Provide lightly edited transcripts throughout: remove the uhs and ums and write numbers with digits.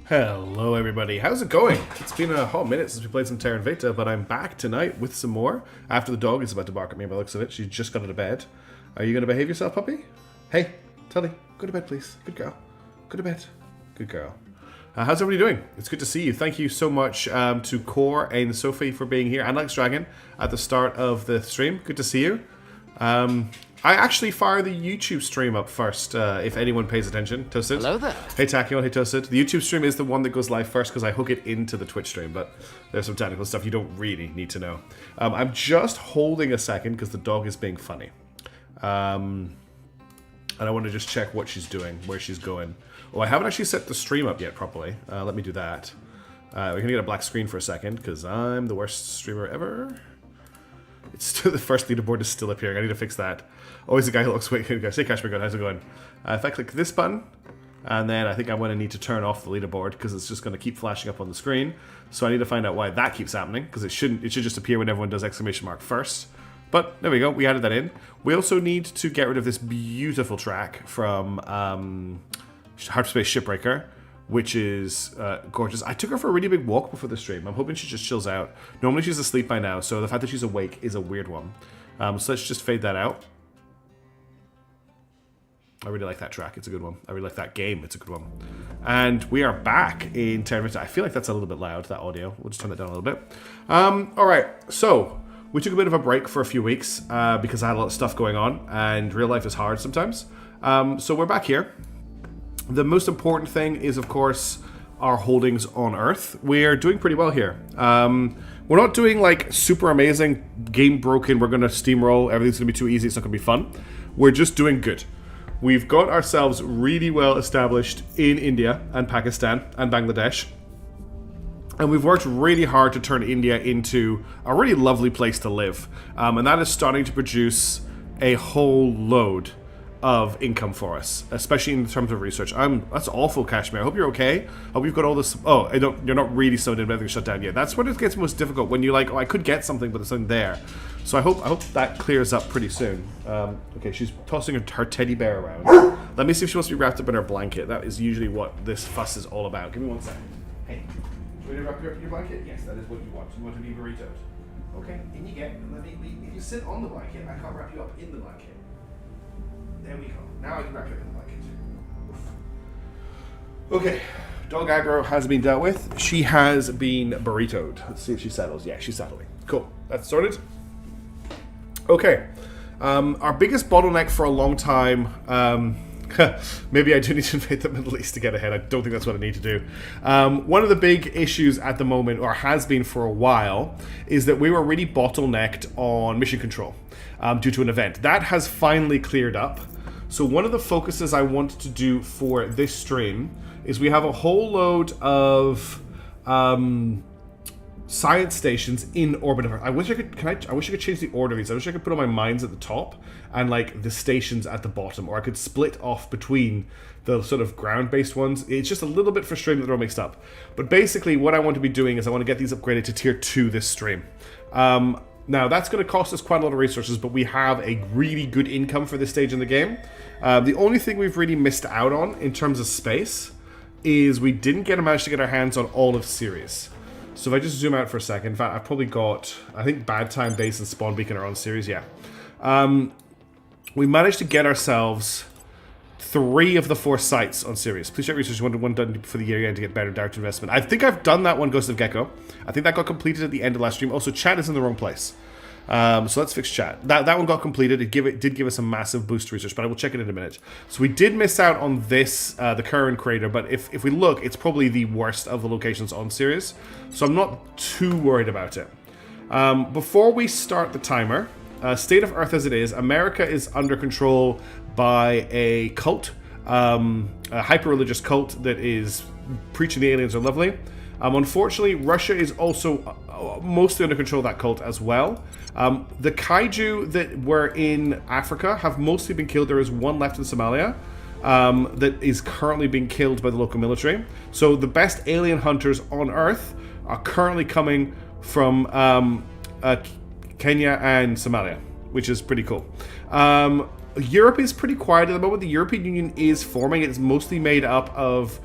Hello everybody, how's it going? It's been a whole minute since we played some Terra Invicta, but I'm back tonight with some more. After the dog is about to bark at me by the looks of it, she just got out of bed. Are you going to behave yourself, puppy? Hey, Tully, go to bed please. Good girl. Go to bed. Good girl. How's everybody doing? It's good to see you. Thank you so much to Core and Sophie for being here, and Alex Dragon at the start of the stream. Good to see you. I actually fire the YouTube stream up first, if anyone pays attention. Toasted. Hello there. Hey Tachyon, hey Toasted. The YouTube stream is the one that goes live first because I hook it into the Twitch stream, but there's some technical stuff you don't really need to know. I'm just holding a second because the dog is being funny. And I want to just check what she's doing, where she's going. Oh, I haven't actually set the stream up yet properly. Let me do that. We're going to get a black screen for a second because I'm the worst streamer ever. It's still, the first leaderboard is still appearing. I need to fix that. Always the guy who looks wait. Say Cashmere Gun, how's it going? If I click this button, and then I think I'm going to need to turn off the leaderboard because it's just going to keep flashing up on the screen. So I need to find out why that keeps happening because it shouldn't. It should just appear when everyone does exclamation mark first. But there we go. We added that in. We also need to get rid of this beautiful track from Hyperspace Shipbreaker, which is gorgeous. I took her for a really big walk before the stream. I'm hoping she just chills out. Normally she's asleep by now, so the fact that she's awake is a weird one. So let's just fade that out. I really like that track. It's a good one. I really like that game. It's a good one. And we are back in Terra. I feel like that's a little bit loud, that audio. We'll just turn that down a little bit. All right, so we took a bit of a break for a few weeks because I had a lot of stuff going on, and real life is hard sometimes. So we're back here. The most important thing is, of course, our holdings on Earth. We're doing pretty well here. We're not doing, like, super amazing, game broken, we're going to steamroll, everything's going to be too easy, it's not going to be fun. We're just doing good. We've got ourselves really well established in India and Pakistan and Bangladesh. And we've worked really hard to turn India into a really lovely place to live. And that is starting to produce a whole load of income for us, especially in terms of research. That's awful, Kashmir. I hope you're okay. I hope you've got all this. Oh, you're not really so in, but everything's shut down yet. That's when it gets most difficult, when you're like, oh, I could get something, but there's something there. So I hope that clears up pretty soon. Okay, she's tossing her teddy bear around. Let me see if she wants to be wrapped up in her blanket. That is usually what this fuss is all about. Give me one second. Hey, do you want to wrap you up in your blanket? Yes, that is what you want. You want to be burritoed. Okay, in you get. If you sit on the blanket, I can't wrap you up in the blanket. There we go. Now I can wrap you up in the blanket. Okay, dog aggro has been dealt with. She has been burritoed. Let's see if she settles. Yeah, she's settling. Cool. That's sorted. Okay. Our biggest bottleneck for a long time. Maybe I do need to invade the Middle East to get ahead. I don't think that's what I need to do. One of the big issues at the moment, or has been for a while, is that we were really bottlenecked on mission control due to an event. That has finally cleared up. So one of the focuses I want to do for this stream is we have a whole load of science stations in orbit of Earth. I wish I could change the order of these. I wish I could put all my mines at the top and like the stations at the bottom, or I could split off between the sort of ground-based ones. It's just a little bit frustrating that they're all mixed up. But basically what I want to be doing is I want to get these upgraded to tier 2 this stream. Now, that's going to cost us quite a lot of resources, but we have a really good income for this stage in the game. The only thing we've really missed out on in terms of space is we didn't manage to get our hands on all of Sirius. So if I just zoom out for a second, in fact, I've probably got, I think Bad Time Base and Spawn Beacon are on Sirius, yeah. We managed to get ourselves 3 of the 4 sites on Sirius. Please check research one done for the year end to get better direct investment. I think I've done that one, Ghost of Gecko. I think that got completed at the end of last stream. Also, chat is in the wrong place. So let's fix chat. That one got completed. It did give us a massive boost to research, but I will check it in a minute. So we did miss out on this, the current crater, but if we look, it's probably the worst of the locations on Sirius. So I'm not too worried about it. Before we start the timer, state of Earth as it is, America is under control by a cult, a hyper-religious cult that is preaching the aliens are lovely. Unfortunately, Russia is also mostly under control of that cult as well. The kaiju that were in Africa have mostly been killed. There is one left in Somalia that is currently being killed by the local military. So the best alien hunters on Earth are currently coming from Kenya and Somalia, which is pretty cool. Europe is pretty quiet at the moment. The European Union is forming. It's mostly made up of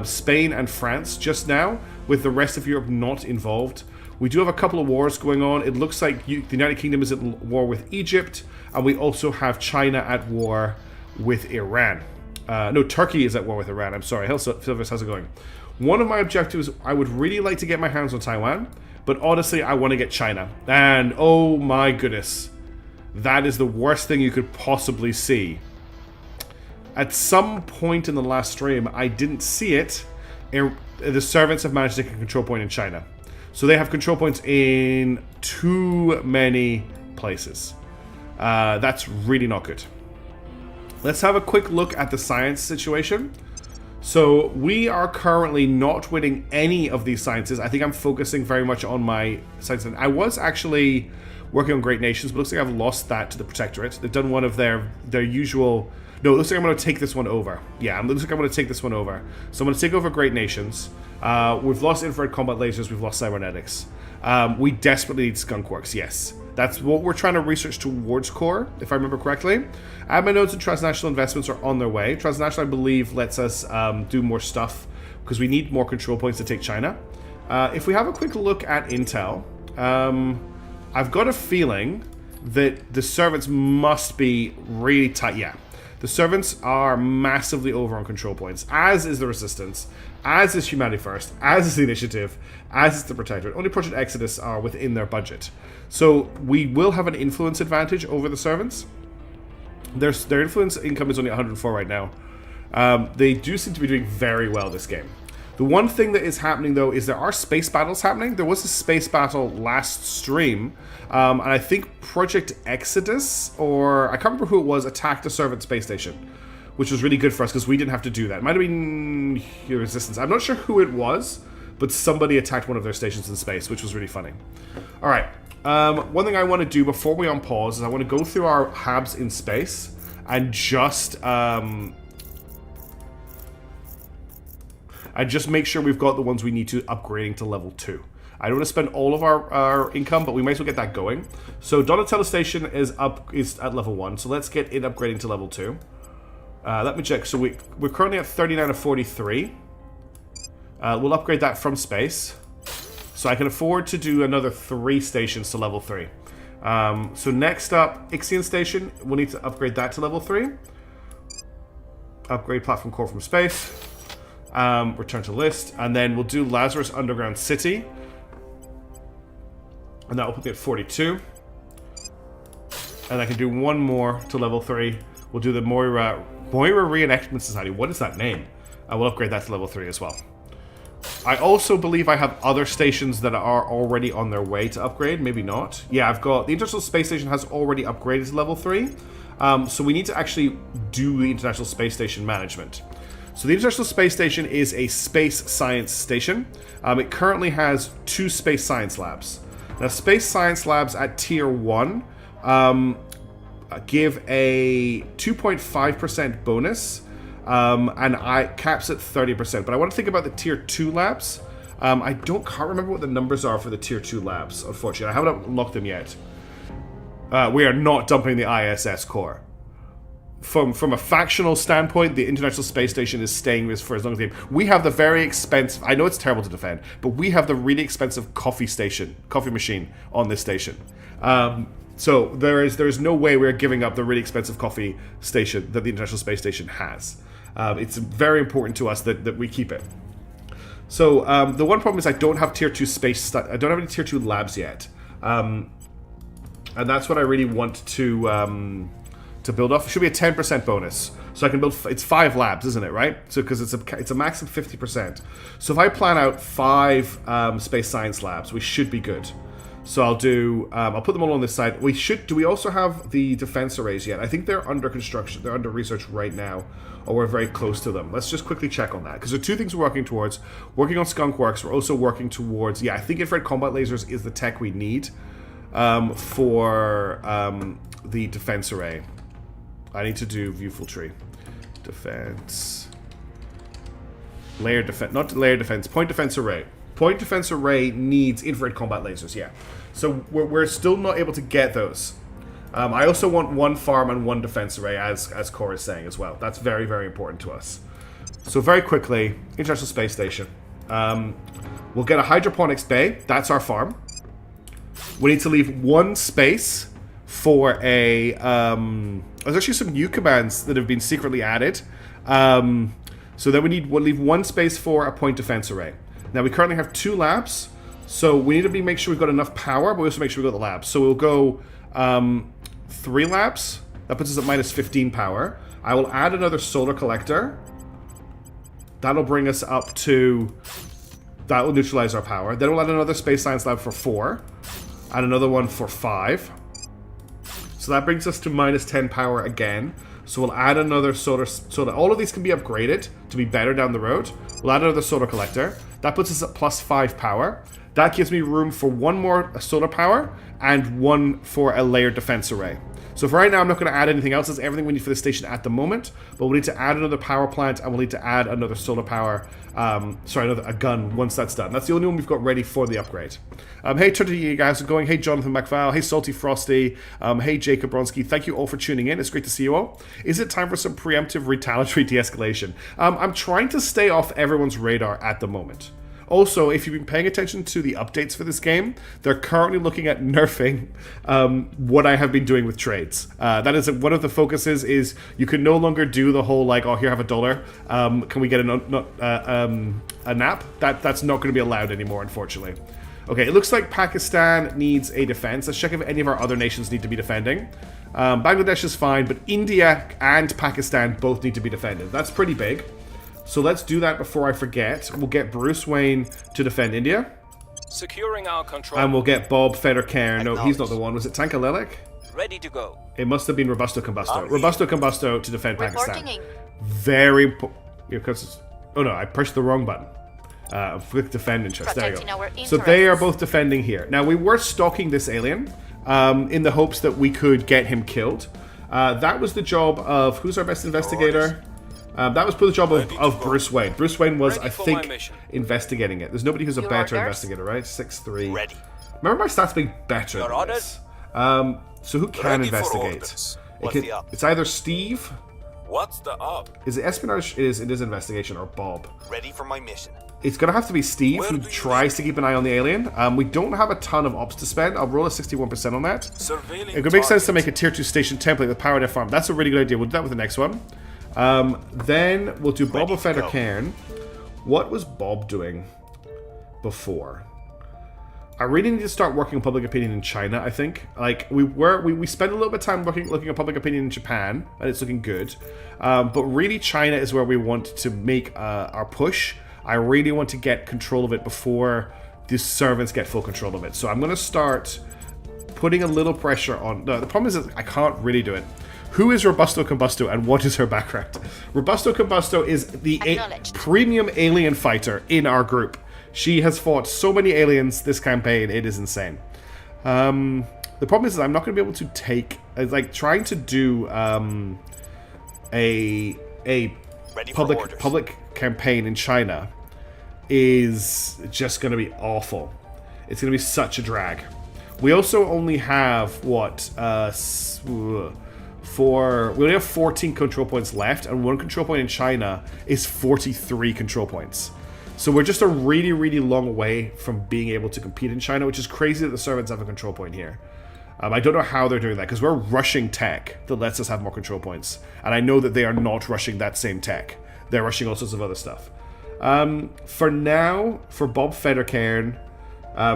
Spain and France just now, with the rest of Europe not involved. We do have a couple of wars going on. It looks like the United Kingdom is at war with Egypt, and we also have China at war with Iran. No, Turkey is at war with Iran. I'm sorry. Silvers, how's it going? One of my objectives, I would really like to get my hands on Taiwan, but honestly, I want to get China. And oh my goodness, that is the worst thing you could possibly see. At some point in the last stream, I didn't see it. The servants have managed to take a control point in China. So they have control points in too many places. That's really not good. Let's have a quick look at the science situation. So we are currently not winning any of these sciences. I think I'm focusing very much on my science. I was actually working on Great Nations, but it looks like I've lost that to the Protectorate. They've done one of their usual... No, it looks like I'm going to take this one over. Yeah, it looks like I'm going to take this one over. So I'm going to take over Great Nations. We've lost infrared combat lasers. We've lost cybernetics. We desperately need skunkworks, yes. That's what we're trying to research towards core, if I remember correctly. Admin nodes and transnational investments are on their way. Transnational, I believe, lets us do more stuff because we need more control points to take China. If we have a quick look at Intel, I've got a feeling that the servants must be really tight. Yeah. The servants are massively over on control points, as is the Resistance, as is Humanity First, as is the Initiative, as is the Protectorate. Only Project Exodus are within their budget. So we will have an influence advantage over the servants. Their influence income is only 104 right now. They do seem to be doing very well this game. The one thing that is happening, though, is there are space battles happening. There was a space battle last stream, and I think Project Exodus, or I can't remember who it was, attacked a servant space station, which was really good for us because we didn't have to do that. It might have been Resistance. I'm not sure who it was, but somebody attacked one of their stations in space, which was really funny. All right. One thing I want to do before we unpause is I want to go through our habs in space and just make sure we've got the ones we need to upgrading to level 2. I don't want to spend all of our income, but we might as well get that going. So Donatello Station is at level 1, so let's get it upgrading to level 2. Let me check. So we're currently at 39 of 43. We'll upgrade that from space. So I can afford to do another 3 stations to level 3. So next up, Ixion Station. We'll need to upgrade that to level 3. Upgrade Platform Core from space. Return to list. And then we'll do Lazarus Underground City. And that will put me at 42. And I can do one more to level 3. We'll do the Moira Reenactment Society. What is that name? I will upgrade that to level 3 as well. I also believe I have other stations that are already on their way to upgrade. Maybe not. Yeah, I've got... The International Space Station has already upgraded to level 3. So we need to actually do the International Space Station management. So the International Space Station is a space science station. It currently has 2 space science labs. Now, space science labs at Tier 1 give a 2.5% bonus, and caps at 30%. But I want to think about the Tier 2 labs. I can't remember what the numbers are for the Tier 2 labs, unfortunately. I haven't unlocked them yet. We are not dumping the ISS core. From a factional standpoint, the International Space Station is staying with us for as long as they... We have the very expensive... I know it's terrible to defend, but we have the really expensive coffee machine on this station. So there is no way we're giving up the really expensive coffee station that the International Space Station has. It's very important to us that we keep it. So the one problem is I don't have Tier 2 space... I don't have any Tier 2 labs yet. And that's what I really want to build off. It should be a 10% bonus. So I can build... It's 5 labs, isn't it, right? So because it's a max of 50%. So if I plan out 5 space science labs, we should be good. So I'll do... I'll put them all on this side. Do we also have the defense arrays yet? I think they're under construction. They're under research right now. Or we're very close to them. Let's just quickly check on that. Because there are 2 things we're working towards. Working on Skunkworks. We're also working towards... Yeah, I think infrared combat lasers is the tech we need for the defense array. I need to do viewful tree. Defense. Layer defense. Not layer defense. Point defense array. Point defense array needs infrared combat lasers, yeah. So we're still not able to get those. I also want 1 farm and 1 defense array, as Core is saying as well. That's very, very important to us. So very quickly, International Space Station. We'll get a hydroponics bay. That's our farm. We need to leave one space for a... there's actually some new commands that have been secretly added. So then we'll leave one space for a point defense array. Now we currently have 2 labs. So we need to make sure we've got enough power, but we also make sure we've got the labs. So we'll go 3 labs. That puts us at minus 15 power. I will add another solar collector. That'll bring us up to... That will neutralize our power. Then we'll add another space science lab for 4. And another one for 5. So that brings us to minus 10 power again. So we'll add another solar... All of these can be upgraded to be better down the road. We'll add another solar collector. That puts us at plus 5 power. That gives me room for 1 more solar power and 1 for a layered defense array. So for right now, I'm not going to add anything else. That's everything we need for the station at the moment. But we'll need to add another power plant, and we'll need to add another solar power. A gun once that's done. That's the only one we've got ready for the upgrade. Hey, Twitter, you guys are going. Hey, Jonathan McVal. Hey, Salty Frosty. Hey, Jacob Bronski. Thank you all for tuning in. It's great to see you all. Is it time for some preemptive retaliatory de-escalation? I'm trying to stay off everyone's radar at the moment. Also, if you've been paying attention to the updates for this game, they're currently looking at nerfing what I have been doing with trades. That is one of the focuses is you can no longer do the whole like, oh, here, have $1. Can we get a nap? That's not going to be allowed anymore, unfortunately. Okay, it looks like Pakistan needs a defense. Let's check if any of our other nations need to be defending. Bangladesh is fine, but India and Pakistan both need to be defended. That's pretty big. So let's do that before I forget. We'll get Bruce Wayne to defend India. Securing our control. And we'll get Bob Federcairn. No, he's not the one. Was it Tankalelik? Ready to go. It must have been Robusto Combusto. Robusto Combusto to defend Pakistan. Reporting. Very important. Oh no, I pushed the wrong button. Click defend interest. There you go. So they are both defending here. Now we were stalking this alien in the hopes that we could get him killed. That was the job of... Who's our best investigator? That was the job of Bruce Wayne. Bruce Wayne was, I think, investigating it. There's nobody who's a better investigator, right? 6'3". Ready. Remember my stats being better than this. So who can investigate? It's either Steve. What's the up? Is it espionage? It is investigation, or Bob. Ready for my mission. It's going to have to be Steve, who tries to keep an eye on the alien. We don't have a ton of ops to spend. I'll roll a 61% on that. It could make sense to make a tier 2 station template with power dev farm. That's a really good idea. We'll do that with the next one. Then we'll do Bob Federcairn. What was Bob doing before? I really need to start working on public opinion in China, I think. Like, we spent a little bit of time looking at public opinion in Japan, and it's looking good. But really, China is where we want to make our push. I really want to get control of it before the servants get full control of it. So I'm going to start putting a little pressure on... No, the problem is that I can't really do it. Who is Robusto Combusto and what is her background? Robusto Combusto is the premium alien fighter in our group. She has fought so many aliens this campaign, it is insane. The problem is that I'm not going to be able to take... Like, trying to do a public campaign in China is just going to be awful. It's going to be such a drag. We also only have, what... we only have 14 control points left, and one control point in China is 43 control points. So we're just a really, really long way from being able to compete in China, which is crazy that the servants have a control point here. I don't know how they're doing that, because we're rushing tech that lets us have more control points. And I know that they are not rushing that same tech. They're rushing all sorts of other stuff. For now, for Bob Federcairn,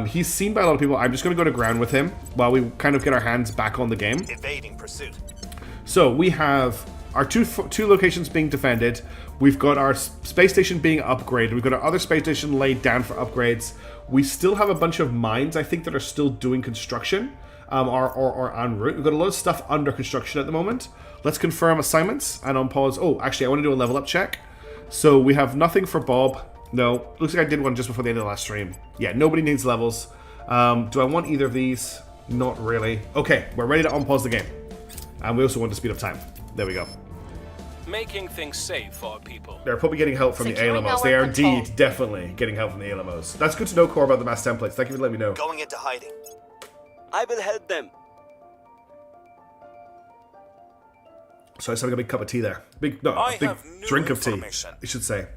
he's seen by a lot of people. I'm just going to go to ground with him while we kind of get our hands back on the game. Evading pursuit. So we have our two locations being defended. We've got our space station being upgraded. We've got our other space station laid down for upgrades. We still have a bunch of mines, I think, that are still doing construction or en route. We've got a lot of stuff under construction at the moment. Let's confirm assignments and on pause. Oh, actually, I want to do a level up check. So we have nothing for Bob. No, looks like I did one just before the end of the last stream. Yeah, nobody needs levels. Do I want either of these? Not really. Okay, we're ready to unpause the game. And we also want to speed up time. There we go. Making things safe for our people. They're probably getting help from the ALMOs. They are indeed definitely getting help from the ALMOs. That's good to know, Core, about the mass templates. Thank you for letting me know. Going into hiding. I will help them. So I just having a big cup of tea there. Big I big have new drink of tea, information. I should say.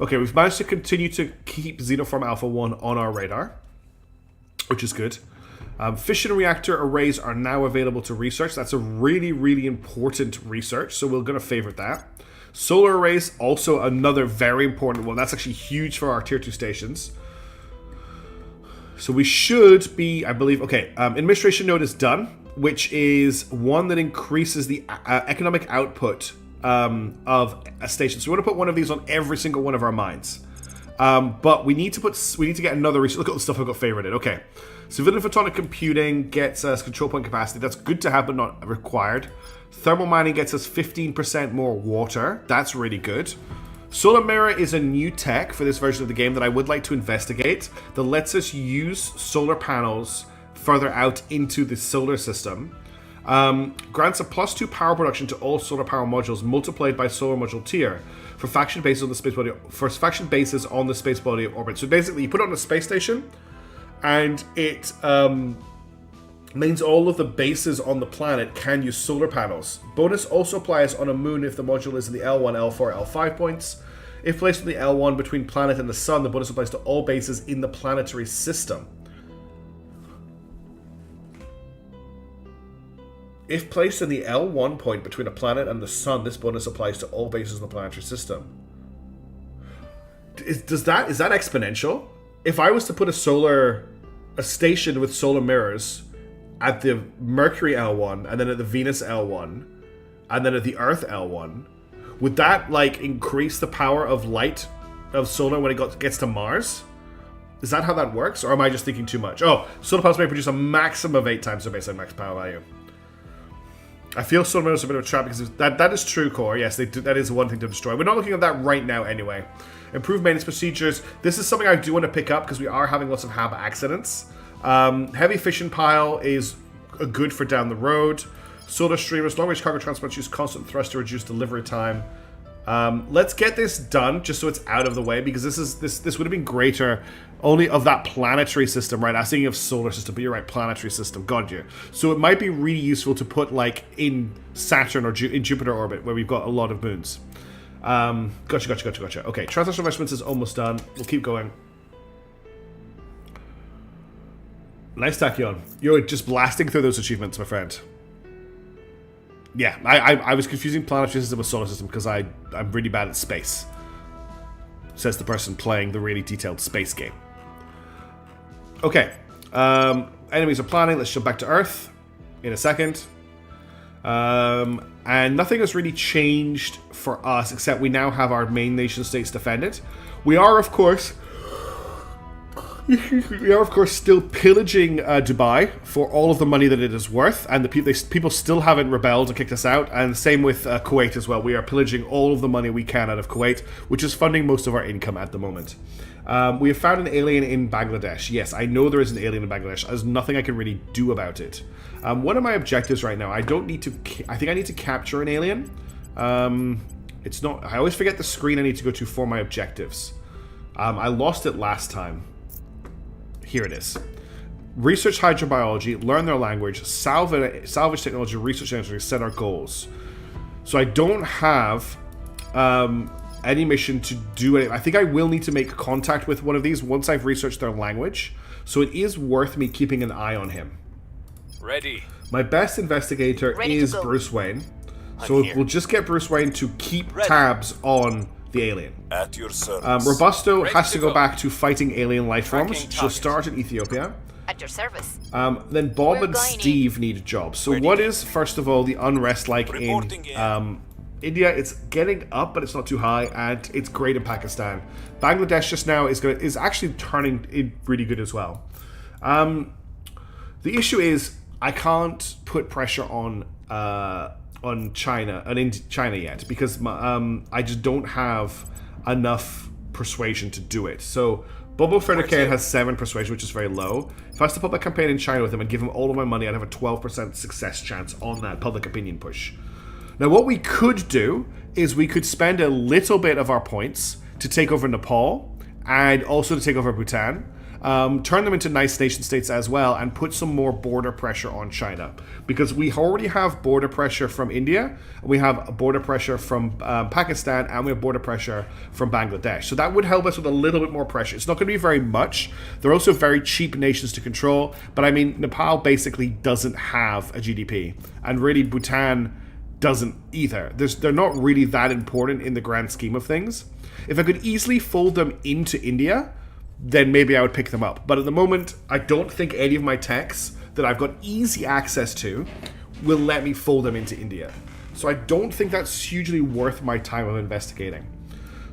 Okay, we've managed to continue to keep Xenoform Alpha 1 on our radar, which is good. Fission reactor arrays are now available to research. That's a really, really important research, so we're going to favorite that. Solar arrays, also another very important one. That's actually huge for our tier 2 stations. So we should be, I believe, okay, administration node is done, which is one that increases the economic output of a station. So we want to put one of these on every single one of our mines. But we need to get another research. Look at the stuff I've got favorited. Okay. Civilian photonic computing gets us control point capacity. That's good to have, but not required. Thermal mining gets us 15% more water. That's really good. Solar Mirror is a new tech for this version of the game that I would like to investigate that lets us use solar panels further out into the solar system. Grants a +2 power production to all solar power modules multiplied by solar module tier for faction bases on the space body of orbit. So basically, you put it on a space station, and it means all of the bases on the planet can use solar panels. Bonus also applies on a moon if the module is in the L1, L4, L5 points. If placed in the L1 between planet and the sun, the bonus applies to all bases in the planetary system. If placed in the L1 point between a planet and the sun, this bonus applies to all bases in the planetary system. Is that exponential? If I was to put a station with solar mirrors at the Mercury L1, and then at the Venus L1, and then at the Earth L1, would that like increase the power of light of solar when it gets to Mars? Is that how that works, or am I just thinking too much? Oh, solar panels may produce a maximum of 8 times their baseline max power value. I feel solar mirrors are a bit of a trap because that is true, Core. Yes, they do, that is one thing to destroy. We're not looking at that right now anyway. Improved maintenance procedures. This is something I do want to pick up because we are having lots of HAB accidents. Heavy fission pile is good for down the road. Solar streamers, long-range cargo transport use constant thrust to reduce delivery time. Let's get this done just so it's out of the way, because this would have been greater only of that planetary system, right? I was thinking of solar system, but you're right, planetary system. God, yeah. So it might be really useful to put like in Saturn or in Jupiter orbit where we've got a lot of moons. Gotcha. Okay, translational investments is almost done. We'll keep going. Nice, Tachyon. You're just blasting through those achievements, my friend. Yeah, I was confusing planetary system with solar system because I'm really bad at space. Says the person playing the really detailed space game. Okay. Enemies are planning. Let's jump back to Earth in a second. And nothing has really changed for us except we now have our main nation states defended. We are, of course... still pillaging Dubai for all of the money that it is worth, and the people still haven't rebelled and kicked us out, and same with Kuwait as well. We are pillaging all of the money we can out of Kuwait, which is funding most of our income at the moment. We have found an alien in Bangladesh. Yes, I know there is an alien in Bangladesh. There's nothing I can really do about it. One of my objectives right now, I think I need to capture an alien. It's not... I always forget the screen I need to go to for my objectives. I lost it last time. Here it is. Research hydrobiology, learn their language, salvage technology, research engineering, set our goals. So I don't have any mission to do it. I think I will need to make contact with one of these once I've researched their language. So it is worth me keeping an eye on him. Ready. My best investigator is Bruce Wayne. So we'll just get Bruce Wayne to keep tabs on the alien. At your service. Robusto has to go back to fighting alien life forms. She'll start in Ethiopia. At your service. Then Bob and Steve need jobs. So what is, first of all, the unrest like in India? It's getting up, but it's not too high, and it's great in Pakistan. Bangladesh just now is actually turning in really good as well. The issue is I can't put pressure on China and in China yet because I just don't have enough persuasion to do it. So Bobo Frederican has 7 persuasion, which is very low. If I was to put a campaign in China with him and give him all of my money, I'd have a 12% success chance on that public opinion push. Now what we could do is we could spend a little bit of our points to take over Nepal and also to take over Bhutan. turn them into nice nation states as well, and put some more border pressure on China. Because we already have border pressure from India, we have border pressure from Pakistan, and we have border pressure from Bangladesh. So that would help us with a little bit more pressure. It's not going to be very much. They're also very cheap nations to control, but I mean, Nepal basically doesn't have a GDP, and really Bhutan doesn't either. They're not really that important in the grand scheme of things. If I could easily fold them into India, then maybe I would pick them up. But at the moment, I don't think any of my techs that I've got easy access to will let me fold them into India. So I don't think that's hugely worth my time of investigating.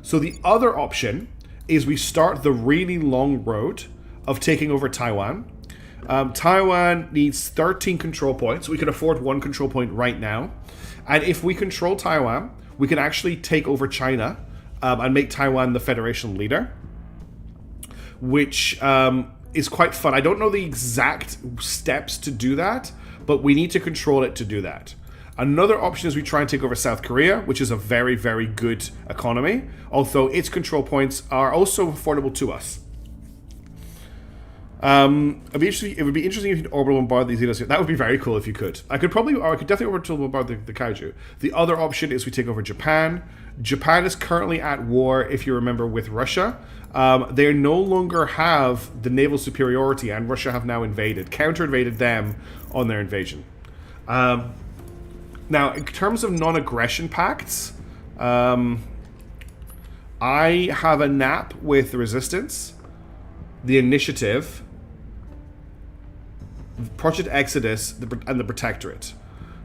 So the other option is we start the really long road of taking over Taiwan. Taiwan needs 13 control points. We can afford one control point right now. And if we control Taiwan, we can actually take over China and make Taiwan the federation leader, which is quite fun. I don't know the exact steps to do that, but we need to control it to do that. Another option is we try and take over South Korea, which is a very, very good economy, although its control points are also affordable to us. It would be interesting if you could orbital bombard these Xenos. That would be very cool if you could. I could definitely orbital bombard the Kaiju. The other option is we take over Japan. Japan is currently at war, if you remember, with Russia. They no longer have the naval superiority, and Russia have now counter-invaded them on their invasion. Now, in terms of non-aggression pacts, I have a NAP with the Resistance, the Initiative, Project Exodus, and the Protectorate.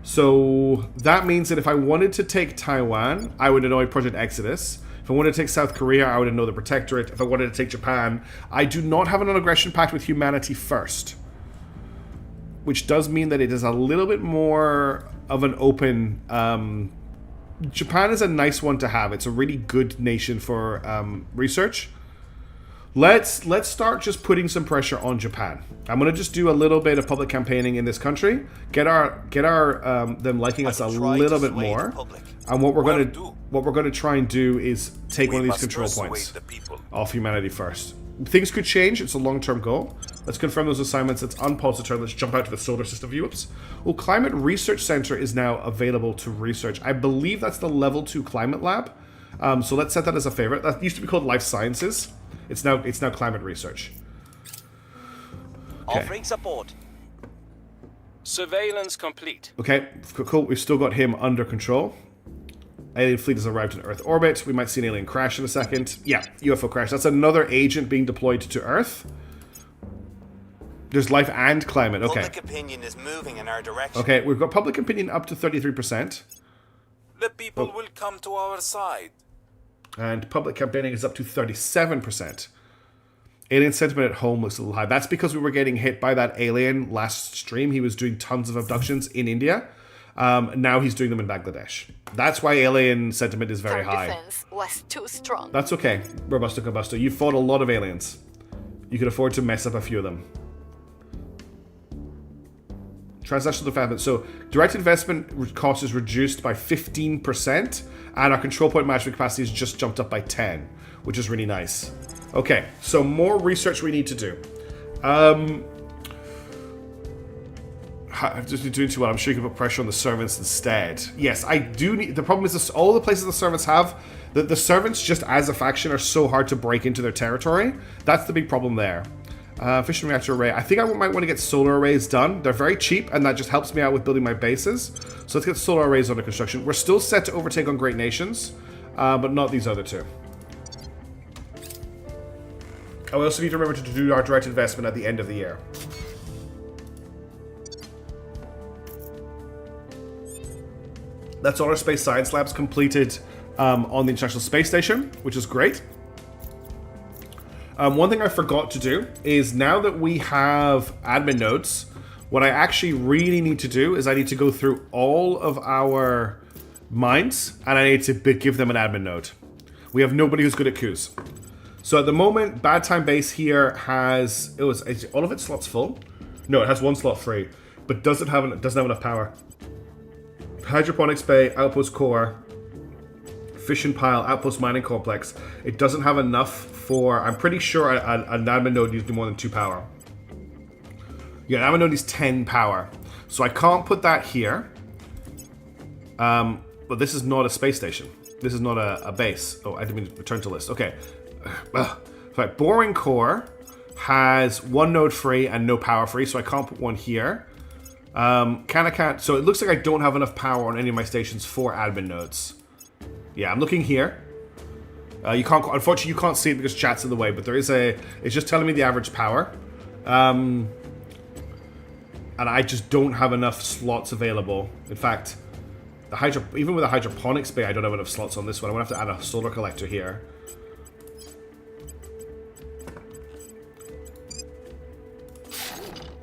So that means that if I wanted to take Taiwan, I would annoy Project Exodus. If I wanted to take South Korea, I would annoy the Protectorate. If I wanted to take Japan, I do not have a non-aggression pact with Humanity First, which does mean that it is a little bit more of an open... Japan is a nice one to have. It's a really good nation for research. Let's start just putting some pressure on Japan. I'm gonna just do a little bit of public campaigning in this country, get our them liking us a little bit more. And what we're gonna try and do is take one of these control points off Humanity First. Things could change. It's a long-term goal. Let's confirm those assignments. Let's unpause the turn. Let's jump out to the solar system view. Oops. Well, Climate Research Center is now available to research. I believe that's the level 2 climate lab. So let's set that as a favorite. That used to be called Life Sciences. It's now climate research. Okay. Offering support. Surveillance complete. Okay, cool. We've still got him under control. Alien fleet has arrived in Earth orbit. We might see an alien crash in a second. Yeah, UFO crash. That's another agent being deployed to Earth. There's life and climate. Okay. Public opinion is moving in our direction. Okay, we've got public opinion up to 33%. The people will come to our side. And public campaigning is up to 37%. Alien sentiment at home looks a little high. That's because we were getting hit by that alien last stream. He was doing tons of abductions in India. Now he's doing them in Bangladesh. That's why alien sentiment is very high. Defense was too strong. That's okay, Robusto Combusto. You fought a lot of aliens. You could afford to mess up a few of them. Transnational development. So direct investment cost is reduced by 15%, and our control point management capacity has just jumped up by 10, which is really nice. Okay, so more research we need to do. I've just been doing too well. I'm sure you can put pressure on the servants instead. Yes, I do need... The problem is this, all the places the servants have, the servants just as a faction are so hard to break into their territory. That's the big problem there. Fission reactor array. I think I might want to get solar arrays done. They're very cheap, and that just helps me out with building my bases. So let's get solar arrays under construction. We're still set to overtake on Great Nations, but not these other two. Oh, we also need to remember to do our direct investment at the end of the year. That's all our space science labs completed on the International Space Station, which is great. One thing I forgot to do is now that we have admin nodes, what I actually really need to do is I need to go through all of our mines and I need to give them an admin node. We have nobody who's good at coups. So at the moment, Bad Time Base here has... is all of its slots full? No, it has one slot free, but doesn't have enough power. Hydroponics Bay, Outpost Core, fission pile, outpost mining complex. It doesn't have enough for... I'm pretty sure an admin node needs more than 2 power. Yeah, an admin node needs 10 power. So I can't put that here. But this is not a space station. This is not a base. Oh, I didn't mean to return to list. Okay. Right, boring core has 1 node free and no power free, so I can't put one here. Can't. So it looks like I don't have enough power on any of my stations for admin nodes. Yeah, I'm looking here. You can't. Unfortunately, you can't see it because chat's in the way. But there is a. It's just telling me the average power. And I just don't have enough slots available. In fact, even with a hydroponics bay, I don't have enough slots on this one. I'm gonna have to add a solar collector here.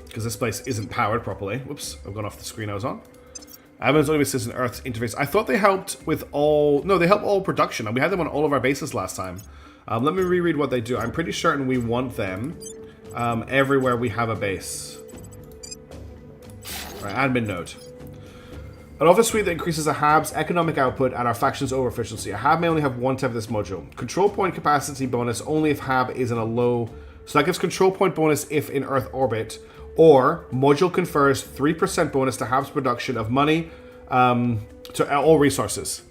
Because this place isn't powered properly. Whoops, I've gone off the screen I was on. Admin's only assist in Earth's interface. I thought they helped with all... No, they help all production. And we had them on all of our bases last time. Let me reread what they do. I'm pretty certain we want them everywhere we have a base. Right, admin node. An office suite that increases a HAB's economic output and our faction's over efficiency. A HAB may only have 1 type of this module. Control point capacity bonus only if HAB is in a low... So that gives control point bonus if in Earth orbit... Or, module confers 3% bonus to HAB's production of money to all resources.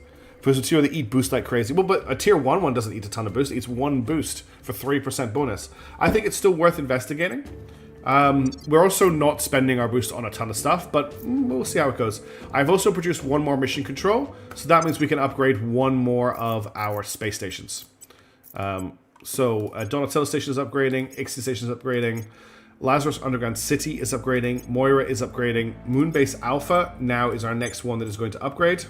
For a tier, they eat boost like crazy. Well, but a tier 1 one doesn't eat a ton of boost. It eats 1 boost for 3% bonus. I think it's still worth investigating. We're also not spending our boost on a ton of stuff, but we'll see how it goes. I've also produced 1 more mission control, so that means we can upgrade 1 more of our space stations. Donatello Station is upgrading, Ixie Station is upgrading, Lazarus Underground City is upgrading, Moira is upgrading, Moonbase Alpha now is our next one that is going to upgrade.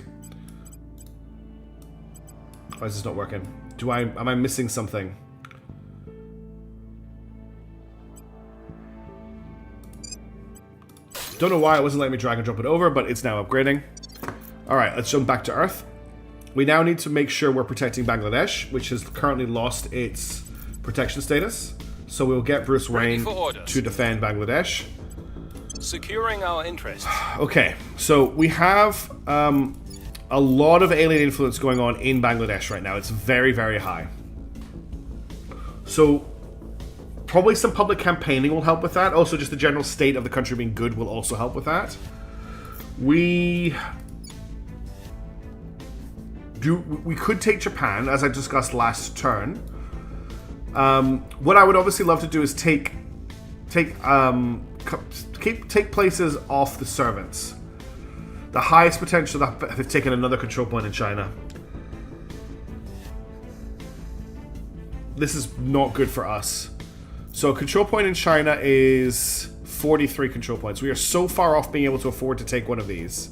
Why is this not working? Am I missing something? Don't know why it wasn't letting me drag and drop it over, but it's now upgrading. Alright, let's jump back to Earth. We now need to make sure we're protecting Bangladesh, which has currently lost its protection status. So we'll get Bruce Wayne to defend Bangladesh. Securing our interests. Okay, so we have a lot of alien influence going on in Bangladesh right now. It's very, very high. So probably some public campaigning will help with that. Also, just the general state of the country being good will also help with that. We could take Japan, as I discussed last turn. What I would obviously love to do is take places off the servants. The highest potential that they've taken another control point in China. This is not good for us. So control point in China is 43 control points. We are so far off being able to afford to take one of these.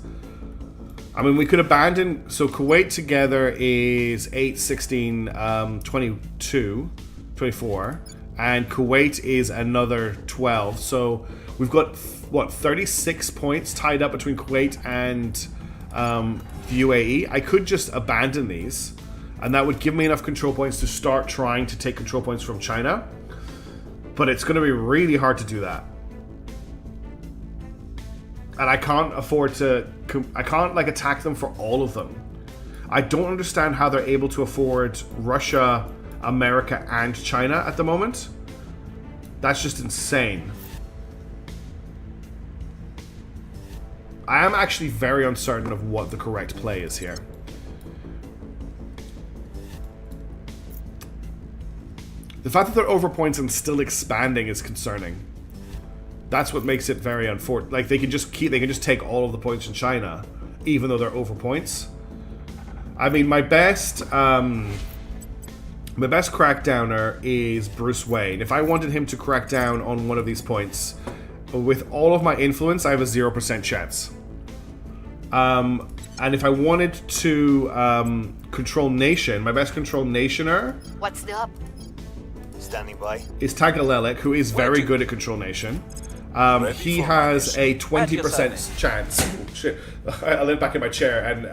I mean, we could abandon... So Kuwait together is 8, 16, 22... 24, and Kuwait is another 12. So we've got, what, 36 points tied up between Kuwait and the UAE. I could just abandon these, and that would give me enough control points to start trying to take control points from China. But it's going to be really hard to do that. And I can't afford to... I can't, like, attack them for all of them. I don't understand how they're able to afford Russia, America, and China at the moment. That's just insane. I am actually very uncertain of what the correct play is here. The fact that they're over points and still expanding is concerning. That's what makes it very unfortunate. Like, they can just take all of the points in China, even though they're over points. I mean, my best crackdowner is Bruce Wayne. If I wanted him to crack down on one of these points, with all of my influence, I have a 0% chance. And if I wanted to control nation, my best control nationer... What's the up? Standing by. ...is Tagalelic, who is very good at control nation. He has a 20% chance. Oh, shit. I leaned back in my chair and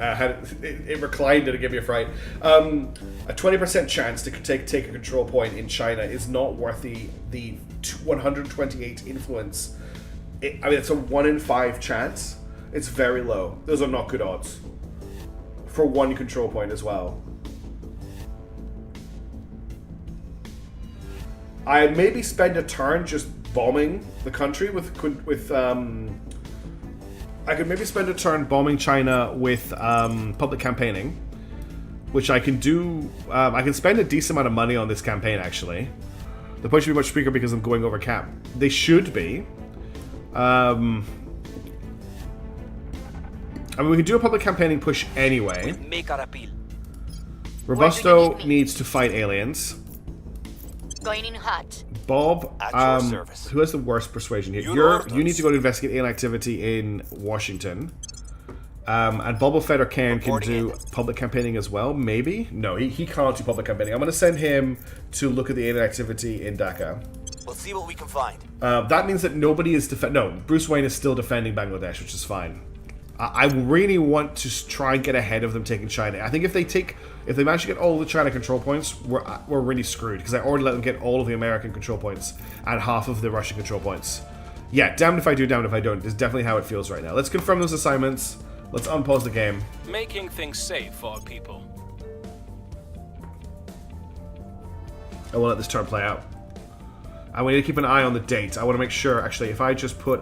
it reclined and it gave me a fright. A 20% chance to take a control point in China is not worth the 128 influence. I mean, it's a 1 in 5 chance. It's very low. Those are not good odds. For one control point as well. I'd maybe spend a turn just bombing the country with I could maybe spend a turn bombing China with public campaigning, which I can do. I can spend a decent amount of money on this campaign, actually. The point should be much bigger because I'm going over cap. They should be. I mean, we can do a public campaigning push anyway. Make our appeal. Robusto needs to fight aliens. Going in hot. Bob, At your service. who has the worst persuasion here? Your You need to go to investigate alien activity in Washington. And Boba Fett or Cairn can do public campaigning as well, maybe? No, he can't do public campaigning. I'm going to send him to look at the alien activity in Dhaka. We'll see what we can find. That means that nobody is no, Bruce Wayne is still defending Bangladesh, which is fine. I really want to try and get ahead of them taking China. I think if they manage to get all the China control points, we're really screwed, because I already let them get all of the American control points and half of the Russian control points. Yeah, damned if I do, damned if I don't. Is definitely how it feels right now. Let's confirm those assignments. Let's unpause the game. Making things safe for our people. I will let this turn play out. And we need to keep an eye on the date. I want to make sure, actually, if I just put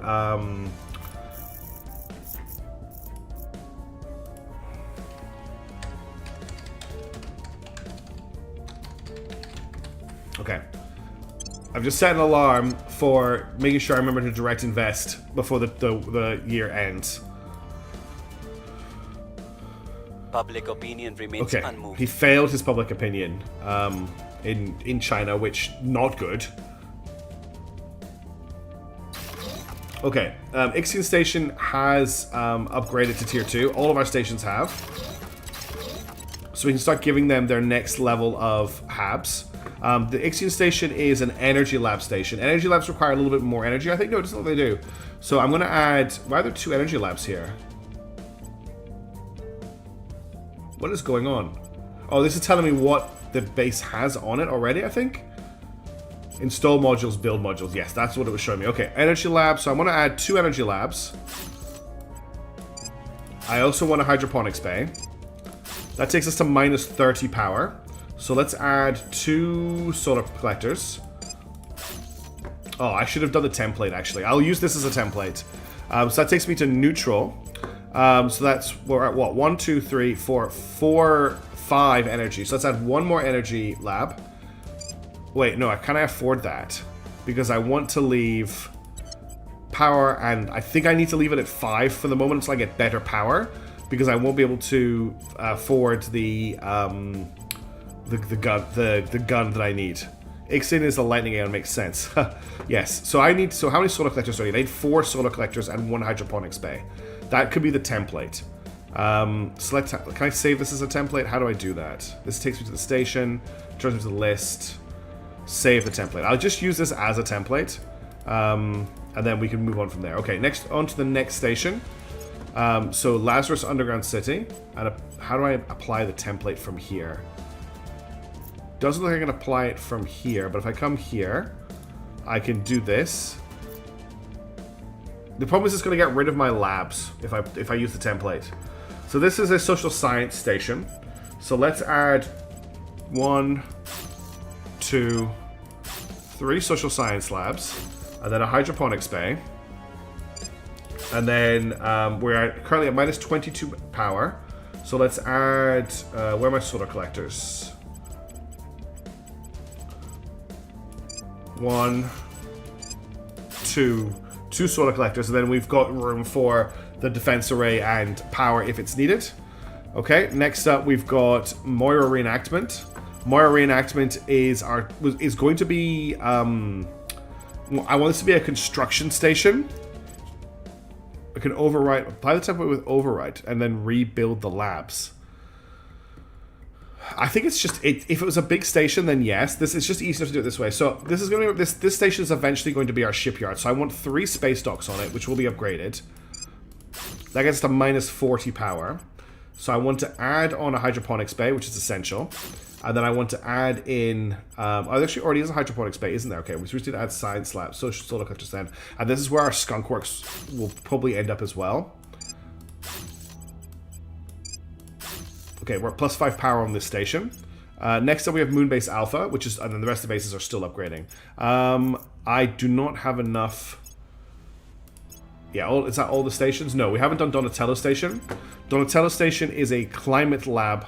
okay. I've just set an alarm for making sure I remember to direct invest before the year ends. Public opinion remains Okay, unmoved. he failed his public opinion in China, which not good. Okay, Ixion Station has upgraded to Tier 2. All of our stations have. So we can start giving them their next level of HABs. The Ixion Station is an energy lab station. Energy labs require a little bit more energy, I think. No, it doesn't look like they do. So I'm going to add... Why are there 2 energy labs here? What is going on? Oh, this is telling me what the base has on it already, I think. Install modules, build modules. Yes, that's what it was showing me. Okay, energy labs. So I'm going to add 2 energy labs. I also want a hydroponics bay. That takes us to minus 30 power. So let's add 2 solar collectors. Oh, I should have done the template, actually. I'll use this as a template. So that takes me to neutral. So that's, we're at what? 1, 2, 3, 4, 5 energy. So let's add 1 more energy lab. Wait, no, can I afford that? Because I want to leave power, and I think I need to leave it at 5 for the moment until I get better power, because I won't be able to afford the gun that I need. Ixin is the lightning AIM, makes sense. Yes. So I need. So how many solar collectors do I need? I need 4 solar collectors and 1 hydroponics bay. That could be the template. Select. Can I save this as a template? How do I do that? This takes me to the station. Turns me to the list. Save the template. I'll just use this as a template, and then we can move on from there. Okay. Next, on to the next station. So Lazarus Underground City. And how do I apply the template from here? Doesn't look like I can apply it from here, but if I come here, I can do this. The problem is it's going to get rid of my labs if I use the template. So this is a social science station. So let's add 1, 2, 3 social science labs, and then a hydroponics bay. And then we're currently at minus 22 power. So let's add, where are my solar collectors? 1, 2 solar collectors, and then we've got room for the defense array and power if it's needed. Okay, next up we've got Moira Reenactment. Moira Reenactment is going to be I want this to be a construction station. I can apply the template with override and then rebuild the labs. I think it's just if it was a big station, then yes. This is just easier to do it this way. So this is going to be this station is eventually going to be our shipyard. So I want 3 space docks on it, which will be upgraded. That gets to minus 40 power. So I want to add on a hydroponics bay, which is essential, and then I want to add in. Oh, there actually already is a hydroponics bay, isn't there? Okay, we just need to add science labs, social solar collectors then, and this is where our skunk works will probably end up as well. Okay, we're at plus 5 power on this station. Next up, we have Moonbase Alpha, which is, and then the rest of the bases are still upgrading. I do not have enough. Yeah, is that all the stations? No, we haven't done Donatello Station. Donatello Station is a climate lab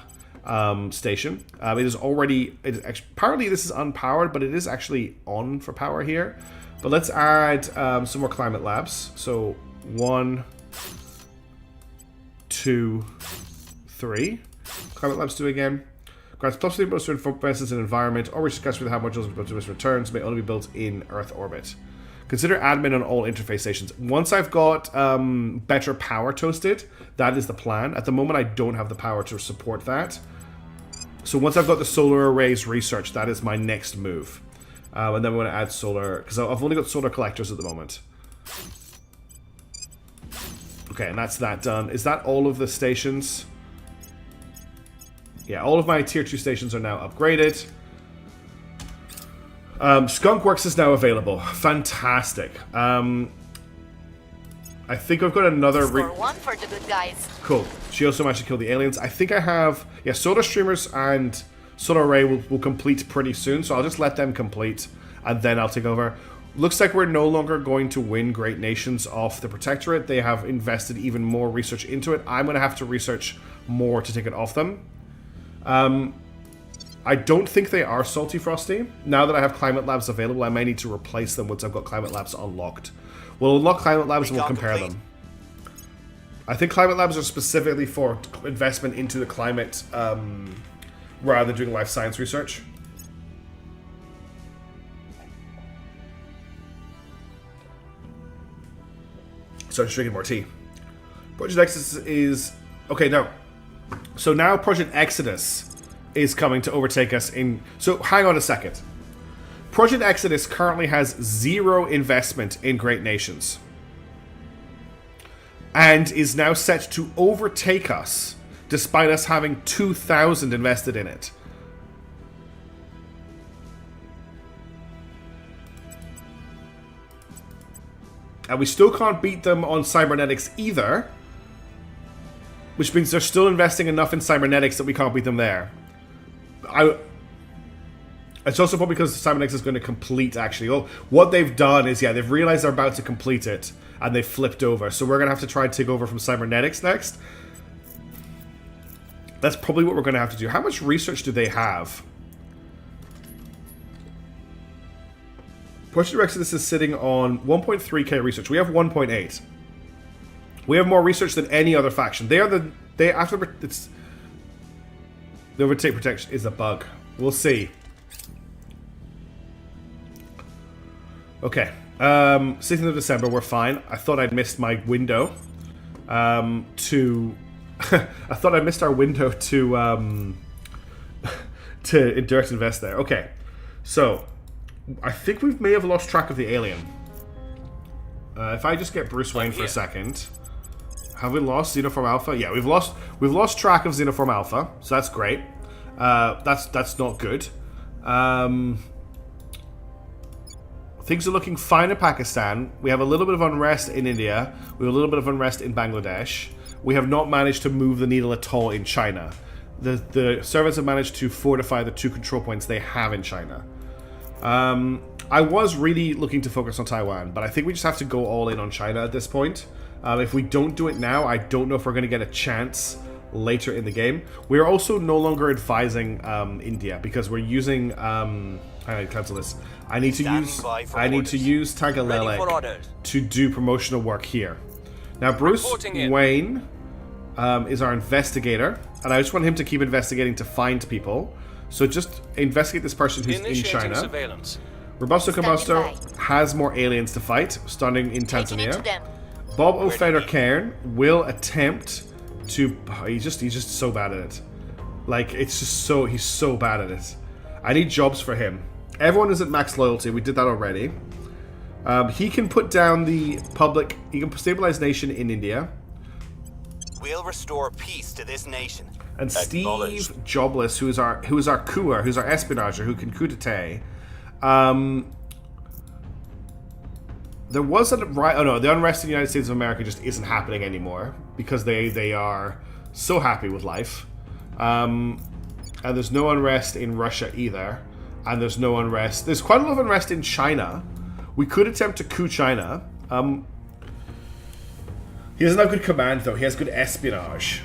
station. It is already. Apparently, this is unpowered, but it is actually on for power here. But let's add some more climate labs. So 1, 2, 3. Climate labs 2 again. Grants plus 3 bonus to investments in environment, or discuss with how much those returns may only be built in Earth orbit. Consider admin on all interface stations. Once I've got better power toasted, that is the plan. At the moment, I don't have the power to support that. So once I've got the solar arrays researched, that is my next move. And then we're going to add solar, because I've only got solar collectors at the moment. Okay, and that's that done. Is that all of the stations? Yeah, all of my tier 2 stations are now upgraded. Skunkworks is now available. Fantastic. I think I've got another... Score 1 for the good guys. Cool. She also managed to kill the aliens. I think I have... Yeah, Solar Streamers and Solar Array will complete pretty soon, so I'll just let them complete, and then I'll take over. Looks like we're no longer going to win Great Nations off the Protectorate. They have invested even more research into it. I'm going to have to research more to take it off them. I don't think they are Salty Frosty. Now that I have Climate Labs available, I may need to replace them once I've got Climate Labs unlocked. We'll unlock Climate Labs and we'll compare them. I think Climate Labs are specifically for investment into the climate, rather than doing life science research. So I'm just drinking more tea. Project Exodus is... Okay, no. So now Project Exodus is coming to overtake us in... So hang on a second. Project Exodus currently has 0 investment in Great Nations. And is now set to overtake us, despite us having 2,000 invested in it. And we still can't beat them on cybernetics either. Which means they're still investing enough in cybernetics that we can't beat them there. It's also probably because cybernetics is going to complete, actually. Oh, what they've done is, yeah, they've realized they're about to complete it, and they flipped over. So we're going to have to try and take over from cybernetics next. That's probably what we're going to have to do. How much research do they have? Project Exodus is sitting on 1.3k research. We have 1.8. We have more research than any other faction. The overtake protection is a bug. We'll see. Okay. 16th of December, we're fine. I thought I'd missed my window to... I thought I missed our window to direct invest there. Okay. So, I think we may have lost track of the alien. If I just get Bruce Wayne for a second... Have we lost Xenoform Alpha? Yeah, we've lost track of Xenoform Alpha, so that's great. That's not good. Things are looking fine in Pakistan. We have a little bit of unrest in India. We have a little bit of unrest in Bangladesh. We have not managed to move the needle at all in China. The servants have managed to fortify the 2 control points they have in China. I was really looking to focus on Taiwan, but I think we just have to go all in on China at this point. If we don't do it now, I don't know if we're going to get a chance later in the game. We're also no longer advising India because we're using... I cancel this. I need to use Tagalele to do promotional work here. Now, Bruce Wayne is our investigator, and I just want him to keep investigating to find people. So just investigate this person who's in China. Robusto Combusto has more aliens to fight, starting in Tanzania. Bob O'Feder Cairn will attempt to... He's just so bad at it. Like, it's just so... He's so bad at it. I need jobs for him. Everyone is at max loyalty. We did that already. He can put down the public... He can stabilize nation in India. We'll restore peace to this nation. And Steve Jobless, who is our couper, who's our espionager, who can coup d'etat. There was a right. Oh no, the unrest in the United States of America just isn't happening anymore because they are so happy with life. And there's no unrest in Russia either. And there's no unrest. There's quite a lot of unrest in China. We could attempt to coup China. He doesn't have good command, though. He has good espionage,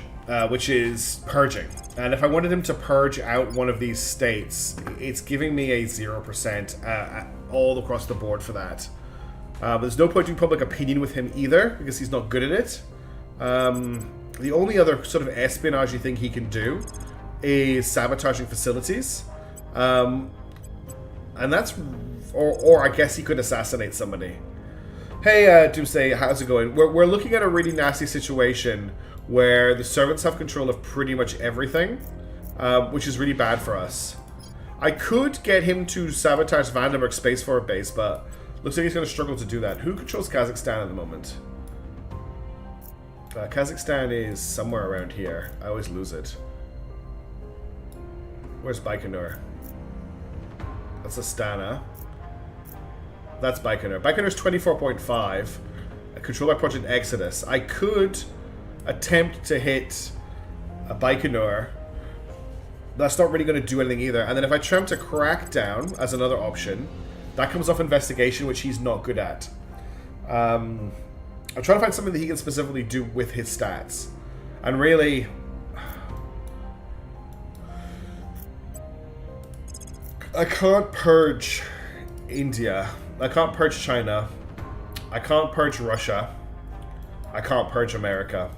which is purging. And if I wanted him to purge out one of these states, it's giving me a 0% all across the board for that. But there's no point in public opinion with him either, because he's not good at it. The only other sort of espionage thing he can do is sabotaging facilities. And that's... Or I guess he could assassinate somebody. Hey, Doomsday, how's it going? We're looking at a really nasty situation where the servants have control of pretty much everything, which is really bad for us. I could get him to sabotage Vandenberg's Space Force base, but looks like he's going to struggle to do that. Who controls Kazakhstan at the moment? Kazakhstan is somewhere around here. I always lose it. Where's Baikonur? That's Astana. That's Baikonur. Baikonur's 24.5. Controlled by Project Exodus. I could attempt to hit a Baikonur. That's not really going to do anything either. And then if I attempt to crack down as another option, that comes off investigation, which he's not good at. I'm trying to find something that he can specifically do with his stats. And really... I can't purge India. I can't purge China. I can't purge Russia. I can't purge America.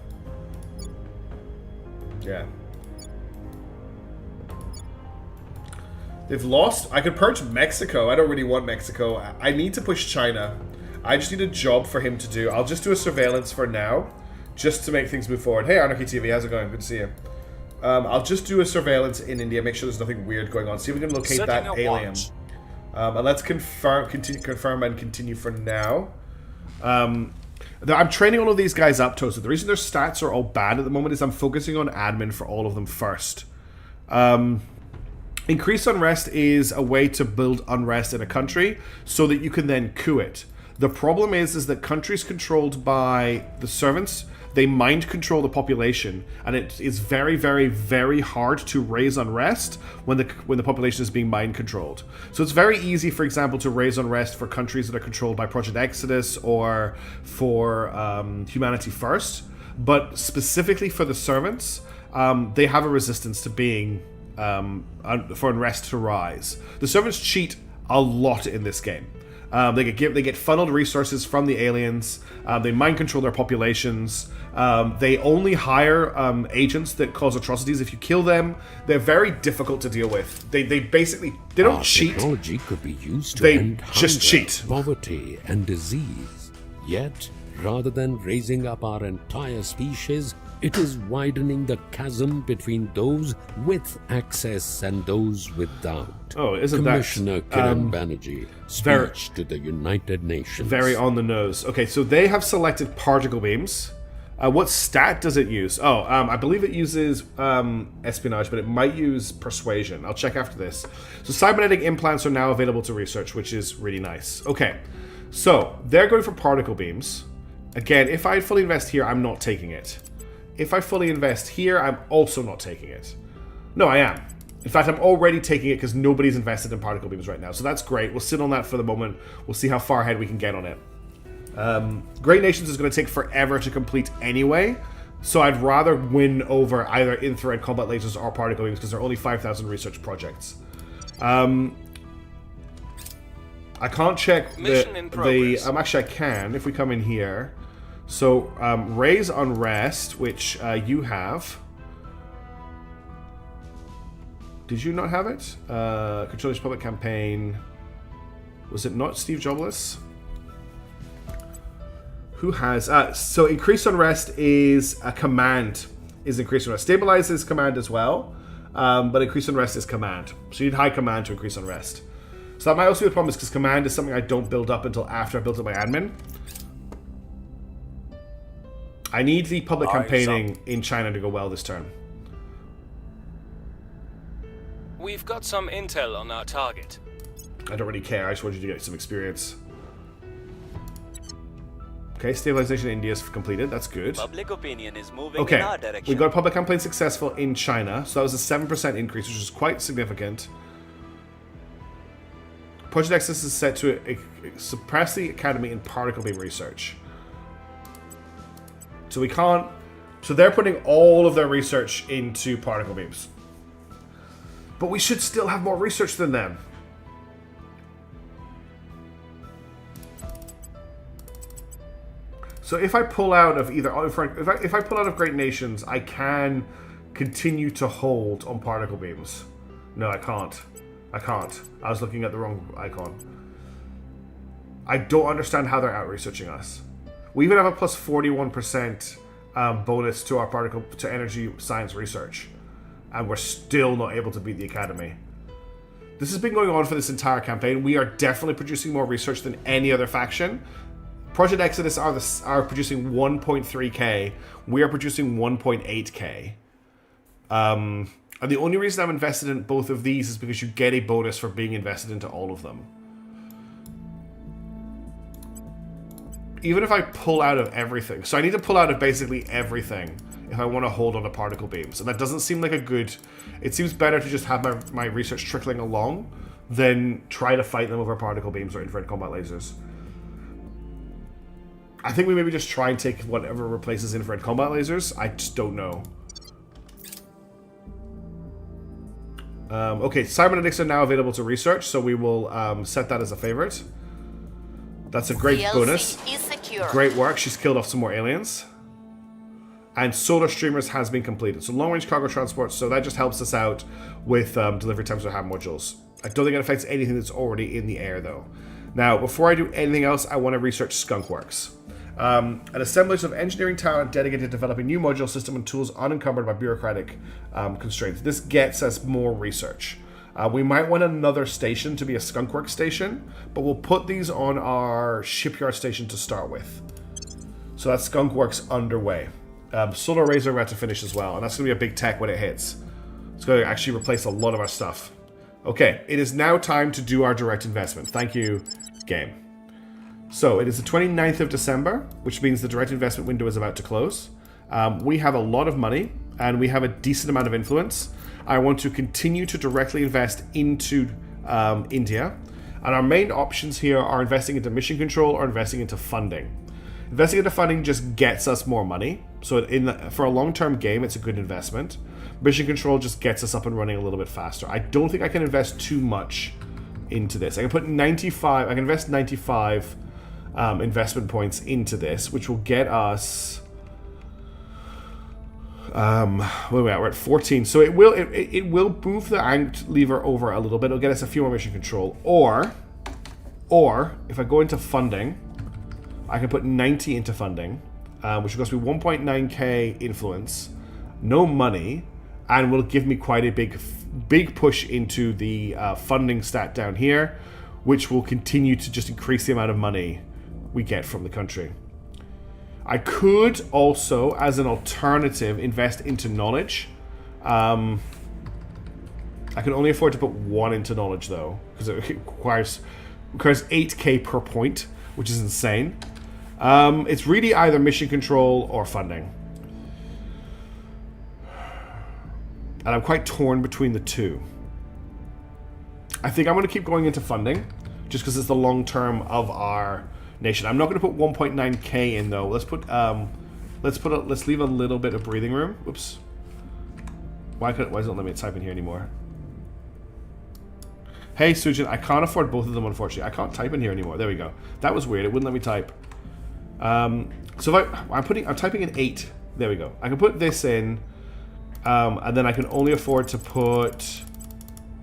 Yeah. They've lost. I could purge Mexico. I don't really want Mexico. I need to push China. I just need a job for him to do. I'll just do a surveillance for now, just to make things move forward. Hey, Anarchy TV, how's it going? Good to see you. I'll just do a surveillance in India, make sure there's nothing weird going on. See if we can locate that alien. And let's confirm and continue for now. I'm training all of these guys up, Toasted. The reason their stats are all bad at the moment is I'm focusing on admin for all of them first. Increased unrest is a way to build unrest in a country so that you can then coup it. The problem is that countries controlled by the servants, they mind control the population, and it is very, very, very hard to raise unrest when the population is being mind controlled. So it's very easy, for example, to raise unrest for countries that are controlled by Project Exodus or for Humanity First, but specifically for the servants, they have a resistance to being for unrest to rise. The servants cheat a lot in this game. They get funneled resources from the aliens. They mind control their populations. They only hire agents that cause atrocities if you kill them. They're very difficult to deal with. They basically don't cheat. Technology could be used to They end just hunger, cheat. poverty, and disease. Yet, rather than raising up our entire species, it is widening the chasm between those with access and those without. Oh, isn't Commissioner that Kiran Banerjee, speech to the United Nations. very on the nose? Okay, so they have selected particle beams. What stat does it use? Oh, I believe it uses espionage, but it might use persuasion. I'll check after this. So cybernetic implants are now available to research, which is really nice. Okay, so they're going for particle beams. Again, if I fully invest here, I'm not taking it. If I fully invest here, I'm also not taking it. No, I am. In fact, I'm already taking it because nobody's invested in particle beams right now. So that's great. We'll sit on that for the moment. We'll see how far ahead we can get on it. Great Nations is going to take forever to complete anyway. So I'd rather win over either infrared combat lasers or particle beams because they're only 5,000 research projects. I can't check actually I can if we come in here. So, raise unrest, which you have. Did you not have it? Control this public campaign. Was it not Steve Jobless? Who has... so, increased unrest is a command. Is increased unrest. Stabilize is command as well. But increased unrest is command. So, you need high command to increase unrest. So, that might also be the problem because command is something I don't build up until after I built up my admin. I need the public campaigning in China to go well this turn. We've got some intel on our target. I don't really care. I just want you to get some experience. Okay, stabilization in India is completed. That's good. Public opinion is moving Okay, in our direction. we got a public campaign successful in China, so that was a 7% increase, which is quite significant. Project Exodus is set to suppress the academy in particle beam research. So we can't. So they're putting all of their research into particle beams, but we should still have more research than them. So if I pull out of either, if I pull out of Great Nations, I can continue to hold on particle beams. No, I can't. I can't. I was looking at the wrong icon. I don't understand how they're out researching us. We even have a plus 41% bonus to our to energy science research, and we're still not able to beat the academy. This has been going on for this entire campaign. We are definitely producing more research than any other faction. Project Exodus are producing 1.3k. We are producing 1.8k. And the only reason I'm invested in both of these is because you get a bonus for being invested into all of them. Even if I pull out of everything. So I need to pull out of basically everything if I want to hold on to particle beams. And that doesn't seem like a good... It seems better to just have my research trickling along than try to fight them over particle beams or infrared combat lasers. I think we maybe just try and take whatever replaces infrared combat lasers. I just don't know. Okay, cybernetics are now available to research, so we will set that as a favorite. That's a great bonus. Is secure. Great work. She's killed off some more aliens. And solar streamers has been completed. So long-range cargo transport, so that just helps us out with delivery times for ham modules. I don't think it affects anything that's already in the air, though. Now, before I do anything else, I want to research Skunkworks. An assemblage of engineering talent dedicated to developing new modular system and tools unencumbered by bureaucratic constraints. This gets us more research. We might want another station to be a Skunkworks station, but we'll put these on our shipyard station to start with. So that's Skunkworks underway. Solar Razor we're about to finish as well, and that's going to be a big tech when it hits. It's going to actually replace a lot of our stuff. Okay, it is now time to do our direct investment. Thank you, game. So it is the 29th of December, which means the direct investment window is about to close. We have a lot of money, and we have a decent amount of influence. I want to continue to directly invest into India. And our main options here are investing into mission control or investing into funding. Investing into funding just gets us more money. So for a long-term game, it's a good investment. Mission control just gets us up and running a little bit faster. I don't think I can invest too much into this. I can put 95, I can invest 95 investment points into this, which will get us where are we at? We're at 14. So it will move the anked lever over a little bit. It'll get us a few more mission control. Or if I go into funding, I can put 90 into funding, which will cost me 1.9k influence, no money, and will give me quite a big push into the funding stat down here, which will continue to just increase the amount of money we get from the country. I could also, as an alternative, invest into knowledge. I can only afford to put 1 into knowledge, though, because it requires 8k per point, which is insane. It's really either mission control or funding. And I'm quite torn between the two. I think I'm going to keep going into funding, just because it's the long term of our nation. I'm not going to put 1.9k in though. Let's leave a little bit of breathing room. Oops. Why doesn't it let me type in here anymore? Hey Sujin, I can't afford both of them, unfortunately. I can't type in here anymore. There we go. That was weird. It wouldn't let me type. So if I'm typing in 8. There we go. I can put this in, and then I can only afford to put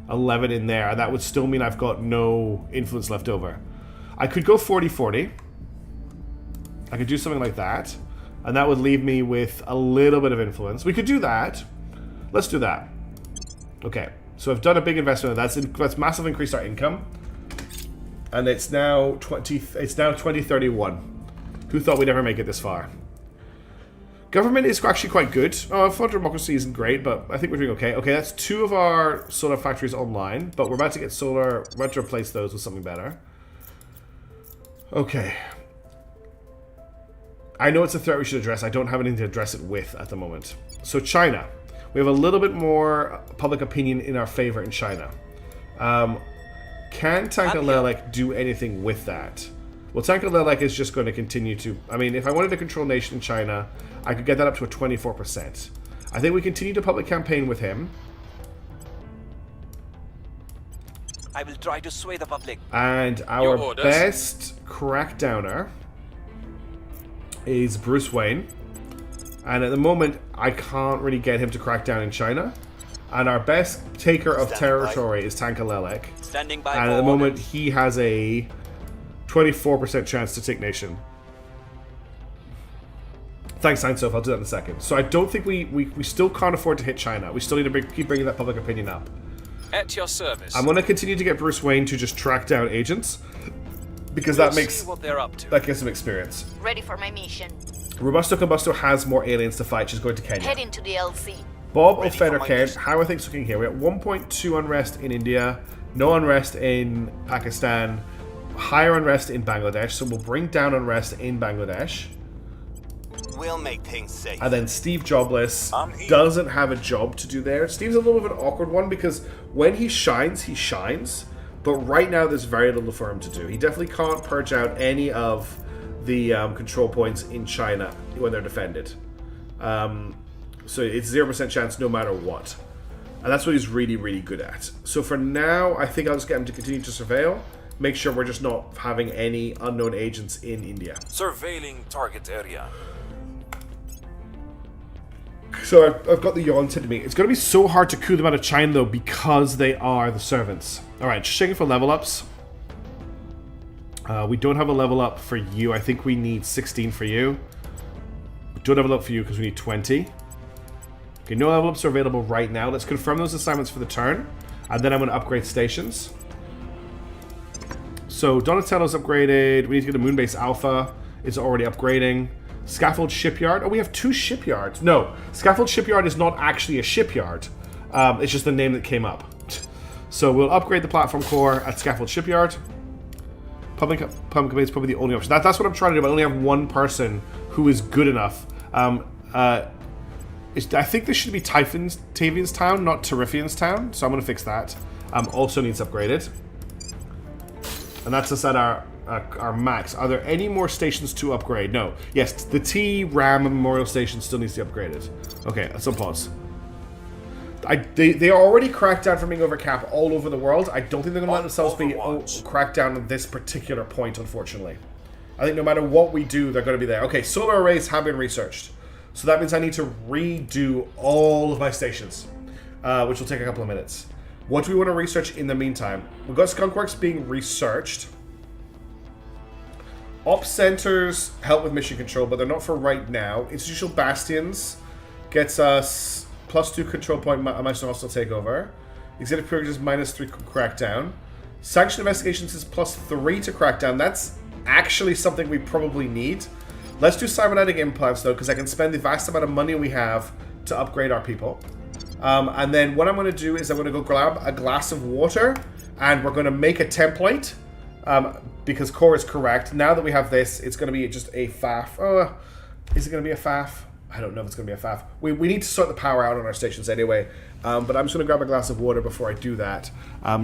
11 in there. That would still mean I've got no influence left over. I could go 40-40. I could do something like that, and that would leave me with a little bit of influence. We could do that. Let's do that. Okay, so I've done a big investment. That's massively increased our income, and it's now 2031. Who thought we'd ever make it this far? Government is actually quite good. Fund democracy isn't great, but I think we're doing okay. Okay, that's 2 of our solar factories online, but we're about to get solar. We're about to replace those with something better. Okay. I know it's a threat we should address. I don't have anything to address it with at the moment. So China. We have a little bit more public opinion in our favor in China. Can Tankalelek do anything with that? Well, Tankalelek is just going to continue to... I mean, if I wanted to control nation in China, I could get that up to a 24%. I think we continue to public campaign with him. I will try to sway the public. And our best crackdowner is Bruce Wayne. And at the moment, I can't really get him to crack down in China. And our best taker of territory is Tankalelek. Standing by. And at the moment, he has a 24% chance to take nation. Thanks, Seinsof. I'll do that in a second. So I don't think we still can't afford to hit China. We still need to keep bringing that public opinion up. At your service. I'm going to continue to get Bruce Wayne to just track down agents. Because that makes... what they're up to. That gives him experience. Ready for my mission. Robusto Combusto has more aliens to fight. She's going to Kenya. Head into the LC. Bob O'Federcairn, how are things looking here? We're at 1.2 unrest in India, no unrest in Pakistan, higher unrest in Bangladesh, so we'll bring down unrest in Bangladesh. We'll make things safe. And then Steve Jobless doesn't have a job to do there. Steve's a little bit of an awkward one because when he shines, but right now there's very little for him to do. He definitely can't purge out any of the control points in China when they're defended. So it's 0% chance no matter what. And that's what he's really, really good at. So for now, I think I'll just get him to continue to surveil. Make sure we're just not having any unknown agents in India. Surveilling target area. So I've got the yawn to me. It's going to be so hard to coup them out of China, though, because they are the servants. Alright, just checking for level ups. We don't have a level up for you. I think we need 16 for you. We don't have a level up for you because we need 20. Okay, no level ups are available right now. Let's confirm those assignments for the turn. And then I'm going to upgrade stations. So Donatello's upgraded. We need to get a Moonbase Alpha. It's already upgrading. Scaffold Shipyard. Oh, we have 2 shipyards. No, Scaffold Shipyard is not actually a shipyard. It's just the name that came up. So we'll upgrade the platform core at Scaffold Shipyard. Public Command is probably the only option. That's what I'm trying to do. I only have one person who is good enough. I think this should be Tavian's Town, not Terrifian's Town. So I'm going to fix that. Also needs upgraded. And that's us at our max. Are there any more stations to upgrade? No. Yes, the T-Ram Memorial Station still needs to be upgraded. Okay, let's pause. They are already cracked down for being over cap all over the world. I don't think they're going to let themselves be cracked down on this particular point, unfortunately. I think no matter what we do, they're going to be there. Okay, solar arrays have been researched. So that means I need to redo all of my stations, which will take a couple of minutes. What do we want to research in the meantime? We've got Skunkworks being researched. Ops centers help with mission control, but they're not for right now. Institutional Bastions gets us +2 control point Maestro hostile takeover. Executive privileges -3 crackdown. Sanction investigations is +3 to crackdown. That's actually something we probably need. Let's do cybernetic implants though, because I can spend the vast amount of money we have to upgrade our people. And then what I'm going to do is I'm going to go grab a glass of water, and we're going to make a template, because core is correct. Now that we have this, it's going to be just a faff. Is it going to be a faff? I don't know if it's going to be a faff. We need to sort the power out on our stations anyway. But I'm just going to grab a glass of water before I do that.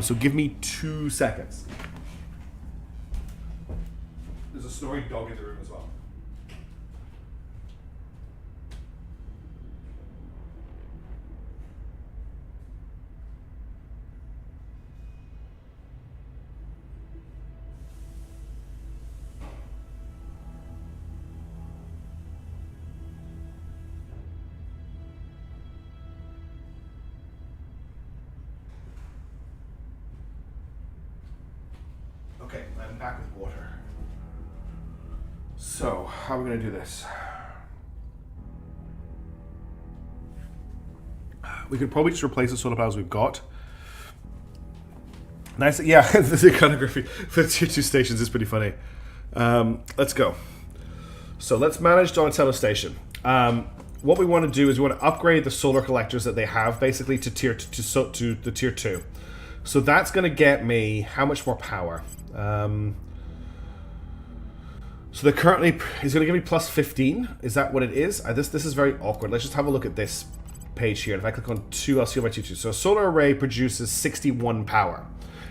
So give me 2 seconds. There's a snoring dog in the room as well. Okay, I'm back with water. So, how are we going to do this? We could probably just replace the solar panels we've got. Nice, yeah, the iconography for the tier 2 stations is pretty funny. Let's go. So let's manage Donatello Station. What we want to do is we want to upgrade the solar collectors that they have, basically, to the tier 2. So that's going to get me how much more power? So they're currently, he's going to give me plus 15. Is that what it is? This is very awkward. Let's just have a look at this page here. If I click on 2, I'll see what I do. So a solar array produces 61 power.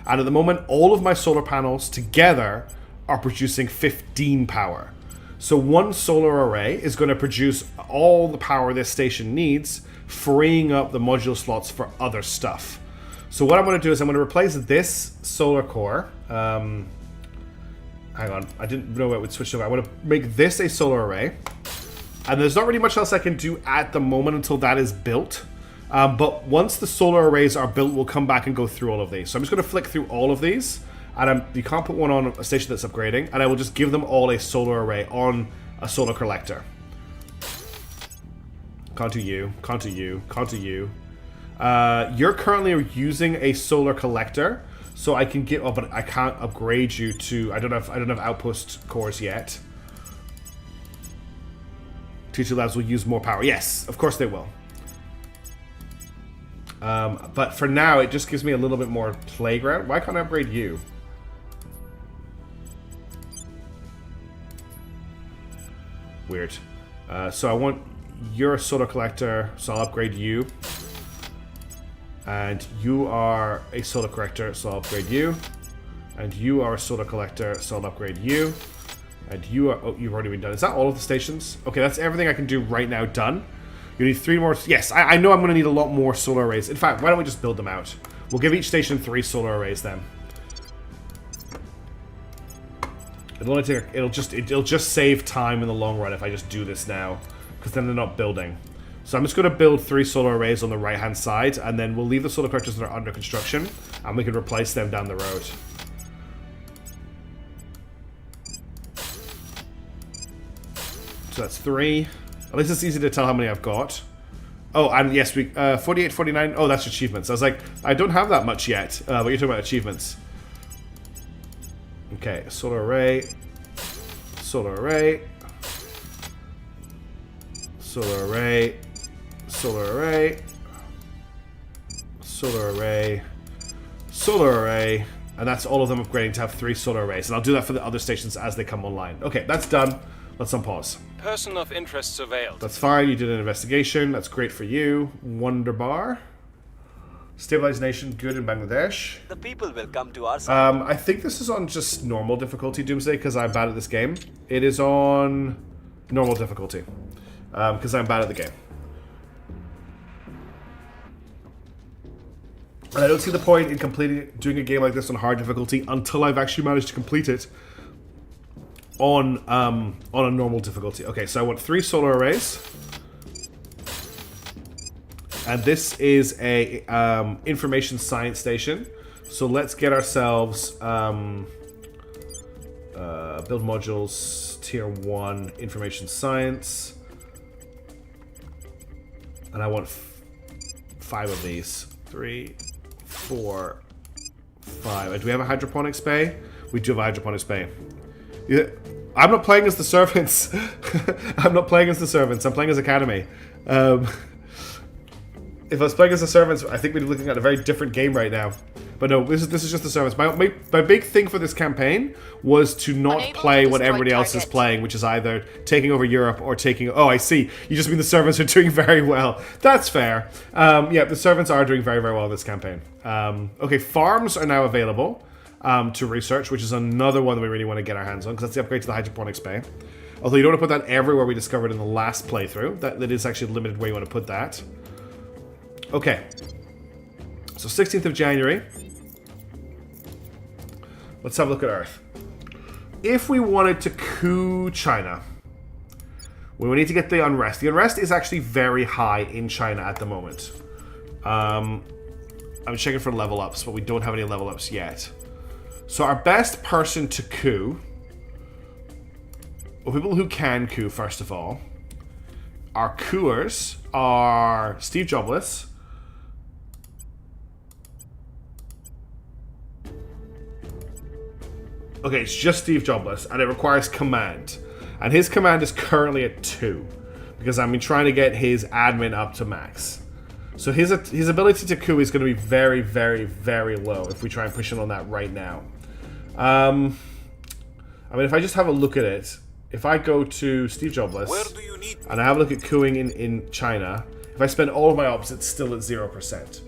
And at the moment, all of my solar panels together are producing 15 power. So one solar array is going to produce all the power this station needs, freeing up the module slots for other stuff. So what I'm going to do is I'm going to replace this solar core. Hang on, I didn't know it would switch over. I want to make this a solar array. And there's not really much else I can do at the moment until that is built. But once the solar arrays are built, we'll come back and go through all of these. So I'm just going to flick through all of these. And you can't put one on a station that's upgrading. And I will just give them all a solar array on a solar collector. Can't do you. Can't do you. Can't do you. You're currently using a solar collector. So I can get... Oh, but I can't upgrade you to... I don't have outpost cores yet. T2 Labs will use more power. Yes, of course they will. But for now, it just gives me a little bit more playground. Why can't I upgrade you? Weird. So I want your solar collector, so I'll upgrade you. And you are a solar collector, so I'll upgrade you. And you are a solar collector, so I'll upgrade you. And you are... Oh, you've already been done. Is that all of the stations? Okay, that's everything I can do right now done. You need 3 more... Yes, I know I'm going to need a lot more solar arrays. In fact, why don't we just build them out? We'll give each station 3 solar arrays then. It'll only take... It'll just save time in the long run if I just do this now. Because then they're not building. So I'm just going to build 3 solar arrays on the right-hand side. And then we'll leave the solar collectors that are under construction. And we can replace them down the road. So that's 3. At least it's easy to tell how many I've got. Oh, and yes, we 48, 49. Oh, that's achievements. I was like, I don't have that much yet. But you're talking about achievements. Okay, solar array. Solar array. Solar array. Solar array. Solar array. Solar array. And that's all of them upgrading to have 3 solar arrays. And I'll do that for the other stations as they come online. Okay, that's done. Let's unpause. Person of interest surveilled. That's fine. You did an investigation. That's great for you. Wonderbar. Stabilized nation. Good in Bangladesh. The people will come to our side. I think this is on just normal difficulty, Doomsday, because I'm bad at this game. It is on normal difficulty. Because I'm bad at the game. And I don't see the point in doing a game like this on hard difficulty until I've actually managed to complete it on a normal difficulty. Okay, so I want 3 solar arrays. And this is a information science station. So let's get ourselves build modules tier 1 information science. And I want 5 of these. 3, 4, 5. Do we have a hydroponics bay? We do have a hydroponics bay. Yeah, I'm not playing as the servants. I'm not playing as the servants. I'm playing as Academy. If I was playing as the servants, I think we'd be looking at a very different game right now. But no, this is just the servants. My big thing for this campaign was to not play what everybody else is playing, which is either taking over Europe or taking... Oh, I see. You just mean the servants are doing very well. That's fair. Yeah, the servants are doing very, very well in this campaign. Okay, farms are now available to research, which is another one that we really want to get our hands on, because that's the upgrade to the hydroponics bay. Although you don't want to put that everywhere we discovered in the last playthrough. That is actually limited where you want to put that. Okay. So 16th of January. Let's have a look at Earth. If we wanted to coup China, we would need to get the unrest. The unrest is actually very high in China at the moment. I'm checking for level ups, but we don't have any level ups yet. So our best person to coup, well, people who can coup, first of all, our coups are Steve Jobless, okay, it's just Steve Jobless, and it requires command. And his command is currently at 2, because I've been trying to get his admin up to max. So his ability to coup is going to be very, very, very low if we try and push it on that right now. I mean, if I just have a look at it, if I go to Steve Jobless Where do you need me? and I have a look at cooing in China, if I spend all of my ops, it's still at 0%.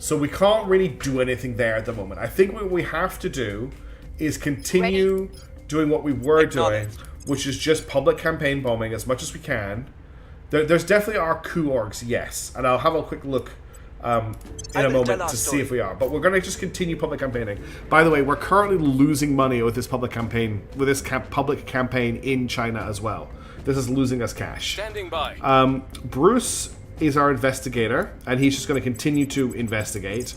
So we can't really do anything there at the moment. I think what we have to do is continue doing what we were doing, which is just public campaign bombing as much as we can. There's definitely are coup orgs, yes, and I'll have a quick look in a moment to see if we are. But we're going to just continue public campaigning. By the way, we're currently losing money with this public campaign, public campaign in China as well. This is losing us cash. Standing by. Bruce is our investigator, and he's just going to continue to investigate,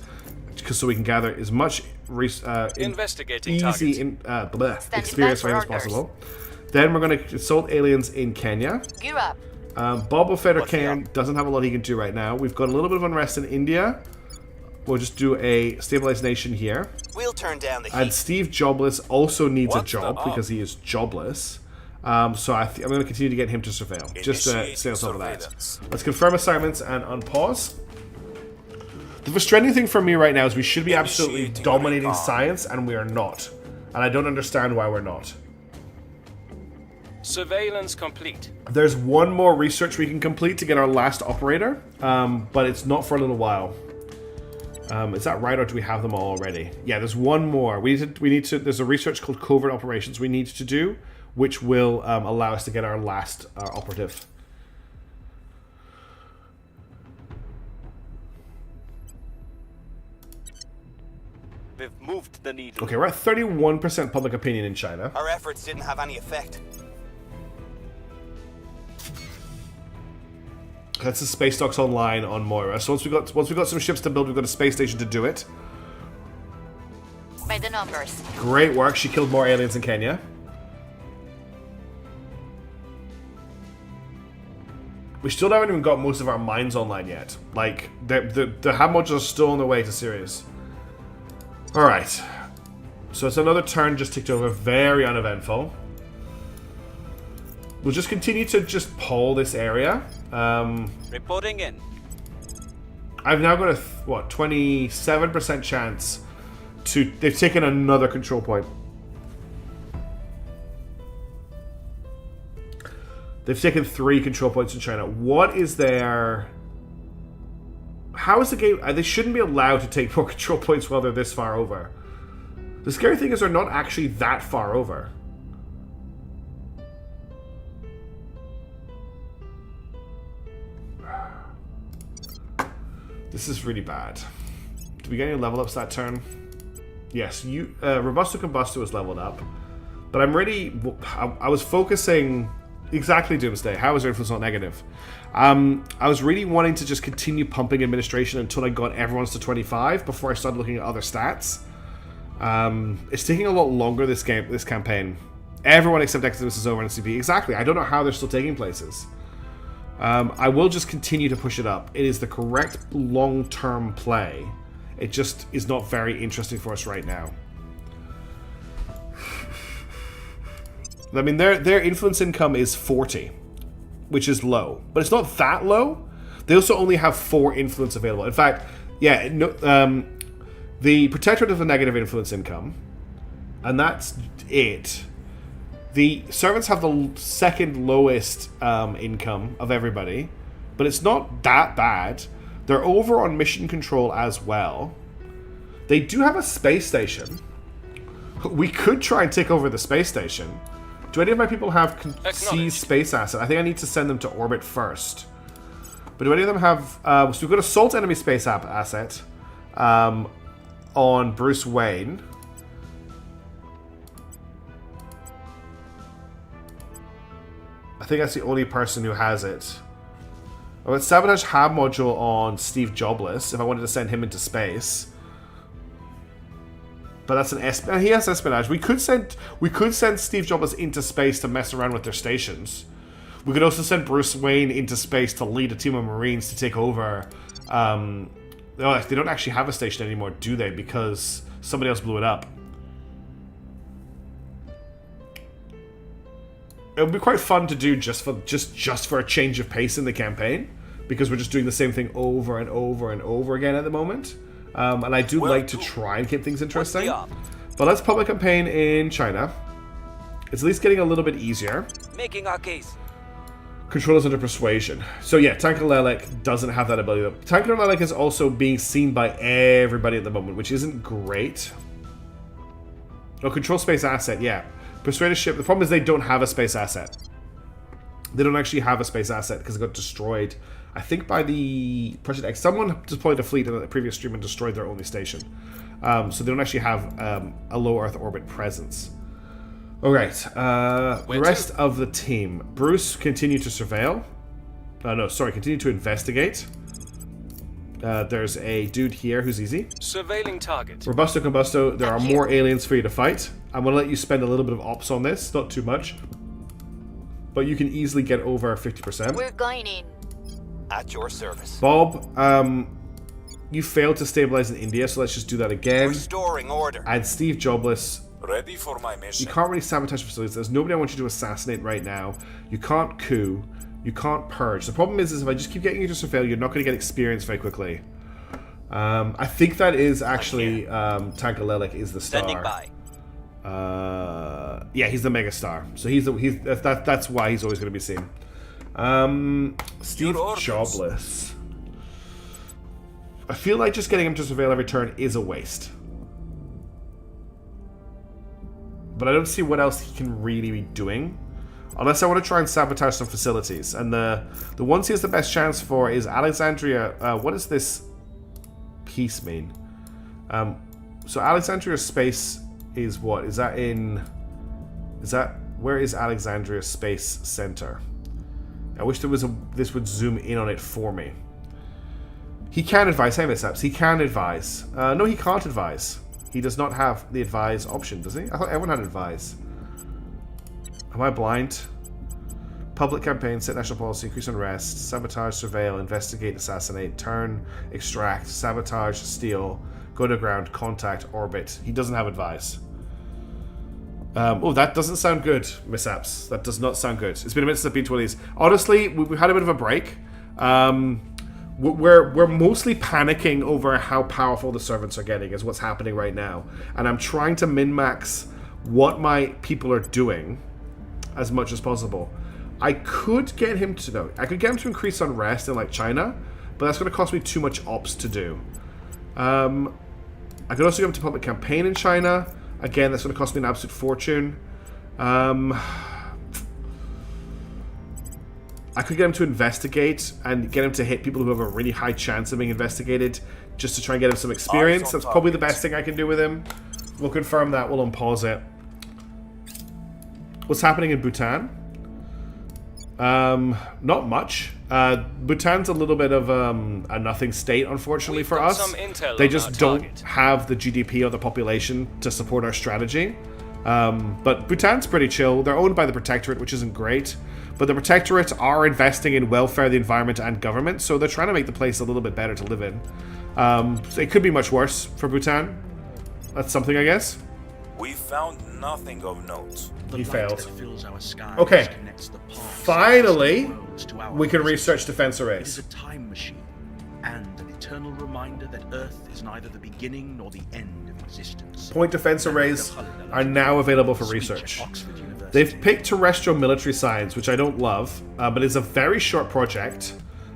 so we can gather as much Investigating easy target. experience for him as possible. Then we're going to consult aliens in Kenya. Gear up. Boba Fett or Kane doesn't have a lot he can do right now. We've got a little bit of unrest in India. We'll just do a stabilized nation here. We'll turn down the heat. And Steve Jobless also needs a What's the job up? because he is jobless. So I'm going to continue to get him to surveil. Just to Initiating stay on top of that. surveillance. Let's confirm assignments and unpause. The frustrating thing for me right now is we should be absolutely Initiating dominating recon. science, and we are not. And I don't understand why we're not. Surveillance complete. There's one more research we can complete to get our last operator, but it's not for a little while. Is that right, or do we have them all already? Yeah, there's one more. We need to. There's a research called covert operations we need to do, which will allow us to get our last operative. We've moved the needle. Okay, we're at 31% public opinion in China. Our efforts didn't have any effect. That's the space docks online on Moira. So once we got some ships to build, we've got a space station to do it. By the numbers. Great work. She killed more aliens in Kenya. We still haven't even got most of our mines online yet. Like, the ham modules are still on their way to Sirius. Alright. So it's another turn just ticked over. Very uneventful. We'll just continue to just poll this area. Reporting in. I've now got a, 27% chance to... They've taken another control point. They've taken 3 control points in China. What is their... How is the game... They shouldn't be allowed to take more control points while they're this far over. The scary thing is they're not actually that far over. This is really bad. Did we get any level ups that turn? Yes, Robusto Combusto was leveled up. But I'm really... I was focusing... Exactly, Doomsday. How is their influence not negative? I was really wanting to just continue pumping administration until I got everyone's to 25 before I started looking at other stats. It's taking a lot longer this campaign. Everyone except Exodus is over in CP. Exactly. I don't know how they're still taking places. I will just continue to push it up. It is the correct long-term play. It just is not very interesting for us right now. I mean, their influence income is 40, which is low. But it's not that low. They also only have 4 influence available. In fact, yeah, no, the Protectorate has a negative influence income. And that's it. The Servants have the second lowest income of everybody. But it's not that bad. They're over on mission control as well. They do have a space station. We could try and take over the space station. Do any of my people have seized space asset? I think I need to send them to orbit first. But do any of them have... so we've got assault enemy space asset on Bruce Wayne. I think that's the only person who has it. I've got sabotage hab module on Steve Jobless if I wanted to send him into space. But that's an he has espionage. We could send Steve Jobless into space to mess around with their stations. We could also send Bruce Wayne into space to lead a team of Marines to take over. Oh, they don't actually have a station anymore, do they? Because somebody else blew it up. It would be quite fun to do just for a change of pace in the campaign, because we're just doing the same thing over and over and over again at the moment. And I do like to try and keep things interesting. But let's public campaign in China. It's at least getting a little bit easier. Making our case. Controllers under persuasion. So yeah, Tankar Lelek doesn't have that ability. Tankar Lelek is also being seen by everybody at the moment, which isn't great. Oh, control space asset, yeah. Persuade a ship. The problem is they don't have a space asset. They don't actually have a space asset because it got destroyed, I think, by the Project X. Someone deployed a fleet in the previous stream and destroyed their only station. So they don't actually have a low Earth orbit presence. Alright, the rest of the team. Bruce, continue to surveil. Continue to investigate. There's a dude here who's easy. Surveilling target. Robusto Combusto, there are more aliens for you to fight. I'm going to let you spend a little bit of ops on this, not too much. But you can easily get over 50%. We're going in. At your service. Bob, you failed to stabilize in India, so let's just do that again. Restoring order. And Steve, jobless. Ready for my mission. You can't really sabotage facilities. There's nobody I want you to assassinate right now. You can't coup. You can't purge. The problem is if I just keep getting you to surveil, you're not going to get experience very quickly. I think that is actually Tankar Lelek is the star. Standing by. Yeah, he's the mega star. So that's why he's always going to be seen. Steve jobless. I feel like just getting him to surveil every turn is a waste. But I don't see what else he can really be doing. Unless I want to try and sabotage some facilities. And the ones he has the best chance for is Alexandria. What does this piece mean? So Alexandria space is what? Is that in... Where is Alexandria Space Center? I wish there was this would zoom in on it for me. He can advise. Hey, mishaps. He can advise. No, he can't advise. He does not have the advise option, does he? I thought everyone had advise. Am I blind? Public campaign, set national policy, increase unrest, sabotage, surveil, investigate, assassinate, turn, extract, sabotage, steal, go to ground, contact, orbit. He doesn't have advise. Oh, that doesn't sound good, mishaps. That does not sound good. It's been a minute since I've been to one of these. Honestly, we've had a bit of a break. We're mostly panicking over how powerful the servants are getting is what's happening right now. And I'm trying to min-max what my people are doing as much as possible. I could get him to... No, I could get him to increase unrest in, like, China, but that's going to cost me too much ops to do. I could also get him to public campaign in China. Again, that's going to cost me an absolute fortune. I could get him to investigate and get him to hit people who have a really high chance of being investigated just to try and get him some experience. That's probably the best thing I can do with him. We'll confirm that. We'll unpause it. What's happening in Bhutan? Not much. Bhutan's a little bit of a nothing state, unfortunately, for us. They just don't have the GDP or the population to support our strategy. But Bhutan's pretty chill. They're owned by the Protectorate, which isn't great. But the Protectorate are investing in welfare, the environment, and government, so they're trying to make the place a little bit better to live in. So it could be much worse for Bhutan. That's something, I guess. We found nothing of note. He failed. Okay. Finally, we can research defense arrays. It is a time machine and an eternal reminder that Earth is neither the beginning nor the end of existence. Point defense arrays are now available for research. They've picked terrestrial military science, which I don't love, but it's a very short project.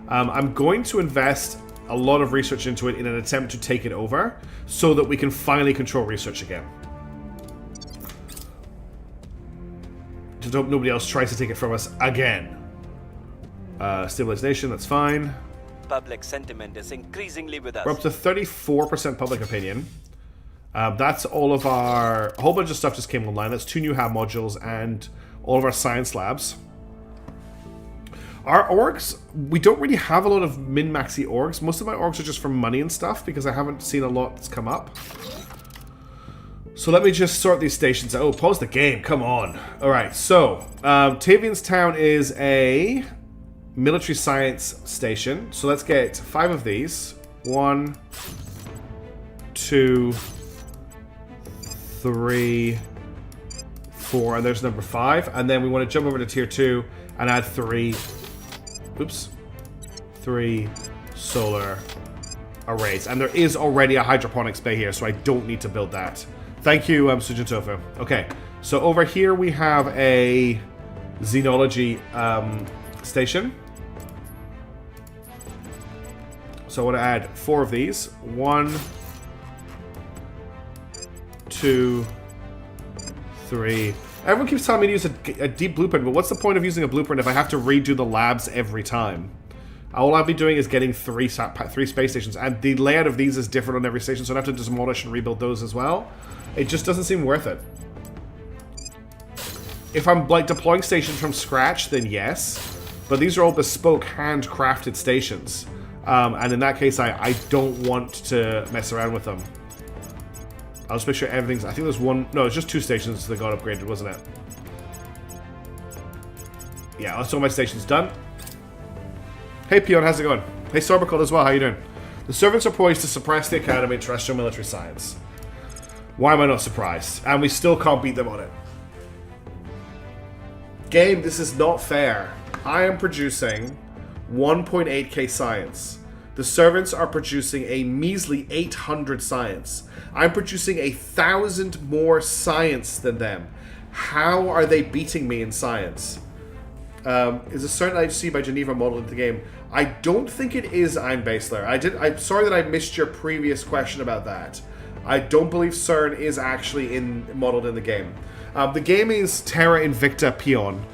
I'm going to invest a lot of research into it in an attempt to take it over so that we can finally control research again. Just hope nobody else tries to take it from us again. Stabilization, that's fine. Public sentiment is increasingly with us. We're up to 34% public opinion. That's all of our... A whole bunch of stuff just came online. That's 2 new hab modules and all of our science labs. Our orgs, we don't really have a lot of min-maxy orgs. Most of my orgs are just for money and stuff because I haven't seen a lot that's come up. So let me just sort these stations out. Oh, pause the game. Come on. Alright, so Tavian's Town is a military science station. So let's get 5 of these. 1, 2, 3, 4, and there's number 5. And then we want to jump over to tier 2 and add 3 solar arrays. And there is already a hydroponics bay here, so I don't need to build that. Thank you, Sujin Tofu. Okay, So over here we have a xenology station. So I want to add 4 of these. 1, 2, 3. Everyone keeps telling me to use a deep blueprint, but what's the point of using a blueprint if I have to redo the labs every time? All I'll be doing is getting 3 space stations, and the layout of these is different on every station, so I'd have to demolish and rebuild those as well. It just doesn't seem worth it. If I'm like deploying stations from scratch, then yes, but these are all bespoke, handcrafted stations, and in that case, I don't want to mess around with them. I'll just make sure everything's... I think there's one... No, it's just 2 stations that got upgraded, wasn't it? Yeah, that's all my stations done. Hey, Peon, how's it going? Hey, Sorbical as well, how you doing? The servants are poised to suppress the Academy in terrestrial military science. Why am I not surprised? And we still can't beat them on it. Game, this is not fair. I am producing 1.8k science. The servants are producing a measly 800 science. I'm producing 1,000 more science than them. How are they beating me in science? Is a certain IHC by Geneva modeled into the game? I don't think it is Einbasler. I'm sorry that I missed your previous question about that. I don't believe CERN is actually modeled in the game. The game is Terra Invicta Peon.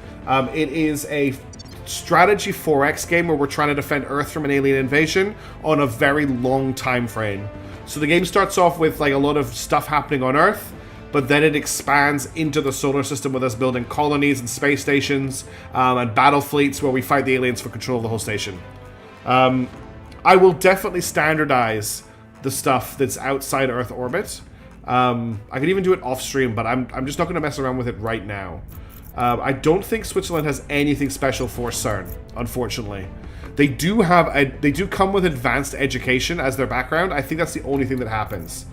It is a strategy 4X game where we're trying to defend Earth from an alien invasion on a very long time frame. So the game starts off with like a lot of stuff happening on Earth, but then it expands into the solar system with us building colonies and space stations and battle fleets where we fight the aliens for control of the whole station. I will definitely standardize the stuff that's outside Earth orbit. I could even do it off stream, but I'm just not going to mess around with it right now. I don't think Switzerland has anything special for CERN, unfortunately. They do come with advanced education as their background. I think that's the only thing that happens.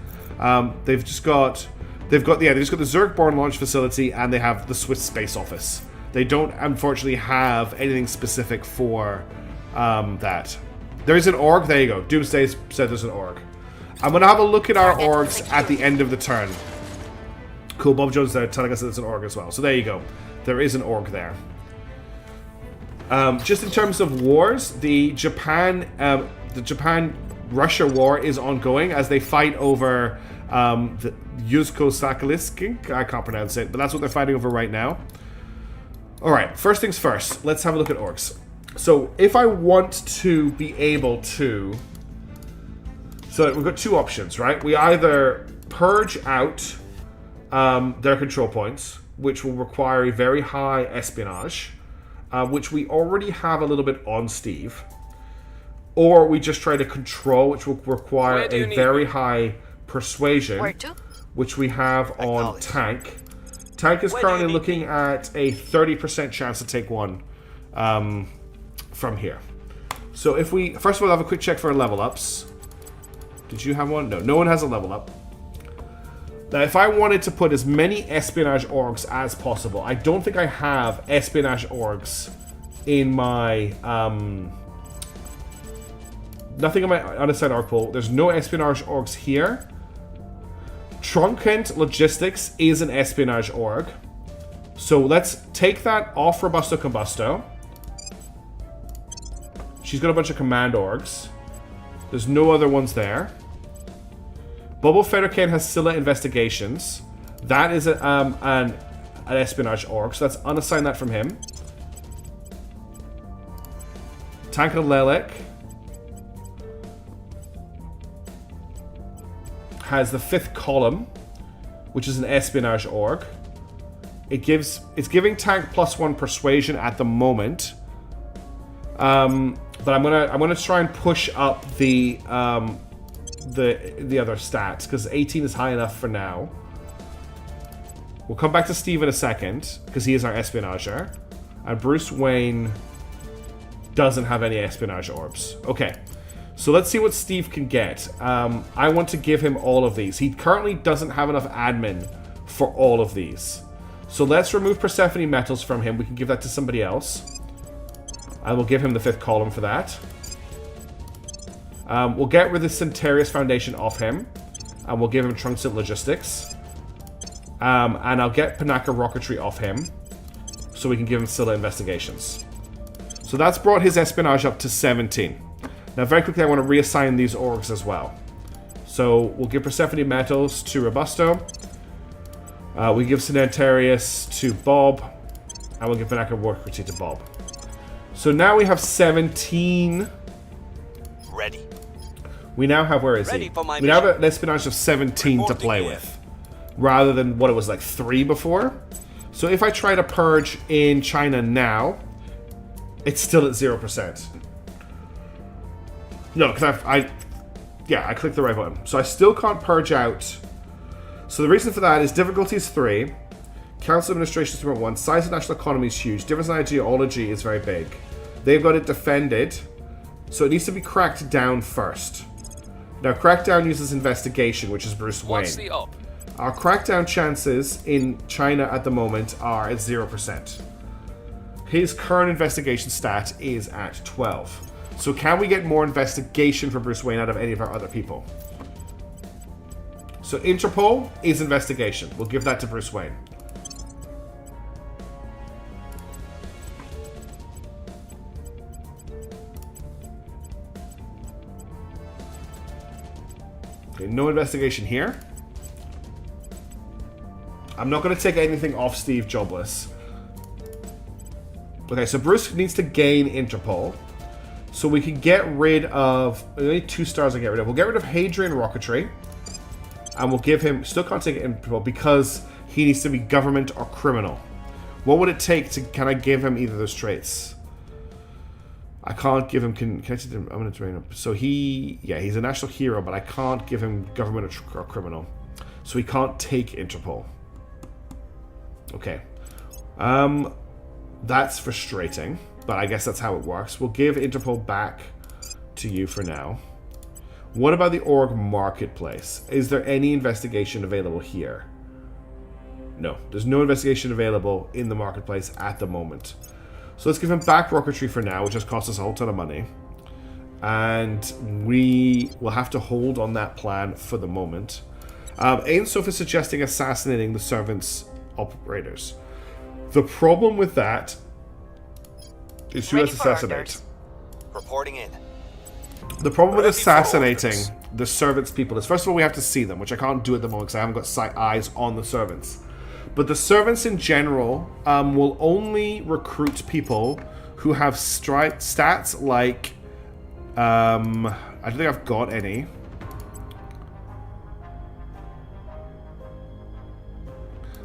They've got the Zergborn launch facility, and they have the Swiss Space Office. They don't, unfortunately, have anything specific for that. There is an org. There you go. Doomsday said there's an org. I'm going to have a look at our orgs at the end of the turn. Cool, Bob Jones there telling us that it's an org as well. So there you go. There is an org there. Just in terms of wars, the Japan-Russia war is ongoing as they fight over the Yuzko-Sakalisk. I can't pronounce it, but that's what they're fighting over right now. Alright, first things first. Let's have a look at orgs. So if I want to be able to... So we've got 2 options, right? We either purge out their control points, which will require a very high espionage, which we already have a little bit on Steve, or we just try to control, which will require a very high persuasion, which we have on Tank. Tank is currently looking at a 30% chance to take one from here. So if we, first of all, have a quick check for level ups. Did you have one? No, no one has a level up. Now, if I wanted to put as many espionage orgs as possible, I don't think I have espionage orgs in my... nothing in my unassigned org pool. There's no espionage orgs here. Trunkent Logistics is an espionage org. So let's take that off Robusto Combusto. She's got a bunch of command orgs. There's no other ones there. Bobo Federcan has Scylla Investigations. That is an espionage org, so let's unassign that from him. Tanka Lelek has the 5th column, which is an espionage org. It's giving Tank +1 persuasion at the moment. But I'm gonna try and push up the other stats because 18 is high enough for now. We'll come back to Steve in a second because he is our espionager, and Bruce Wayne doesn't have any espionage orbs. Okay, so let's see what Steve can get. I want to give him all of these. He currently doesn't have enough admin for all of these, so let's remove Persephone Metals from him. We can give that to somebody else. And we'll give him the 5th column for that. We'll get rid of the Centarius Foundation off him. And we'll give him Trunkent Logistics. And I'll get Panaka rocketry off him, so we can give him Scylla investigations. So that's brought his espionage up to 17. Now, very quickly, I want to reassign these orgs as well. So we'll give Persephone Metals to Robusto. We give Sedentarius to Bob. And we'll give Panaka rocketry to Bob. So now we have 17. Ready. We now have, where is Ready he? for my We now have mission. an espionage of 17 to Reporting play in. with. Rather than what it was like 3 before. So if I try to purge in China now, it's still at 0%. No, because I clicked the right button. So I still can't purge out. So the reason for that is difficulty is 3. Council administration is 1. Size of national economy is huge. Difference in ideology is very big. They've got it defended. So it needs to be cracked down first. Now, crackdown uses investigation, which is Bruce Wayne. What's the op? Our crackdown chances in China at the moment are at 0%. His current investigation stat is at 12. So can we get more investigation for Bruce Wayne out of any of our other people? So Interpol is investigation. We'll give that to Bruce Wayne. Okay, no investigation here. I'm not going to take anything off Steve jobless. Okay, so Bruce needs to gain Interpol. So we can get rid of... Only 2 stars I get rid of. We'll get rid of Hadrian Rocketry. And we'll give him... Still can't take Interpol because he needs to be government or criminal. What would it take to... Can I give him either of those traits? I can't give him... Connected to... I'm going to train him. So he... Yeah, he's a national hero, but I can't give him government or criminal. So he can't take Interpol. Okay. That's frustrating, but I guess that's how it works. We'll give Interpol back to you for now. What about the org marketplace? Is there any investigation available here? No, there's no investigation available in the marketplace at the moment. So let's give him back rocketry for now, which has cost us a whole ton of money. And we will have to hold on that plan for the moment. Ainsoph is suggesting assassinating the servants' operators. The problem with that is who has Ready for assassinate. orders. Reporting in. The problem with Ready for assassinating orders. the servants' people is, first of all, we have to see them, which I can't do at the moment because I haven't got eyes on the servants. But the servants in general will only recruit people who have stats like... I don't think I've got any.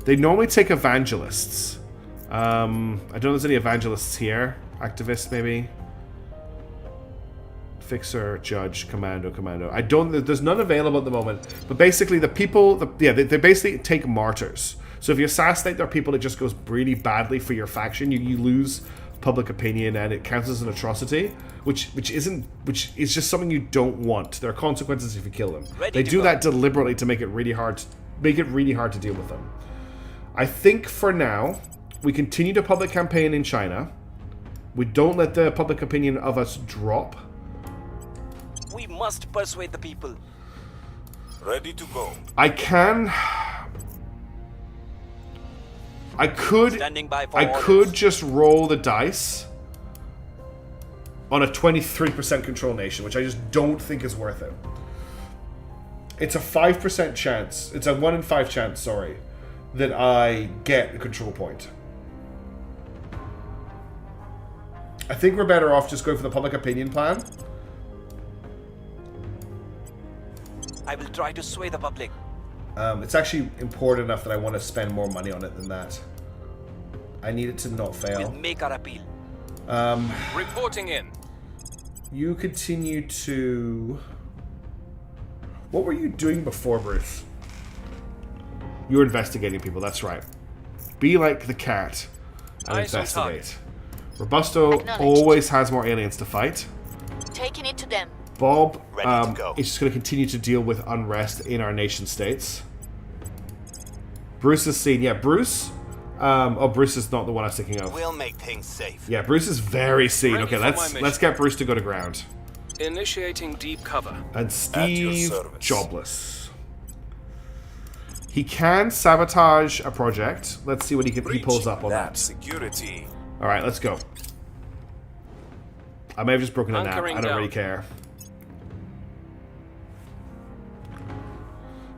They normally take evangelists. I don't know if there's any evangelists here. Activists, maybe. Fixer, judge, commando. I don't. There's none available at the moment. But basically, the people, they basically take martyrs. So if you assassinate their people, it just goes really badly for your faction. You lose public opinion, and it counts as an atrocity, which is just something you don't want. There are consequences if you kill them. Ready They to do go. that deliberately to make it really hard to deal with them. I think for now, we continue the public campaign in China. We don't let the public opinion of us drop. We must persuade the people. Ready to go. I could Standing by for I orders. could just roll the dice on a 23% control nation, which I just don't think is worth it. It's a 5% chance. It's a 1 in 5 chance, sorry, that I get a control point. I think we're better off just going for the public opinion plan. I will try to sway the public. It's actually important enough that I want to spend more money on it than that. I need it to not We'll fail. make our appeal. Reporting in. You continue to... What were you doing before, Bruce? You were investigating people, that's right. Be like the cat and Eyes on investigate. Robusto Acknowledged. always has more aliens to fight. Taking it to them. Bob Ready to go. is just going to continue to deal with unrest in our nation states. Bruce is seen. Yeah, Bruce... Bruce is not the one I was thinking of. We'll make things safe. Yeah, Bruce is very seen. Ready Okay, for my let's mission. get Bruce to go to ground. Initiating deep cover. And At your Steve service. jobless. He can sabotage a project. Let's see what he pulls up on that. Security. All right, let's go. I may have just broken a nap. Hunkering I don't down. really care.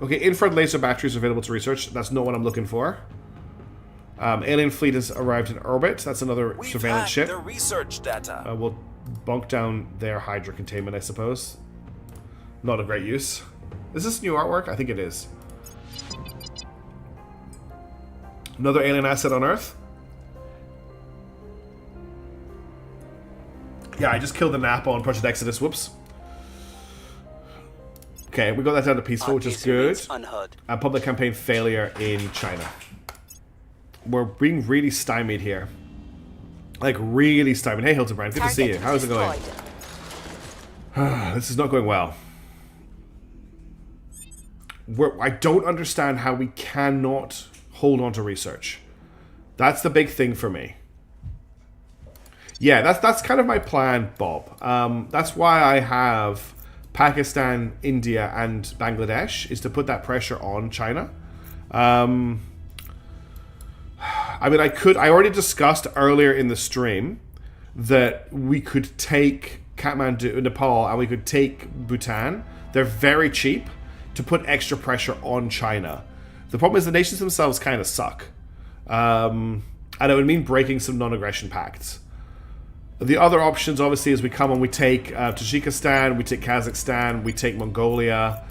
Okay, infrared laser batteries are available to research. That's not what I'm looking for. Alien fleet has arrived in orbit. That's another We've surveillance had ship. the research data. We'll bunk down their Hydra containment, I suppose. Not a great use. Is this new artwork? I think it is. Another alien asset on Earth. Yeah, I just killed the nap on Project Exodus. Whoops. Okay, we got that down to peaceful, which is good. Unheard. A public campaign failure in China. We're being really stymied here. Like, really stymied. Hey, Hildebrand, good to see you. How's it going? This is not going well. I don't understand how we cannot hold on to research. That's the big thing for me. Yeah, that's kind of my plan, Bob. That's why I have Pakistan, India, and Bangladesh, is to put that pressure on China. I mean, I already discussed earlier in the stream that we could take Kathmandu, Nepal, and we could take Bhutan. They're very cheap to put extra pressure on China. The problem is the nations themselves kind of suck. And it would mean breaking some non-aggression pacts. The other options, obviously, is we come and we take Tajikistan, we take Kazakhstan, we take Mongolia,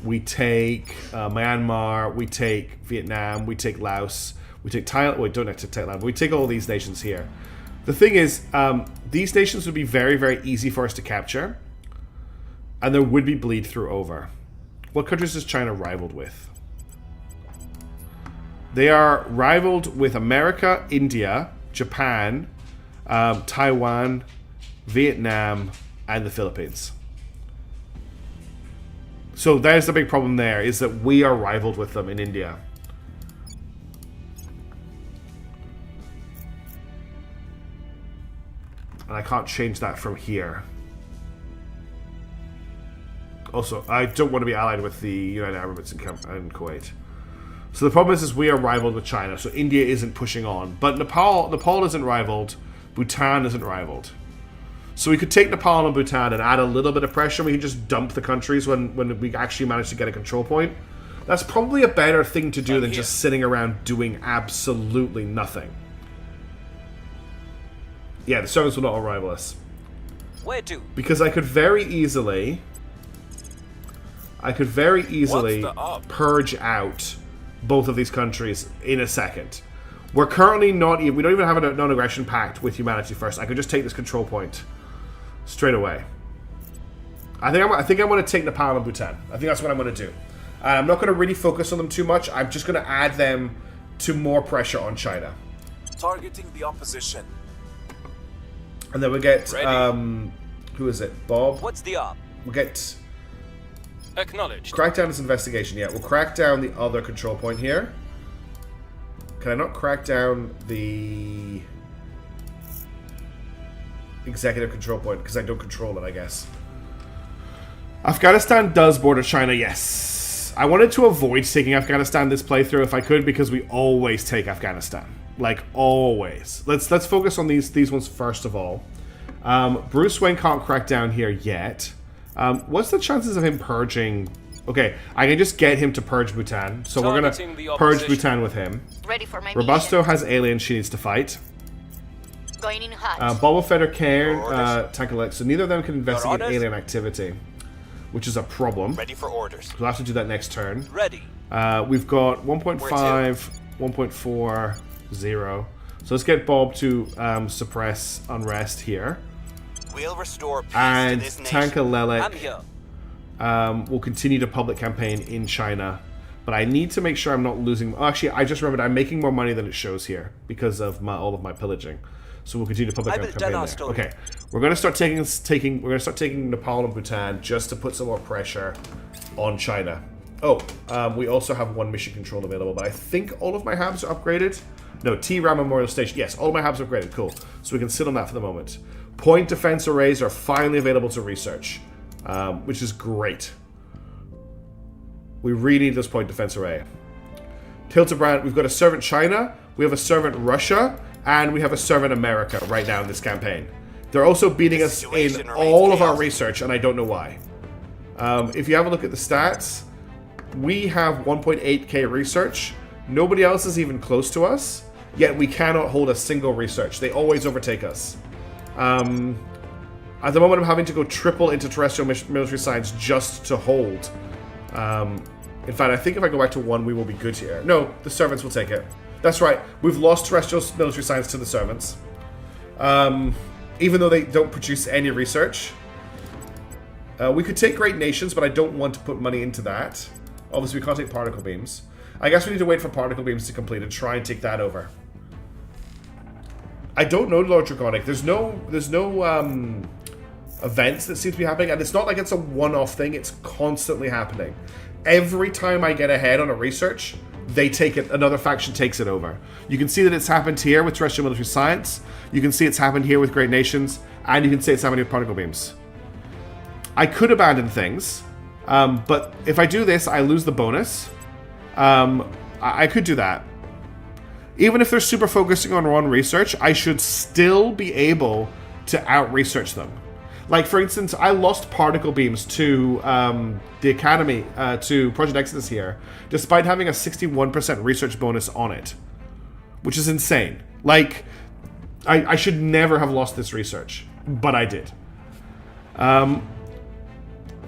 we take Myanmar, we take Vietnam, we take Laos, we take Thailand. Wait, don't have to take Thailand, but we take all these nations here. The thing is, these nations would be very, very easy for us to capture, and there would be bleed through over. What countries is China rivaled with? They are rivaled with America, India, Japan, Taiwan, Vietnam, and the Philippines. So there's the big problem there, is that we are rivaled with them in India. And I can't change that from here. Also, I don't want to be allied with the United Arab Emirates and Kuwait. So the problem is we are rivaled with China, so India isn't pushing on. But Nepal isn't rivaled, Bhutan isn't rivaled. So we could take Nepal and Bhutan and add a little bit of pressure. We can just dump the countries when we actually manage to get a control point. That's probably a better thing to do than just sitting around doing absolutely nothing. Yeah, the Soviets will not rival us. Where to? Because I could very easily purge out both of these countries in a second. We're currently we don't even have a non-aggression pact with humanity first. I could just take this control point straight away. I think I'm going to take Nepal and Bhutan. I think that's what I'm going to do. I'm not going to really focus on them too much. I'm just going to add them to more pressure on China. Targeting the opposition. And then we get who is it? Bob. What's the op? We'll get Acknowledged. crack down this investigation. Yeah, we'll crack down the other control point here. Can I not crack down the executive control point because I don't control it, I guess. Afghanistan does border China, yes. I wanted to avoid taking Afghanistan this playthrough if I could, because we always take Afghanistan. Like, always. Let's focus on these ones first of all. Bruce Wayne can't crack down here yet. What's the chances of him purging? Okay, I can just get him to purge Bhutan. So we're going to purge Bhutan with him. Ready for my Robusto mission. has aliens she needs to fight. Going in hot. Boba Fett or Cairn, Tankalek. So neither of them can investigate orders? alien activity, which is a problem. Ready for orders. So we'll have to do that next turn. Ready. We've got 1.5, 1.4, 0. So let's get Bob to suppress unrest here. We'll restore peace And to this nation. I'm Tankalelek here. will continue the public campaign in China. But I need to make sure I'm not losing... Oh, actually, I just remembered I'm making more money than it shows here because of all of my pillaging. So we'll continue the public I will campaign tell there. our story. Okay, we're going to start taking Nepal and Bhutan just to put some more pressure on China. Oh, we also have one mission control available, but I think all of my hubs are upgraded. No, T-Ram Memorial Station. Yes, all of my hubs are upgraded. Cool. So we can sit on that for the moment. Point defense arrays are finally available to research, which is great. We really need this point defense array. Hildebrand, we've got a servant China, we have a servant Russia, and we have a servant America right now in this campaign. They're also beating us in all of our research, and I don't know why. If you have a look at the stats, we have 1.8k research. Nobody else is even close to us, yet we cannot hold a single research. They always overtake us. At the moment, I'm having to go triple into terrestrial military science just to hold. In fact, I think if I go back to 1, we will be good here. No, the servants will take it. That's right. We've lost terrestrial military science to the servants. Even though they don't produce any research. We could take great nations, but I don't want to put money into that. Obviously, we can't take particle beams. I guess we need to wait for particle beams to complete and try and take that over. I don't know, Lord Draconic. There's no events that seem to be happening, and it's not like it's a one-off thing. It's constantly happening. Every time I get ahead on a research, they take it. Another faction takes it over. You can see that it's happened here with terrestrial military science. You can see it's happened here with great nations, and you can see it's happening with particle beams. I could abandon things, but if I do this, I lose the bonus. I could do that. Even if they're super focusing on one research, I should still be able to out-research them. Like, for instance, I lost particle beams to the Academy, to Project Exodus here, despite having a 61% research bonus on it. Which is insane. Like, I should never have lost this research, but I did.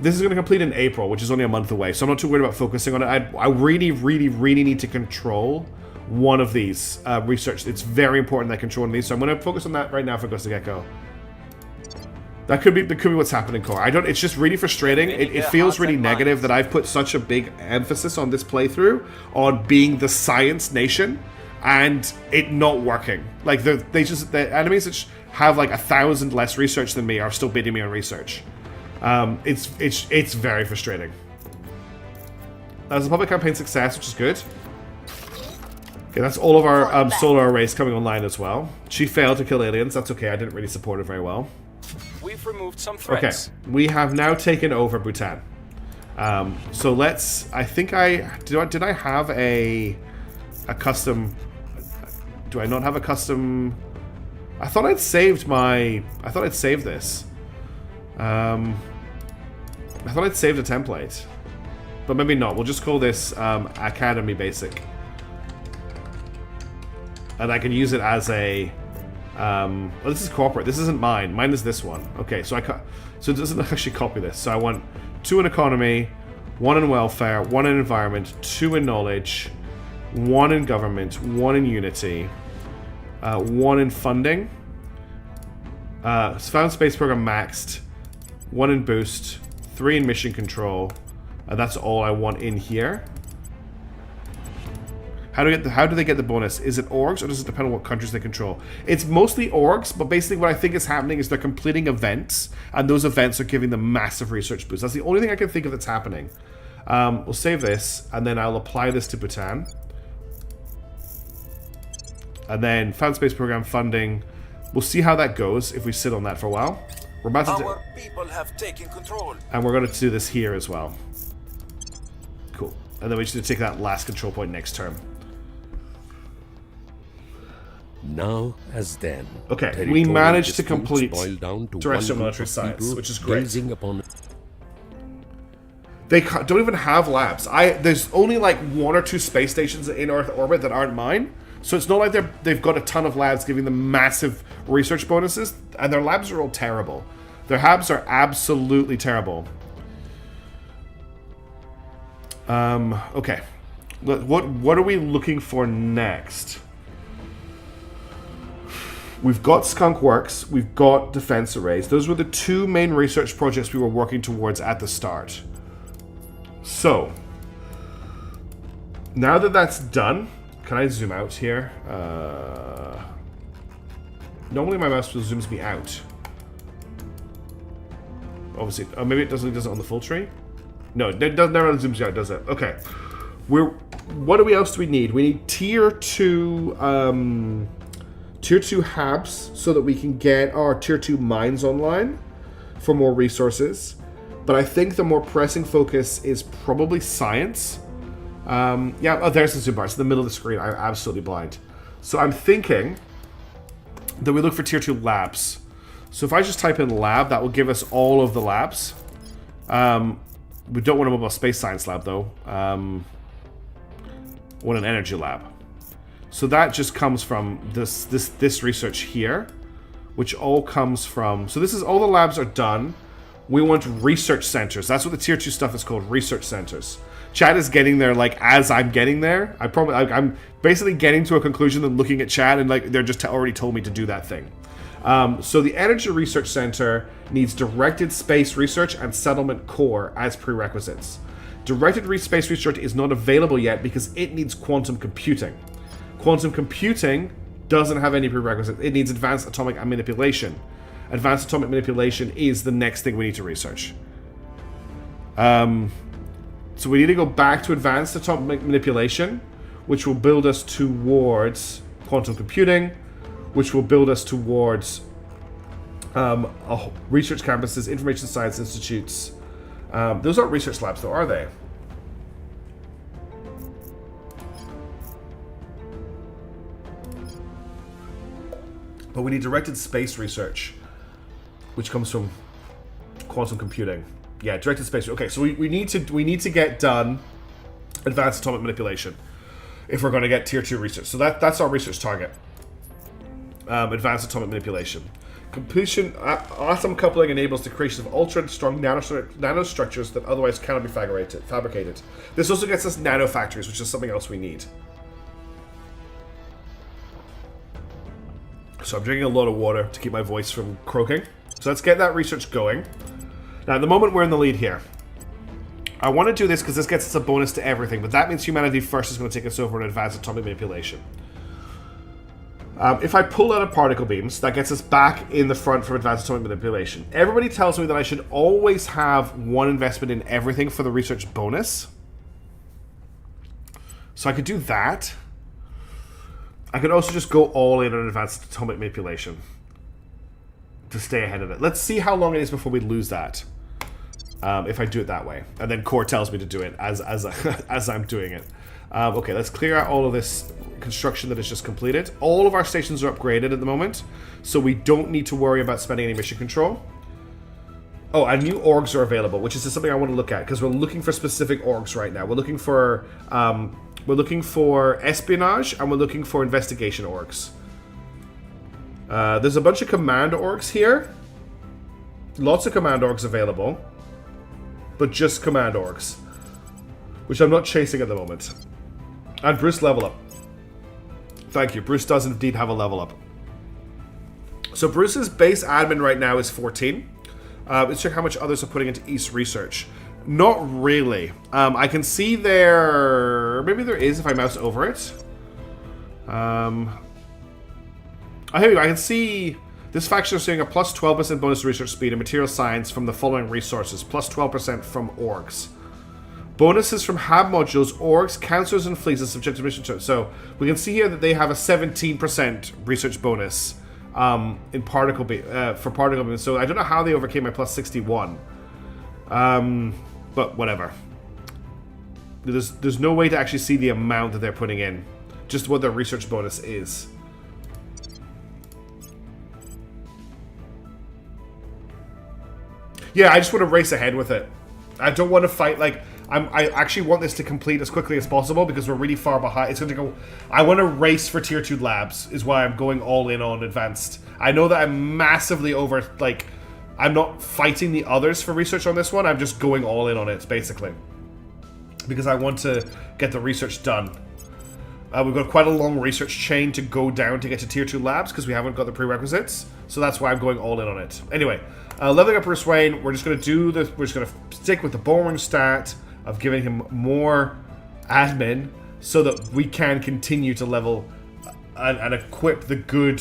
This is going to complete in April, which is only a month away, so I'm not too worried about focusing on it. I really, really, really need to control one of these research. It's very important that I control one of these, so I'm going to focus on that right now for Ghost of Gecko. That could be what's happening, Core. It's just really frustrating. It feels really negative that I've put such a big emphasis on this playthrough on being the science nation and it not working. Like the enemies that have like 1,000 less research than me are still beating me on research. It's very frustrating. That's a public campaign success, which is good. Okay, that's all of our solar arrays coming online as well. She failed to kill aliens. That's okay. I didn't really support her very well. We've removed some threats. Okay, we have now taken over Bhutan. So let's. I think did I have a custom? Do I not have a custom? I thought I'd saved my. I thought I'd saved this. I thought I'd saved a template, but maybe not. We'll just call this Academy Basic, and I can use it as a. Oh, this is corporate. This isn't mine. Mine is this one. Okay, so so it doesn't actually copy this. So I want 2 in economy, 1 in welfare, 1 in environment, 2 in knowledge, 1 in government, 1 in unity, 1 in funding. Found space program maxed, 1 in boost, 3 in mission control. That's all I want in here. How do they get the bonus? Is it orgs, or does it depend on what countries they control? It's mostly orgs, but basically what I think is happening is they're completing events, and those events are giving them massive research boosts. That's the only thing I can think of that's happening. We'll save this, and then I'll apply this to Bhutan. And then found space program funding. We'll see how that goes if we sit on that for a while. We're about to Our people have taken control. and we're going to do this here as well. Cool. And then we just need to take that last control point next turn. Now as then. Okay, we managed to disputes complete boil down to terrestrial one military group of science, people which is great. gazing upon They don't even have labs. There's only like 1 or 2 space stations in Earth orbit that aren't mine. So it's not like they've got a ton of labs giving them massive research bonuses, and their labs are all terrible. Their labs are absolutely terrible. Okay. What are we looking for next? We've got Skunk Works, we've got Defense Arrays. Those were the 2 main research projects we were working towards at the start. So, now that that's done, can I zoom out here? Normally my mouse zooms me out. Obviously, maybe it does it on the full tree? No, it never zooms you out, does it? Okay. What else do we need? We need tier 2... Tier 2 HABs so that we can get our Tier 2 mines online for more resources. but I think the more pressing focus is probably science. There's the zoom bar. It's in the middle of the screen. I'm absolutely blind. So I'm thinking that we look for tier 2 labs. So if I just type in lab, that will give us all of the labs. We don't want a mobile space science lab, though. We want an energy lab. So that just comes from this research here, which all comes from... So this is all the labs are done. We want research centers. That's what the tier 2 stuff is called, research centers. Chat is getting there like as I'm getting there. I'm basically getting to a conclusion and looking at chat and like they're just already told me to do that thing. So the Energy Research Center needs directed space research and settlement core as prerequisites. Directed space research is not available yet because it needs quantum computing. Quantum computing doesn't have any prerequisites. It needs advanced atomic manipulation. Advanced atomic manipulation is the next thing we need to research. So we need to go back to advanced atomic manipulation, which will build us towards quantum computing, which will build us towards research campuses, information science institutes. Those aren't research labs, though, are they? But we need directed space research, which comes from quantum computing. Yeah, directed space. Okay, so we need to get done advanced atomic manipulation if we're going to get tier 2 research. So that's our research target. Advanced atomic manipulation. Completion, atom coupling enables the creation of ultra-strong nanostructures that otherwise cannot be fabricated. This also gets us nanofactories, which is something else we need. So I'm drinking a lot of water to keep my voice from croaking. So let's get that research going. Now, at the moment, we're in the lead here. I want to do this because this gets us a bonus to everything, but that means humanity first is going to take us over in advanced atomic manipulation. If I pull out of particle beams, that gets us back in the front from advanced atomic manipulation. Everybody tells me that I should always have one investment in everything for the research bonus. So I could do that. I could also just go all in on advanced atomic manipulation to stay ahead of it. Let's see how long it is before we lose that. If I do it that way. And then core tells me to do it as I'm doing it. Okay, let's clear out all of this construction that is just completed. All of our stations are upgraded at the moment, so we don't need to worry about spending any mission control. Oh, and new orgs are available, which is just something I want to look at, because we're looking for specific orgs right now. We're looking for espionage, and we're looking for investigation orgs. There's a bunch of command orgs here. Lots of command orgs available, but just command orgs, which I'm not chasing at the moment. And Bruce, level up. Thank you. Bruce does indeed have a level up. So Bruce's base admin right now is 14. Let's check how much others are putting into East Research. Not really. I can see there... Maybe there is if I mouse over it. I can see... This faction is seeing a plus 12% bonus to research speed and material science from the following resources. Plus 12% from orgs. Bonuses from hab modules, orgs, councillors, and fleets as subject to mission terms. So we can see here that they have a 17% research bonus in particle for particle beams. So I don't know how they overcame my plus 61. But whatever. There's no way to actually see the amount that they're putting in. Just what their research bonus is. Yeah, I just want to race ahead with it. I don't want to fight, like... I actually want this to complete as quickly as possible because we're really far behind. It's going to go... I want to race for tier 2 labs is why I'm going all in on advanced. I know that I'm massively over... Like, I'm not fighting the others for research on this one. I'm just going all in on it, basically. Because I want to get the research done. We've got quite a long research chain to go down to get to tier 2 labs because we haven't got the prerequisites. So that's why I'm going all in on it. Anyway, leveling up Bruce Wayne. We're just going to do this. We're just going to stick with the boring stat of giving him more admin so that we can continue to level and equip the good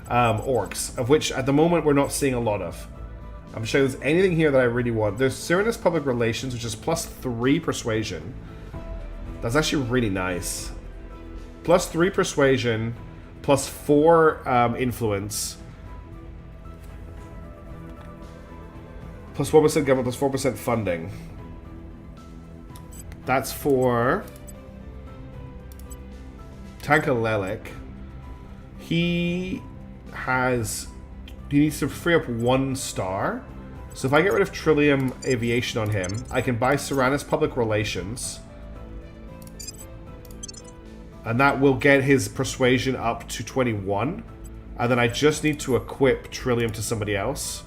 orcs, of which at the moment we're not seeing a lot of. I'm sure there's anything here that I really want. There's Cyrenus Public Relations, which is plus 3 persuasion. That's actually really nice. Plus 3 persuasion, plus 4 influence, Plus 4% government, plus 4% funding. That's for Tankalelic. He needs to free up 1 star. So if I get rid of Trillium Aviation on him, I can buy Serranus Public Relations. And that will get his persuasion up to 21. And then I just need to equip Trillium to somebody else.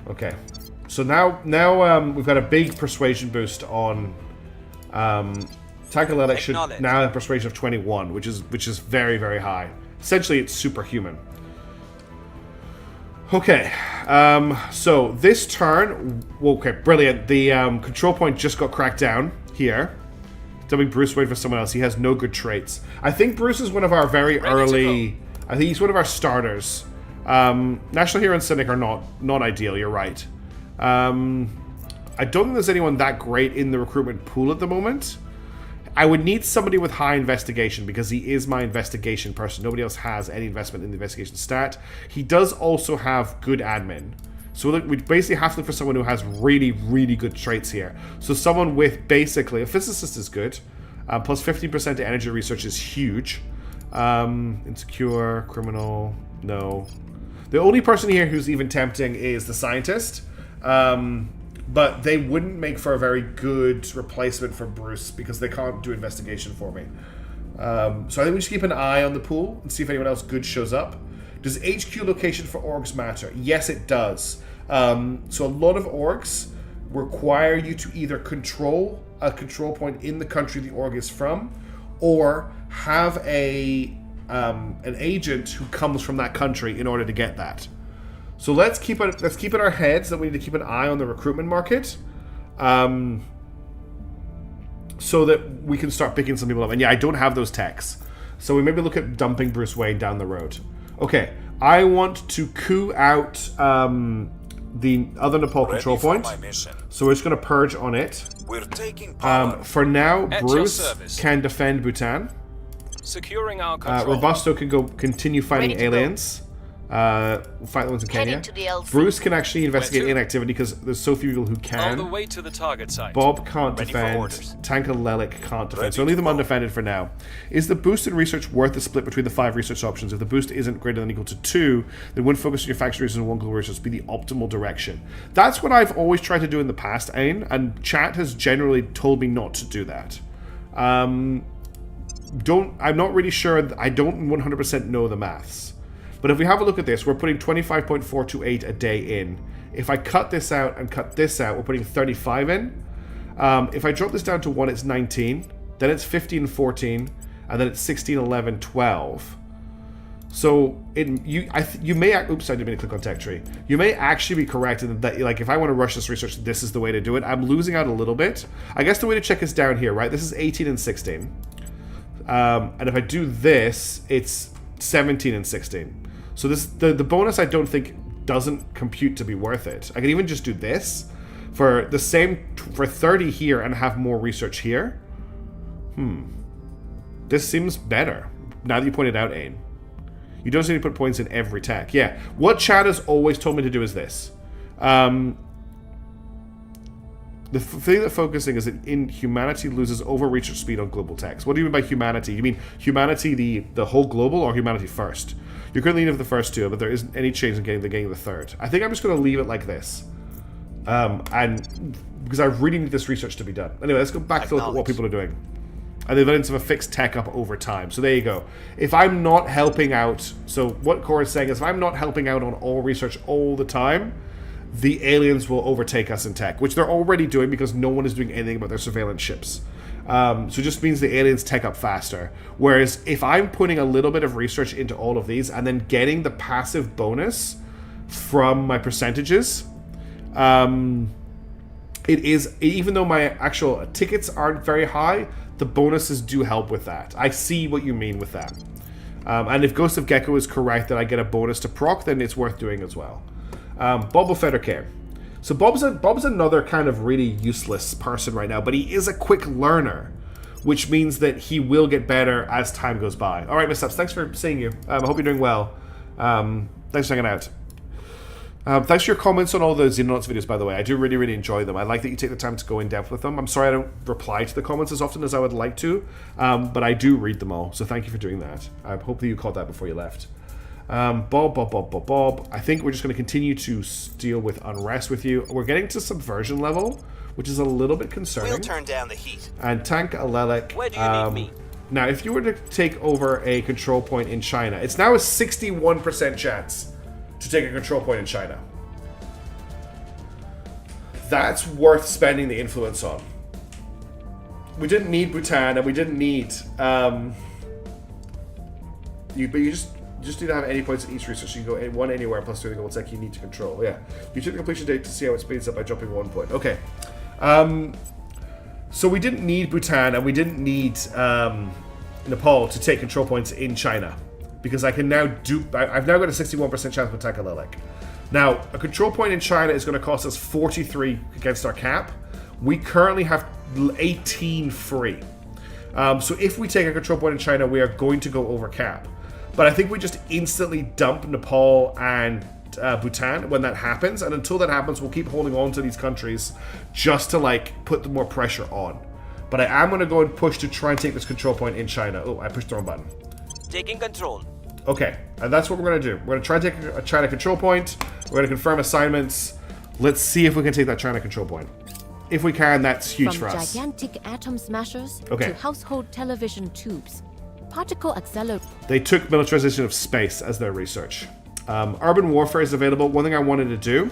Okay. So now we've got a big persuasion boost on Tankalelic should now have a persuasion of 21, which is very, very high. Essentially, it's superhuman. Okay, so this turn... Okay, brilliant. The control point just got cracked down here. Dumping Bruce wait for someone else. He has no good traits. I think Bruce is one of our very early... I think he's one of our starters. National Hero and Cynic are not ideal, you're right. I don't think there's anyone that great in the recruitment pool at the moment. I would need somebody with high investigation because he is my investigation person. Nobody else has any investment in the investigation stat. He does also have good admin. So we basically have to look for someone who has really, really good traits here. So someone with basically... A physicist is good. Plus 15% to energy research is huge. Insecure, criminal, no. The only person here who's even tempting is the scientist. But they wouldn't make for a very good replacement for Bruce because they can't do investigation for me. So I think we should keep an eye on the pool and see if anyone else good shows up. Does HQ location for orgs matter? Yes, it does. So a lot of orgs require you to either control a control point in the country the org is from, or have an agent who comes from that country in order to get that. So let's keep in our heads that we need to keep an eye on the recruitment market, so that we can start picking some people up. And yeah, I don't have those techs, so we maybe look at dumping Bruce Wayne down the road. Okay, I want to coup out the other Nepal control point, so we're just going to purge on it. We're taking power. For now, At Bruce can defend Bhutan. Securing our control. Robusto can continue fighting Ready to aliens. Fight the ones in Kenya. Heading to the LC. Bruce can actually investigate inactivity because there's so few people who On the can. way to the target site. Bob can't Ready for defend. orders. Tankalelic can't defend. Ready So leave to them go. undefended for now. Is the boost in research worth the split between the 5 research options? If the boost isn't greater than or equal to 2, then one focus on your faction research and one global research be the optimal direction. That's what I've always tried to do in the past, Ain, and chat has generally told me not to do that. I'm not really sure. I don't 100% know the maths. But if we have a look at this, we're putting 25.428 a day in. If I cut this out and cut this out, we're putting 35 in. If I drop this down to 1, it's 19. Then it's 15, 14. And then it's 16, 11, 12. So you may... Oops, I didn't mean to click on tech tree. You may actually be correct in that, like, if I want to rush this research, this is the way to do it. I'm losing out a little bit. I guess the way to check is down here, right? This is 18 and 16. And if I do this, it's 17 and 16. So this the bonus I don't think doesn't compute to be worth it. I could even just do this for the same for 30 here and have more research here. This seems better now that you pointed out, Ain. You don't need to put points in every tech. Yeah, what Chad has always told me to do is this. The thing that focusing is that in humanity loses over research speed on global techs. What do you mean by humanity? You mean humanity the whole global or humanity first? You're currently leaning for the first two, but there isn't any change in getting the third. I think I'm just going to leave it like this. And because I really need this research to be done. Anyway, let's go back to look at what people are doing. And the evidence of a fixed tech up over time. So there you go. If I'm not helping out, so what Cora is saying is if I'm not helping out on all research all the time, the aliens will overtake us in tech, which they're already doing because no one is doing anything about their surveillance ships. So it just means the aliens tech up faster. Whereas if I'm putting a little bit of research into all of these and then getting the passive bonus from my percentages, it is, even though my actual tickets aren't very high, the bonuses do help with that. I see what you mean with that. And if Ghost of Gecko is correct that I get a bonus to proc, then it's worth doing as well. Bob will feather care. So Bob's another kind of really useless person right now, but he is a quick learner, which means that he will get better as time goes by. All right, Miss Ups, thanks for seeing you. I hope you're doing well. Thanks for hanging out. Thanks for your comments on all those Xenonauts videos, by the way. I do really, really enjoy them. I like that you take the time to go in depth with them. I'm sorry I don't reply to the comments as often as I would like to, but I do read them all, so thank you for doing that. I hope that you caught that before you left. Bob. I think we're just going to continue to deal with unrest with you. We're getting to subversion level, which is a little bit concerning. We'll turn down the heat. And Tank Alelic. Where do you need me? Now, if you were to take over a control point in China, it's now a 61% chance to take a control point in China. That's worth spending the influence on. We didn't need Bhutan, and we didn't need but you just need to have any points in each research. You can go one anywhere plus 3 the gold tech you need to control. Yeah, you took the completion date to see how it speeds up by dropping 1 point. Okay, so we didn't need Bhutan, and we didn't need Nepal to take control points in China, because I can now I've now got a 61% chance with Takalelic. Now, a control point in China is going to cost us 43 against our cap. We currently have 18 free. So if we take a control point in China, we are going to go over cap. But I think we just instantly dump Nepal and Bhutan when that happens. And until that happens, we'll keep holding on to these countries just to, like, put more pressure on. But I am going to go and push to try and take this control point in China. Oh, I pushed the wrong button. Taking control. Okay, and that's what we're going to do. We're going to try to take a China control point. We're going to confirm assignments. Let's see if we can take that China control point. If we can, that's huge for From us. gigantic atom smashers Okay. to household television tubes, particle accelerator. They took militarization of space as their research. Urban warfare is available. One thing I wanted to do, you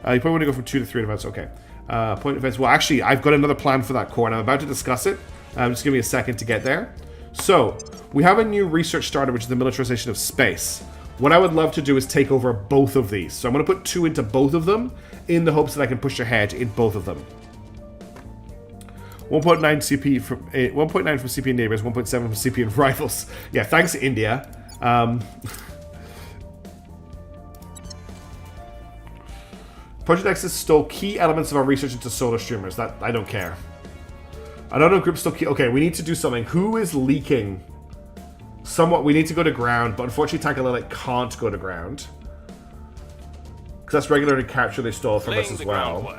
probably want to go from 2 to 3 events. Okay. Point events. Well, actually, I've got another plan for that core, and I'm about to discuss it. Just give me a second to get there. So, we have a new research starter, which is the militarization of space. What I would love to do is take over both of these. So I'm going to put 2 into both of them in the hopes that I can push ahead in both of them. 1.9 CP from 1.9 from CP neighbors, 1.7 from CP and rivals. Yeah, thanks India. Project Nexus stole key elements of our research into solar streamers. That I don't care. I don't know if group stole key. Okay, we need to do something. Who is leaking? Somewhat. We need to go to ground, but unfortunately, Takalelic can't go to ground because that's regularly capture they stole from us as well.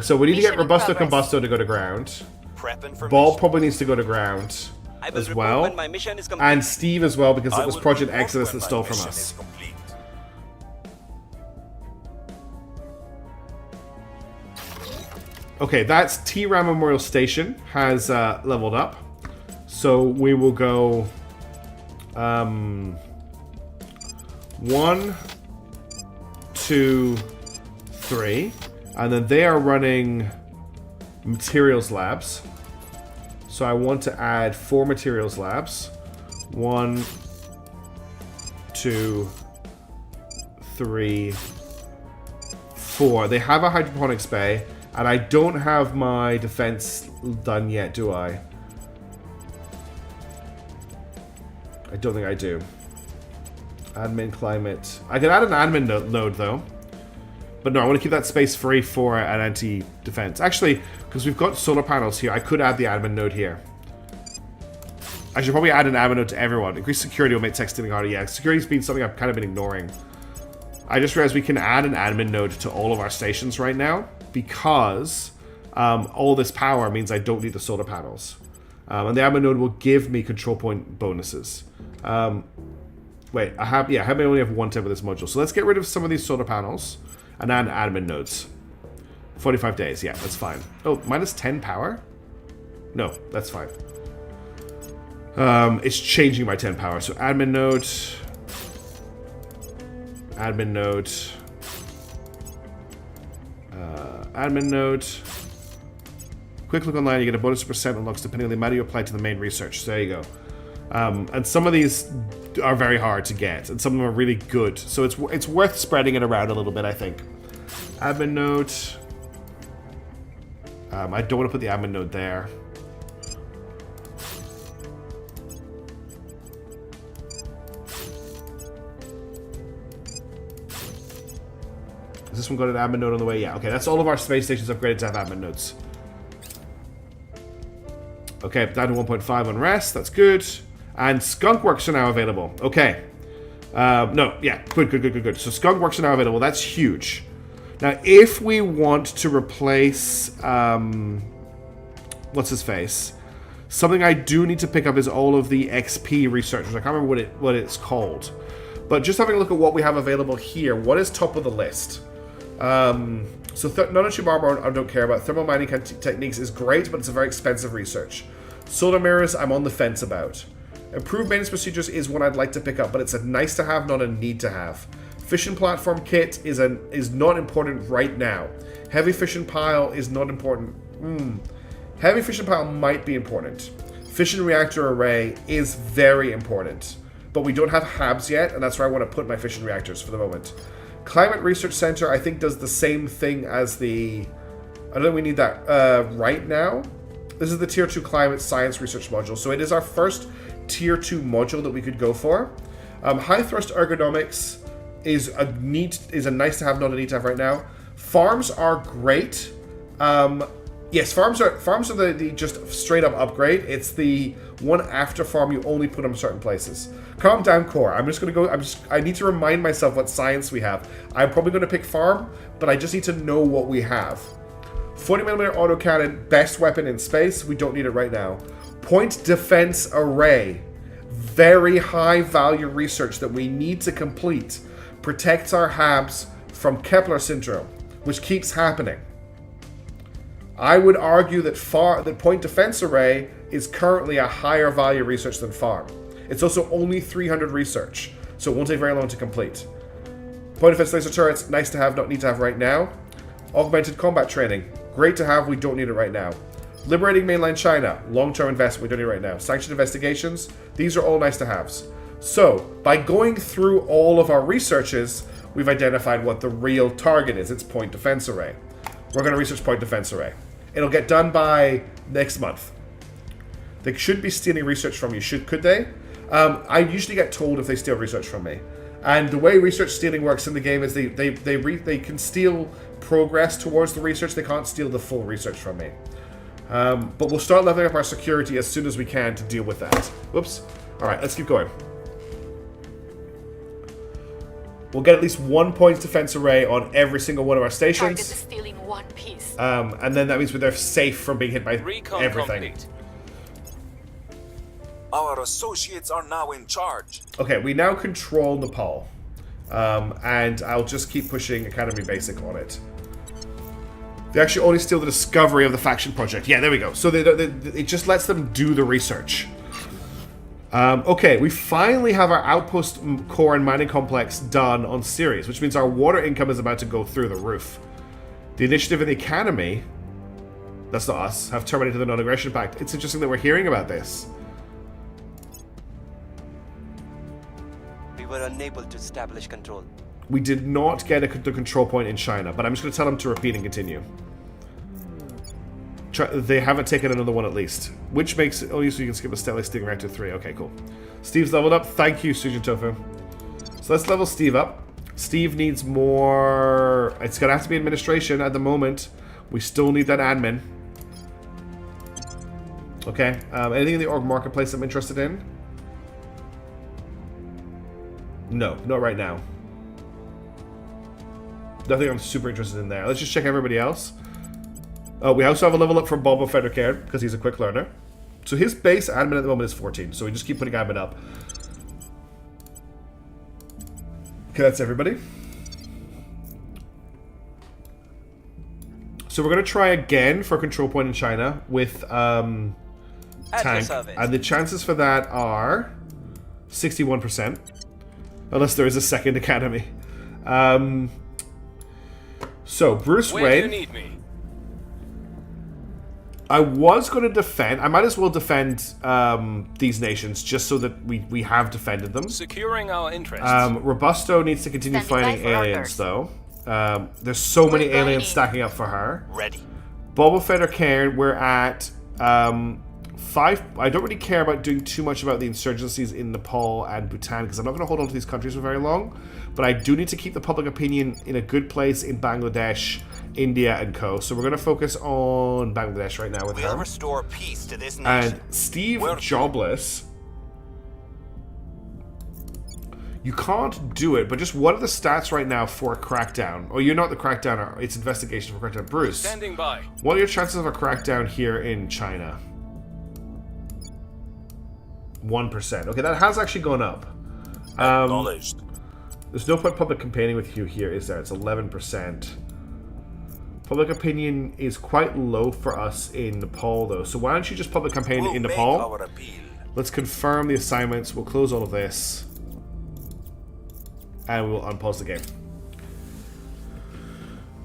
So we need to get Robusto Combusto to go to ground. Prepping for Ball mission. probably needs to go to ground I will as report well, when my mission is complete. and Steve as well because I it was will Project report Exodus when that my stole from mission us. is complete. Okay, that's T-Ram Memorial Station has leveled up. So we will go 1, 2, 3. And then they are running materials labs. So I want to add 4 materials labs. 1, 2, 3, 4. They have a hydroponics bay. And I don't have my defense done yet, do I? I don't think I do. Admin climate. I can add an admin node though. But no, I want to keep that space free for an anti-defense. Actually, because we've got solar panels here, I could add the admin node here. I should probably add an admin node to everyone. Increased security will make tech stealing harder. Yeah, security's been something I've kind of been ignoring. I just realized we can add an admin node to all of our stations right now because all this power means I don't need the solar panels. And the admin node will give me control point bonuses. Wait, I only have 1 type of this module. So let's get rid of some of these solar panels and add admin nodes. 45 days, yeah, that's fine. Oh, minus 10 power? No, that's fine. It's changing my 10 power. So admin node... Admin node. Admin node. Quick look online, you get a bonus percent unlocks depending on the amount you apply to the main research. So there you go. And some of these are very hard to get, and some of them are really good. So it's worth spreading it around a little bit, I think. Admin node. I don't want to put the admin node there. Is this one got an admin node on the way? Yeah, okay, that's all of our space stations upgraded to have admin nodes. Okay, down to 1.5 on rest, that's good. And skunk works are now available. Okay. No, yeah, good. So skunk works are now available. That's huge. Now, if we want to replace, what's his face? Something I do need to pick up is all of the XP research, which I can't remember what it's called. But just having a look at what we have available here, what is top of the list? So nanotube armor I don't care about. Thermal mining techniques is great, but it's a very expensive research. Solar mirrors I'm on the fence about. Improved maintenance procedures is one I'd like to pick up, but it's a nice to have, not a need to have. Fission platform kit is not important right now. Heavy fission pile is not important. Heavy fission pile might be important. Fission reactor array is very important, but we don't have HABs yet, and that's where I want to put my fission reactors for the moment. Climate Research Center, I think, does the same thing as the... I don't think we need that right now. This is the Tier 2 Climate Science Research Module, so it is our first Tier 2 module that we could go for. High Thrust Ergonomics is a nice to have, not a need to have right now. Farms are great. Yes, farms are the just straight up upgrade. It's the one after farm you only put them in certain places. Calm down, core. I'm just gonna go. I need to remind myself what science we have. I'm probably gonna pick farm, but I just need to know what we have. 40mm autocannon, best weapon in space. We don't need it right now. Point defense array, very high value research that we need to complete. Protects our HABs from Kepler syndrome, which keeps happening. I would argue that point defense array is currently a higher value research than farm. It's also only 300 research, so it won't take very long to complete. Point defense laser turrets, nice to have, not need to have right now. Augmented combat training, great to have, we don't need it right now. Liberating mainland China, long-term investment, we don't need it right now. Sanctioned investigations, these are all nice to haves. So, by going through all of our researches, we've identified what the real target is. It's point defense array. We're going to research point defense array. It'll get done by next month. They should be stealing research from you. Could they? I usually get told if they steal research from me. And the way research stealing works in the game is they can steal progress towards the research. They can't steal the full research from me. But we'll start leveling up our security as soon as we can to deal with that. Whoops. All right, let's keep going. We'll get at least 1 point defense array on every single one of our stations. Target is stealing one piece. And then that means they're safe from being hit by Recon everything. complete. Our associates are now in charge. Okay, we now control Nepal. And I'll just keep pushing Academy Basic on it. They actually only steal the discovery of the faction project. Yeah, there we go. So it just lets them do the research. Okay, we finally have our outpost core and mining complex done on series, which means our water income is about to go through the roof. The initiative in the Academy, that's not us, have terminated the non-aggression pact. It's interesting that we're hearing about this. We were unable to establish control. We did not get the control point in China, but I'm just going to tell them to repeat and continue. They haven't taken another one at least. Which makes it only so you can skip a Stellar Sting Reactor 3. Okay, cool. Steve's leveled up. Thank you, Sujin Tofu. So let's level Steve up. Steve needs more... It's going to have to be administration at the moment. We still need that admin. Okay. Anything in the org marketplace I'm interested in? No, not right now. Nothing I'm super interested in there. Let's just check everybody else. We also have a level up from Bobo Federcairn, because he's a quick learner. So his base admin at the moment is 14, so we just keep putting admin up. Okay, that's everybody. So we're going to try again for a control point in China with Tank. And the chances for that are 61%. Unless there is a second academy. So, Bruce Wayne... Where do you need me? I was going to defend... I might as well defend these nations just so that we have defended them. Securing our interests. Robusto needs to continue fighting aliens, though. There's so many aliens stacking up for her. Ready. Boba Fett or Cairn, we're at 5... I don't really care about doing too much about the insurgencies in Nepal and Bhutan because I'm not going to hold on to these countries for very long. But I do need to keep the public opinion in a good place in Bangladesh, India, and co. So we're going to focus on Bangladesh right now with We'll him. restore peace to this nation. And Steve Jobless, You can't do it, but just what are the stats right now for a crackdown? Oh, you're not the crackdown, it's investigation for crackdown. Bruce, Standing by. what are your chances of a crackdown here in China? 1%. Okay, that has actually gone up. Acknowledged. There's no point public campaigning with you here, is there? It's 11%. Public opinion is quite low for us in Nepal, though. So why don't you just public campaign We'll in make Nepal? our appeal. Let's confirm the assignments. We'll close all of this. And we'll unpause the game.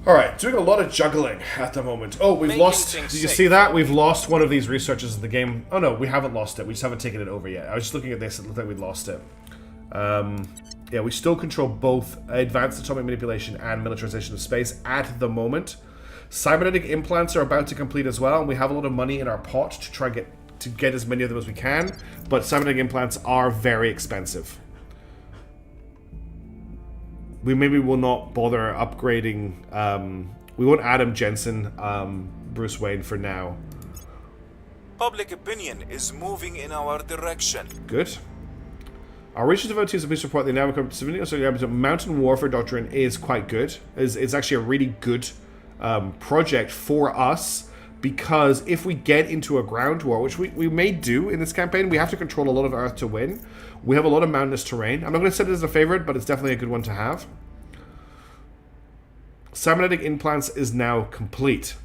Alright, doing a lot of juggling at the moment. Oh, we've Making lost... things Did you safe. see that? We've lost one of these researchers in the game. Oh no, we haven't lost it. We just haven't taken it over yet. I was just looking at this. It looked like we'd lost it. Yeah, we still control both advanced atomic manipulation and militarization of space at the moment. Cybernetic implants are about to complete as well, and we have a lot of money in our pot to try to get as many of them as we can, but cybernetic implants are very expensive. We maybe will not bother upgrading. We won't Adam Jensen, Bruce Wayne for now. Public opinion is moving in our direction. Good. Our research devotees of police report they now become civilian. So the mountain warfare doctrine is quite good. It's actually a really good project for us, because if we get into a ground war, which we may do in this campaign, we have to control a lot of Earth to win. We have a lot of mountainous terrain. I'm not going to set it as a favorite, but it's definitely a good one to have. Cybernetic implants is now complete.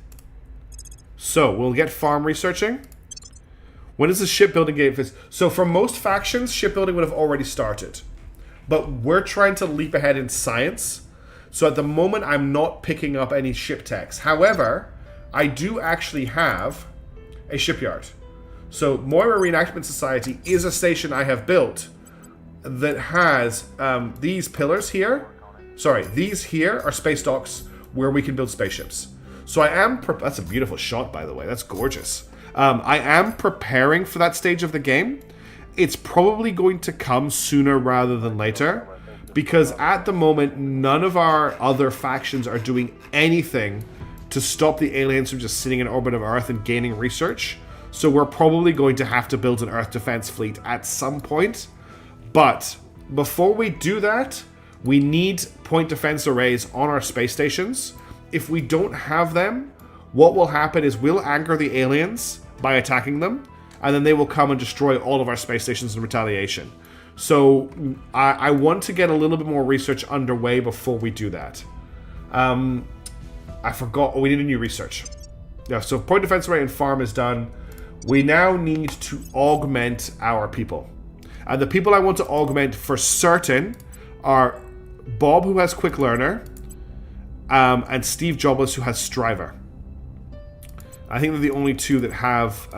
So we'll get farm researching. When is the shipbuilding game? So for most factions, shipbuilding would have already started. But we're trying to leap ahead in science. So at the moment, I'm not picking up any ship techs. However, I do actually have a shipyard. So Moira Reenactment Society is a station I have built that has these pillars here. Sorry, these here are space docks where we can build spaceships. So I am... That's a beautiful shot, by the way. That's gorgeous. I am preparing for that stage of the game. It's probably going to come sooner rather than later, because at the moment, none of our other factions are doing anything to stop the aliens from just sitting in orbit of Earth and gaining research. So we're probably going to have to build an Earth defense fleet at some point. But before we do that, we need point defense arrays on our space stations. If we don't have them, what will happen is we'll anger the aliens by attacking them, and then they will come and destroy all of our space stations in retaliation. So I want to get a little bit more research underway before we do that. I forgot. Oh, we need a new research. Yeah, so point defense array and farm is done. We now need to augment our people. And the people I want to augment for certain are Bob, who has Quick Learner, and Steve Jobless, who has Striver. I think they're the only two that have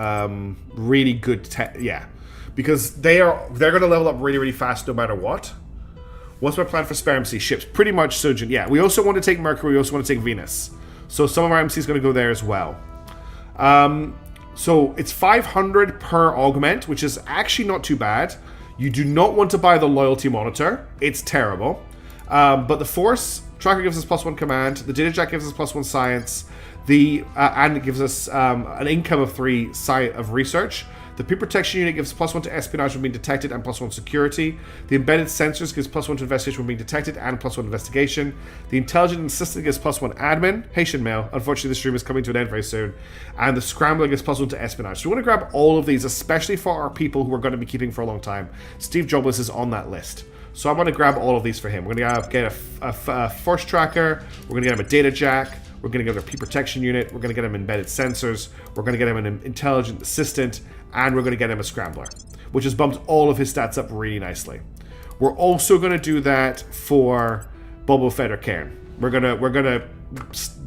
really good tech. Yeah, because they're going to level up really, really fast no matter what. What's my plan for spare MC ships? Pretty much Sojourn. Yeah, we also want to take Mercury. We also want to take Venus. So some of our MC is going to go there as well. So it's 500 per augment, which is actually not too bad. You do not want to buy the loyalty monitor. It's terrible. But the Force Tracker gives us +1 command. The Data Jack gives us +1 science. And it gives us an income of 3 of research. The Pre-Protection Unit gives +1 to espionage when being detected and +1 security. The Embedded Sensors gives +1 to investigation when being detected and +1 investigation. The Intelligent Assistant gives +1 admin. Haitian mail. Unfortunately, the stream is coming to an end very soon. And the Scrambler gives +1 to espionage. So we want to grab all of these, especially for our people who we're going to be keeping for a long time. Steve Jobless is on that list. So I'm going to grab all of these for him. We're going to get a Force Tracker. We're going to get him a Data Jack. We're going to get him a P-Protection Unit. We're going to get him embedded sensors. We're going to get him an intelligent assistant. And we're going to get him a scrambler, which has bumped all of his stats up really nicely. We're also going to do that for Boba Fett or Cairn. We're gonna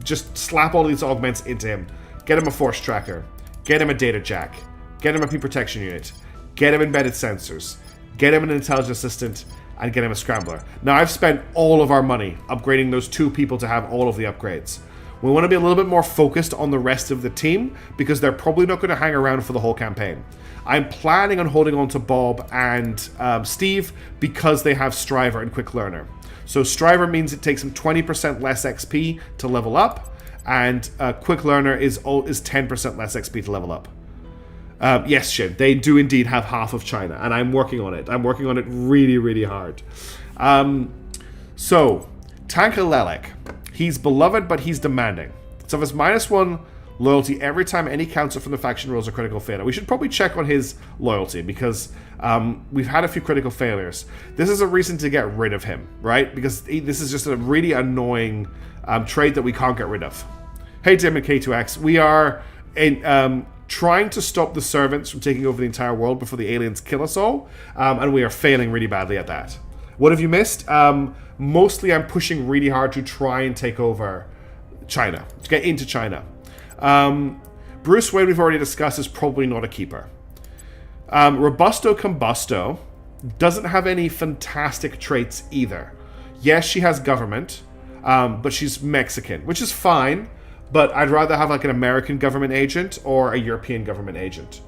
just slap all these augments into him. Get him a Force Tracker. Get him a Data Jack. Get him a P-Protection Unit. Get him embedded sensors. Get him an intelligent assistant. And get him a scrambler. Now, I've spent all of our money upgrading those 2 people to have all of the upgrades. We want to be a little bit more focused on the rest of the team, because they're probably not going to hang around for the whole campaign. I'm planning on holding on to Bob and Steve because they have Striver and Quick Learner. So Striver means it takes them 20% less XP to level up, and Quick Learner is 10% less XP to level up. Yes, Shin, they do indeed have half of China, and I'm working on it. I'm working on it really, really hard. So, Tankalelek. He's beloved, but he's demanding. So if it's -1 loyalty every time any counter from the faction rolls a critical failure. We should probably check on his loyalty, because we've had a few critical failures. This is a reason to get rid of him, right? Because this is just a really annoying trait that we can't get rid of. Hey, Dim and K2X. We are trying to stop the servants from taking over the entire world before the aliens kill us all, and we are failing really badly at that. What have you missed? Mostly I'm pushing really hard to try and take over China, to get into China. Bruce Wayne, we've already discussed, is probably not a keeper. Robusto Combusto doesn't have any fantastic traits either. Yes, she has government, but she's Mexican, which is fine, but I'd rather have like an American government agent or a European government agent.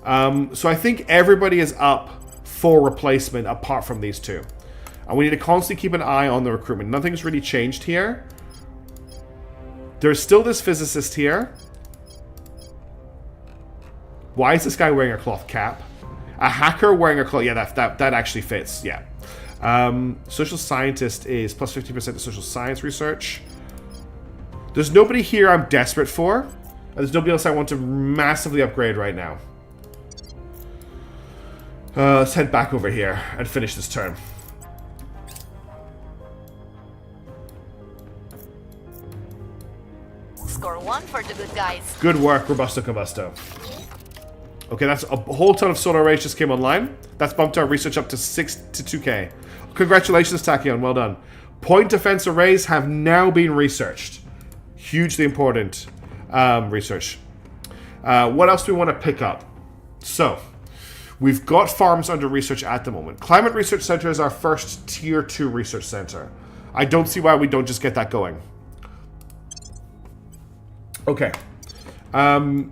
So I think everybody is up for replacement apart from these two. And we need to constantly keep an eye on the recruitment. Nothing's really changed here. There's still this physicist here. Why is this guy wearing a cloth cap? A hacker wearing a cloth... Yeah, that actually fits. Yeah. Social scientist is plus 50% to social science research. There's nobody here I'm desperate for. And there's nobody else I want to massively upgrade right now. Let's head back over here and finish this turn. Score 1 for the good guys. Good work, Robusto Combusto. Okay, that's a whole ton of solar arrays just came online. That's bumped our research up to 2K. Congratulations, Tachyon. Well done. Point defense arrays have now been researched. Hugely important research. What else do we want to pick up? So, we've got farms under research at the moment. Climate Research Center is our first tier 2 research center. I don't see why we don't just get that going. Okay. I'm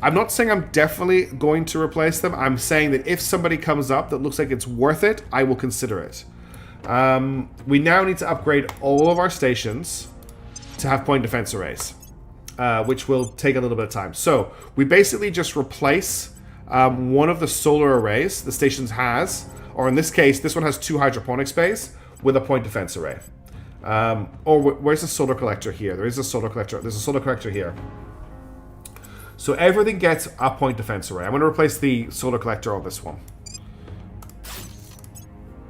not saying I'm definitely going to replace them. I'm saying that if somebody comes up that looks like it's worth it, I will consider it. We now need to upgrade all of our stations to have point defense arrays, which will take a little bit of time. So we basically just replace one of the solar arrays the stations has, or in this case, this one has 2 hydroponics bays with a point defense array. Where's the solar collector here? There is a solar collector. There's a solar collector here. So everything gets a point defense array. I'm going to replace the solar collector on this one.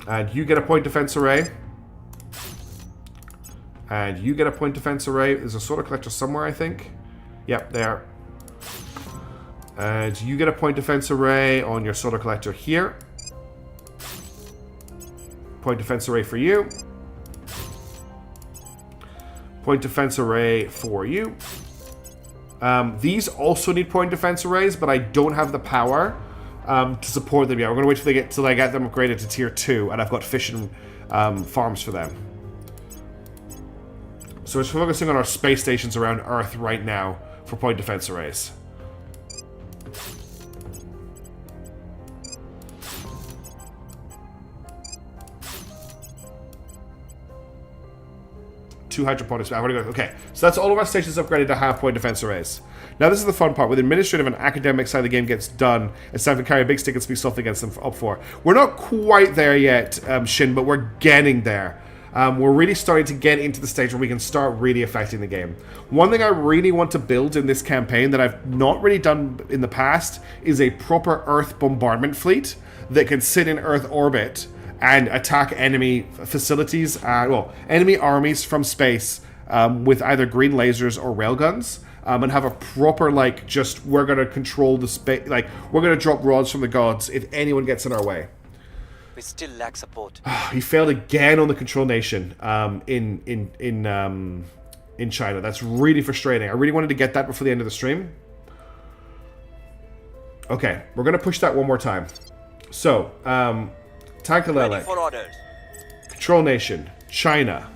And you get a point defense array. And you get a point defense array. There's a solar collector somewhere, I think. Yep, there. And you get a point defense array on your solar collector here. Point defense array for you. Point defense array for you. These also need point defense arrays, but I don't have the power to support them yet. We're going to wait till I get them upgraded to tier 2, and I've got fission farms for them. So we're focusing on our space stations around Earth right now for point defense arrays. Two hydroponics. Okay, so that's all of our stations upgraded to have point defense arrays. Now this is the fun part. With the administrative and academic side of the game gets done, it's time to carry a big stick and speak softly against them up for. We're not quite there yet, Shin, but we're getting there. We're really starting to get into the stage where we can start really affecting the game. One thing I really want to build in this campaign that I've not really done in the past is a proper Earth bombardment fleet that can sit in Earth orbit and attack enemy facilities, enemy armies from space with either green lasers or railguns, and have a proper, we're going to control the space, we're going to drop rods from the gods if anyone gets in our way. We still lack support. He failed again on the control nation in China. That's really frustrating. I really wanted to get that before the end of the stream. Okay, we're going to push that one more time. So, Tankalele. For orders. Control nation. China.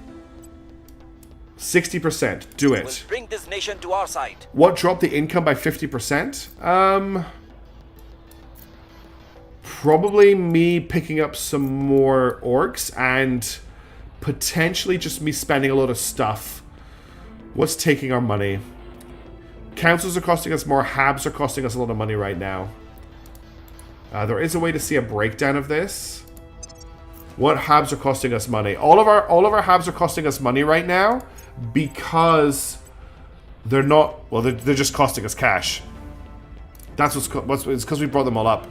60%. Do it. We'll bring this nation to our side. What dropped the income by 50%? Probably me picking up some more orcs and potentially just me spending a lot of stuff. What's taking our money? Councils are costing us more. Habs are costing us a lot of money right now. There is a way to see a breakdown of this. What habs are costing us money? All of our habs are costing us money right now because they're not. Well, they're just costing us cash. That's it's because we brought them all up.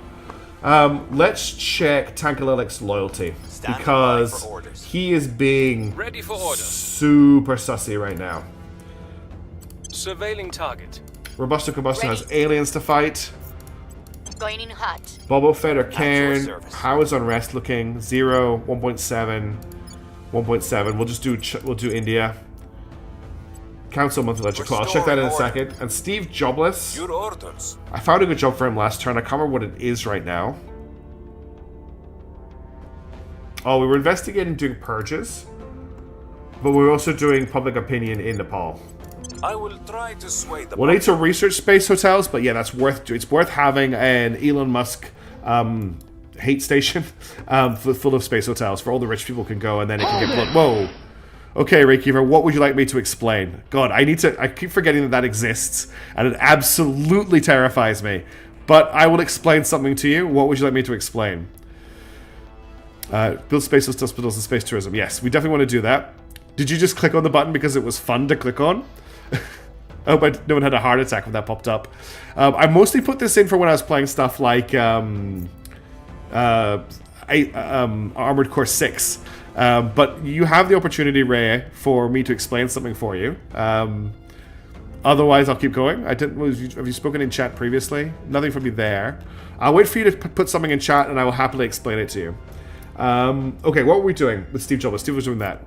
Let's check Tankalelic's loyalty because he is being Ready for order. super sussy right now. Surveilling target. Robusto Combustion Ready. has aliens to fight. Going in hot. Bobo Fett or Cairn. service. How is Unrest looking? 0, 1.7, 1.7. We'll just do we'll do India. Council monthly ledger. Cool. I'll check that in a Restoring second. And Steve Jobless. Your orders. I found a good job for him last turn. I can't remember what it is right now. Oh, we were investigating doing purges, but we're also doing public opinion in Nepal. I will try to sway the We'll need to research space hotels, but yeah, that's it's worth having an Elon Musk hate station full of space hotels for all the rich people can go, and then it can get blood. Whoa. Okay, Raykeeper, what would you like me to explain? God, I keep forgetting that exists, and it absolutely terrifies me. But I will explain something to you. What would you like me to explain? Build space hospitals and space tourism. Yes, we definitely want to do that. Did you just click on the button because it was fun to click on? I hope no one had a heart attack when that popped up. I mostly put this in for when I was playing stuff like Armored Core 6. But you have the opportunity, Ray, for me to explain something for you. Otherwise, I'll keep going. Have you spoken in chat previously? Nothing from you there. I'll wait for you to put something in chat, and I will happily explain it to you. Okay, what were we doing with Steve Jobs? Steve was doing that.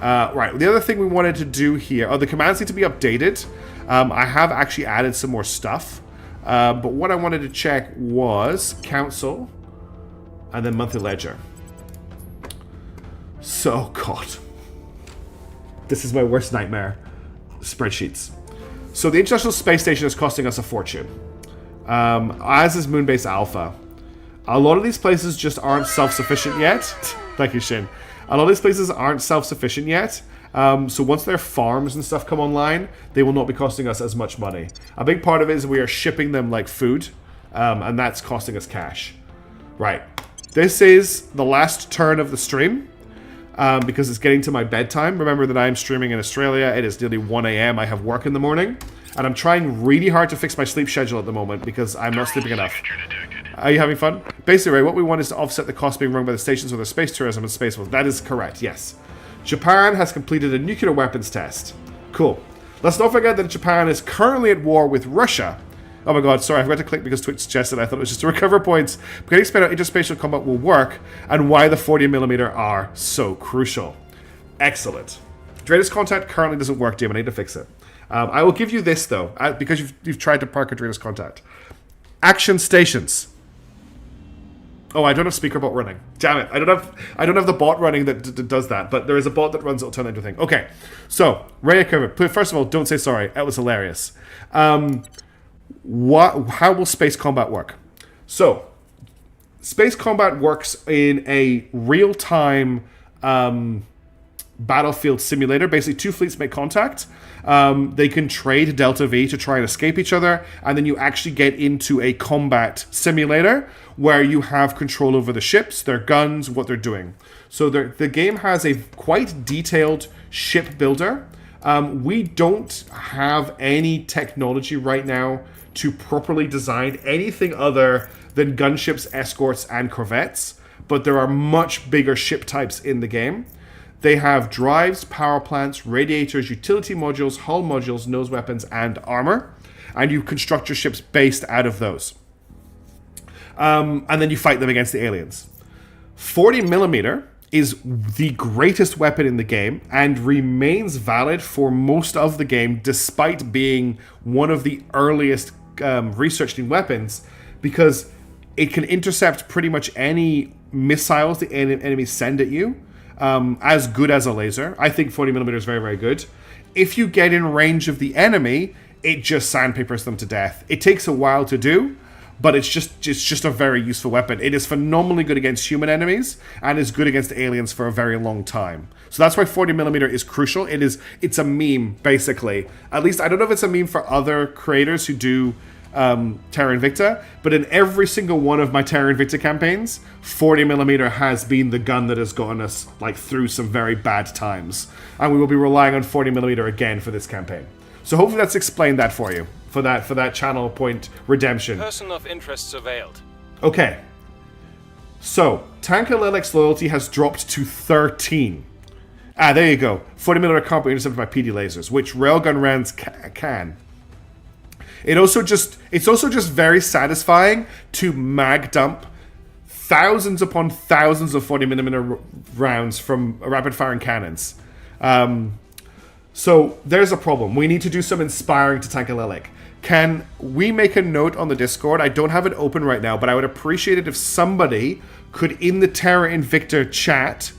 Right, the other thing we wanted to do here... Oh, the commands need to be updated. I have actually added some more stuff. But what I wanted to check was Council and then Monthly Ledger. So, God. This is my worst nightmare. Spreadsheets. So the International Space Station is costing us a fortune. As is Moonbase Alpha. A lot of these places just aren't self-sufficient yet. Thank you, Shin. A lot of these places aren't self-sufficient yet. So once their farms and stuff come online, they will not be costing us as much money. A big part of it is we are shipping them like food. And that's costing us cash. Right. This is the last turn of the stream. Because it's getting to my bedtime. Remember that I'm streaming in Australia. It is nearly 1 a.m. I have work in the morning. And I'm trying really hard to fix my sleep schedule at the moment because I'm not sleeping enough. Are you having fun? Basically, Ray, what we want is to offset the cost being run by the stations with their space tourism and space wars. That is correct, yes. Japan has completed a nuclear weapons test. Cool. Let's not forget that Japan is currently at war with Russia. Oh my god, sorry, I forgot to click because Twitch suggested I thought it was just to recover points. But can you explain how interspatial combat will work and why the 40mm are so crucial? Excellent. Drader's contact currently doesn't work, Jim. I need to fix it. I will give you this, though, because you've tried to park a Drader's contact. Action stations. Oh, I don't have speaker bot running. Damn it. I don't have the bot running that does that, but there is a bot that runs it'll turn into a thing. Okay. So, Ray Kermit, first of all, don't say sorry. That was hilarious. How will space combat work? So, space combat works in a real-time battlefield simulator. Basically, two fleets make contact. They can trade Delta V to try and escape each other, and then you actually get into a combat simulator where you have control over the ships, their guns, what they're doing. So the game has a quite detailed ship builder. We don't have any technology right now to properly design anything other than gunships, escorts, and corvettes, but there are much bigger ship types in the game. They have drives, power plants, radiators, utility modules, hull modules, nose weapons, and armor. And you construct your ships based out of those. And then you fight them against the aliens. 40mm is the greatest weapon in the game and remains valid for most of the game despite being one of the earliest researched in weapons because it can intercept pretty much any missiles the enemies send at you. As good as a laser. I think 40mm is very, very good. If you get in range of the enemy, it just sandpapers them to death. It takes a while to do, but it's just a very useful weapon. It is phenomenally good against human enemies and is good against aliens for a very long time. So that's why 40mm is crucial. It's a meme, basically. At least I don't know if it's a meme for other creators who do Terra Invicta, but in every single one of my Terra Invicta campaigns, 40mm has been the gun that has gotten us like through some very bad times, and we will be relying on 40mm again for this campaign. So hopefully that's explained that for you, for that channel point redemption. Person of interest surveilled. Okay, so Tanka Lilek's loyalty has dropped to 13. Ah, there you go. 40mm can't be intercepted by PD lasers, which railgun rounds can. It's also just very satisfying to mag dump thousands upon thousands of 40mm rounds from rapid firing cannons. So there's a problem. We need to do some inspiring to Tanka Lilek. Can we make a note on the Discord? I don't have it open right now, but I would appreciate it if somebody could, in the Terra Invicta chat,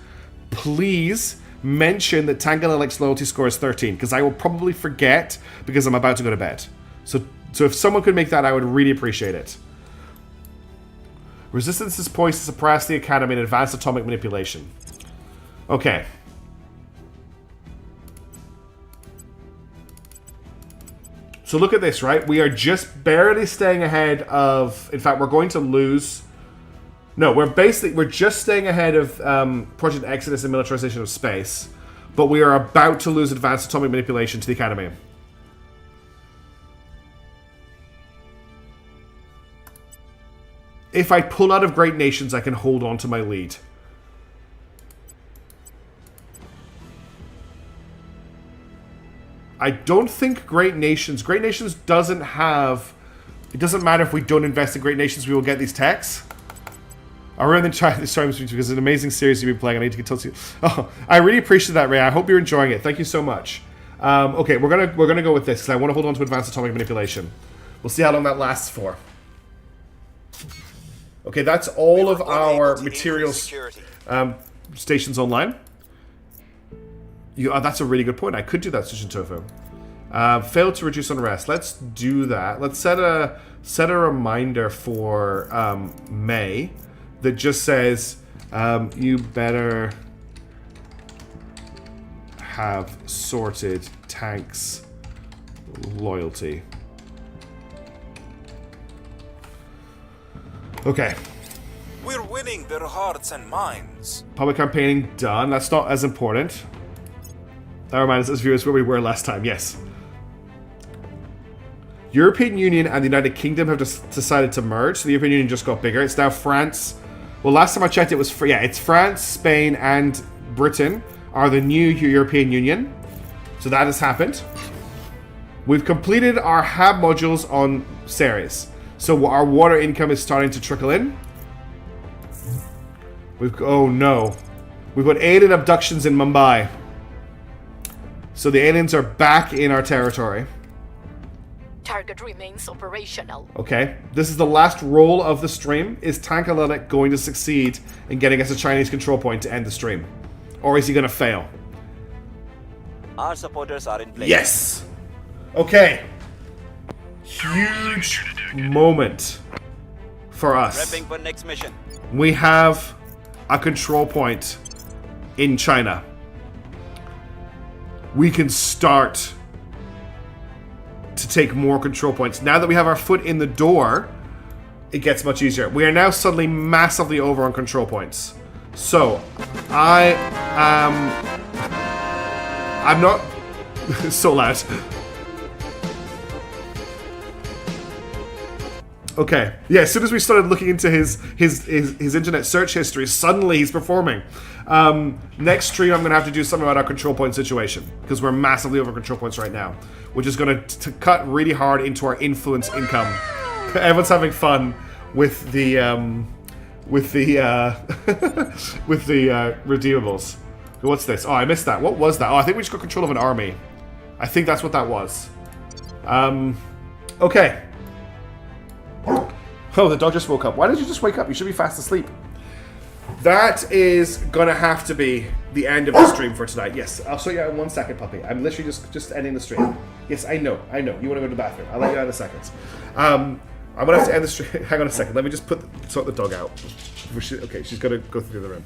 please mention that Tanka Lilek's loyalty score is 13, because I will probably forget because I'm about to go to bed. So if someone could make that, I would really appreciate it. Resistance is poised to suppress the Academy in advanced atomic manipulation. Okay. So look at this, right? We are just barely staying ahead of... In fact, we're going to lose... No, we're just staying ahead of Project Exodus and militarization of space. But we are about to lose advanced atomic manipulation to the Academy. If I pull out of Great Nations, I can hold on to my lead. I don't think Great Nations doesn't have... It doesn't matter if we don't invest in Great Nations, we will get these techs. I really try this time because it's an amazing series you've been playing. I need to get to you. Oh, I really appreciate that, Ray. I hope you're enjoying it. Thank you so much. Okay, we're gonna go with this because I want to hold on to advanced atomic manipulation. We'll see how long that lasts for. Okay, that's all of our materials stations online. That's a really good point. I could do that, Sushin Tofu. Failed to reduce unrest. Let's do that. Let's set a reminder for May that just says you better have sorted tanks loyalty. Okay. We're winning their hearts and minds. Public campaigning done. That's not as important. That reminds us, viewers, where we were last time. Yes. European Union and the United Kingdom have decided to merge, so the European Union just got bigger. It's now France. Well, last time I checked, it was it's France, Spain, and Britain are the new European Union. So that has happened. We've completed our HAB modules on Ceres. So our water income is starting to trickle in. Oh no. We've got alien abductions in Mumbai. So the aliens are back in our territory. Target remains operational. Okay. This is the last roll of the stream. Is Tanka Lilek going to succeed in getting us a Chinese control point to end the stream? Or is he going to fail? Our supporters are in place. Yes! Okay. Huge moment for us. Prepping for next mission. We have a control point in China. We can start to take more control points. Now that we have our foot in the door, it gets much easier. We are now suddenly massively over on control points. So, I'm not so loud. Okay. Yeah, as soon as we started looking into his internet search history, suddenly he's performing. Next stream, I'm going to have to do something about our control point situation, because we're massively over control points right now, which is going to cut really hard into our influence income. Everyone's having fun with the redeemables. What's this? Oh, I missed that. What was that? Oh, I think we just got control of an army. I think that's what that was. Okay. Oh, the dog just woke up. Why did you just wake up? You should be fast asleep. That is gonna have to be the end of the stream for tonight. Yes, I'll show you in 1 second, puppy. I'm literally just ending the stream. Yes, I know. You want to go to the bathroom. I'll let you out in a second. I'm gonna have to end the stream. Hang on a second. Let me just sort the dog out. Okay, she's gonna go through the room.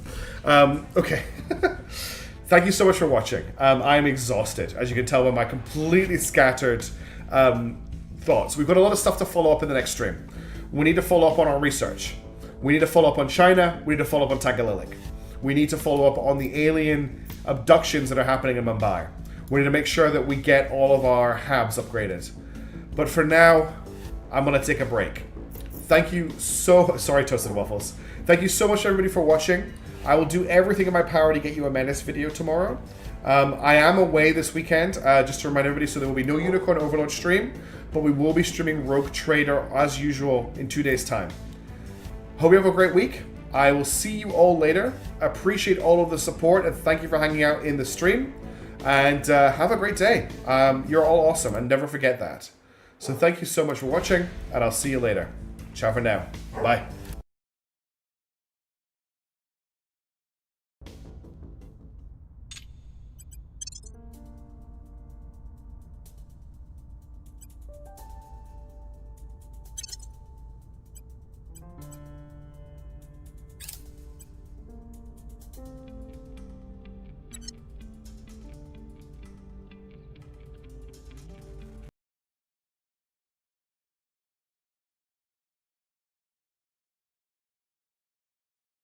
Okay. Thank you so much for watching. I'm exhausted, as you can tell by my completely scattered thoughts. We've got a lot of stuff to follow up in the next stream. We need to follow up on our research. We need to follow up on China. We need to follow up on Tagalilic. We need to follow up on the alien abductions that are happening in Mumbai. We need to make sure that we get all of our HABs upgraded. But for now, I'm going to take a break. Thank you sorry, Toasted Waffles. Thank you so much, everybody, for watching. I will do everything in my power to get you a Menace video tomorrow. I am away this weekend, just to remind everybody, so there will be no Unicorn Overload stream, but we will be streaming Rogue Trader as usual in 2 days' time. Hope you have a great week. I will see you all later. Appreciate all of the support, and thank you for hanging out in the stream. And have a great day. You're all awesome, and never forget that. So thank you so much for watching, and I'll see you later. Ciao for now. Bye.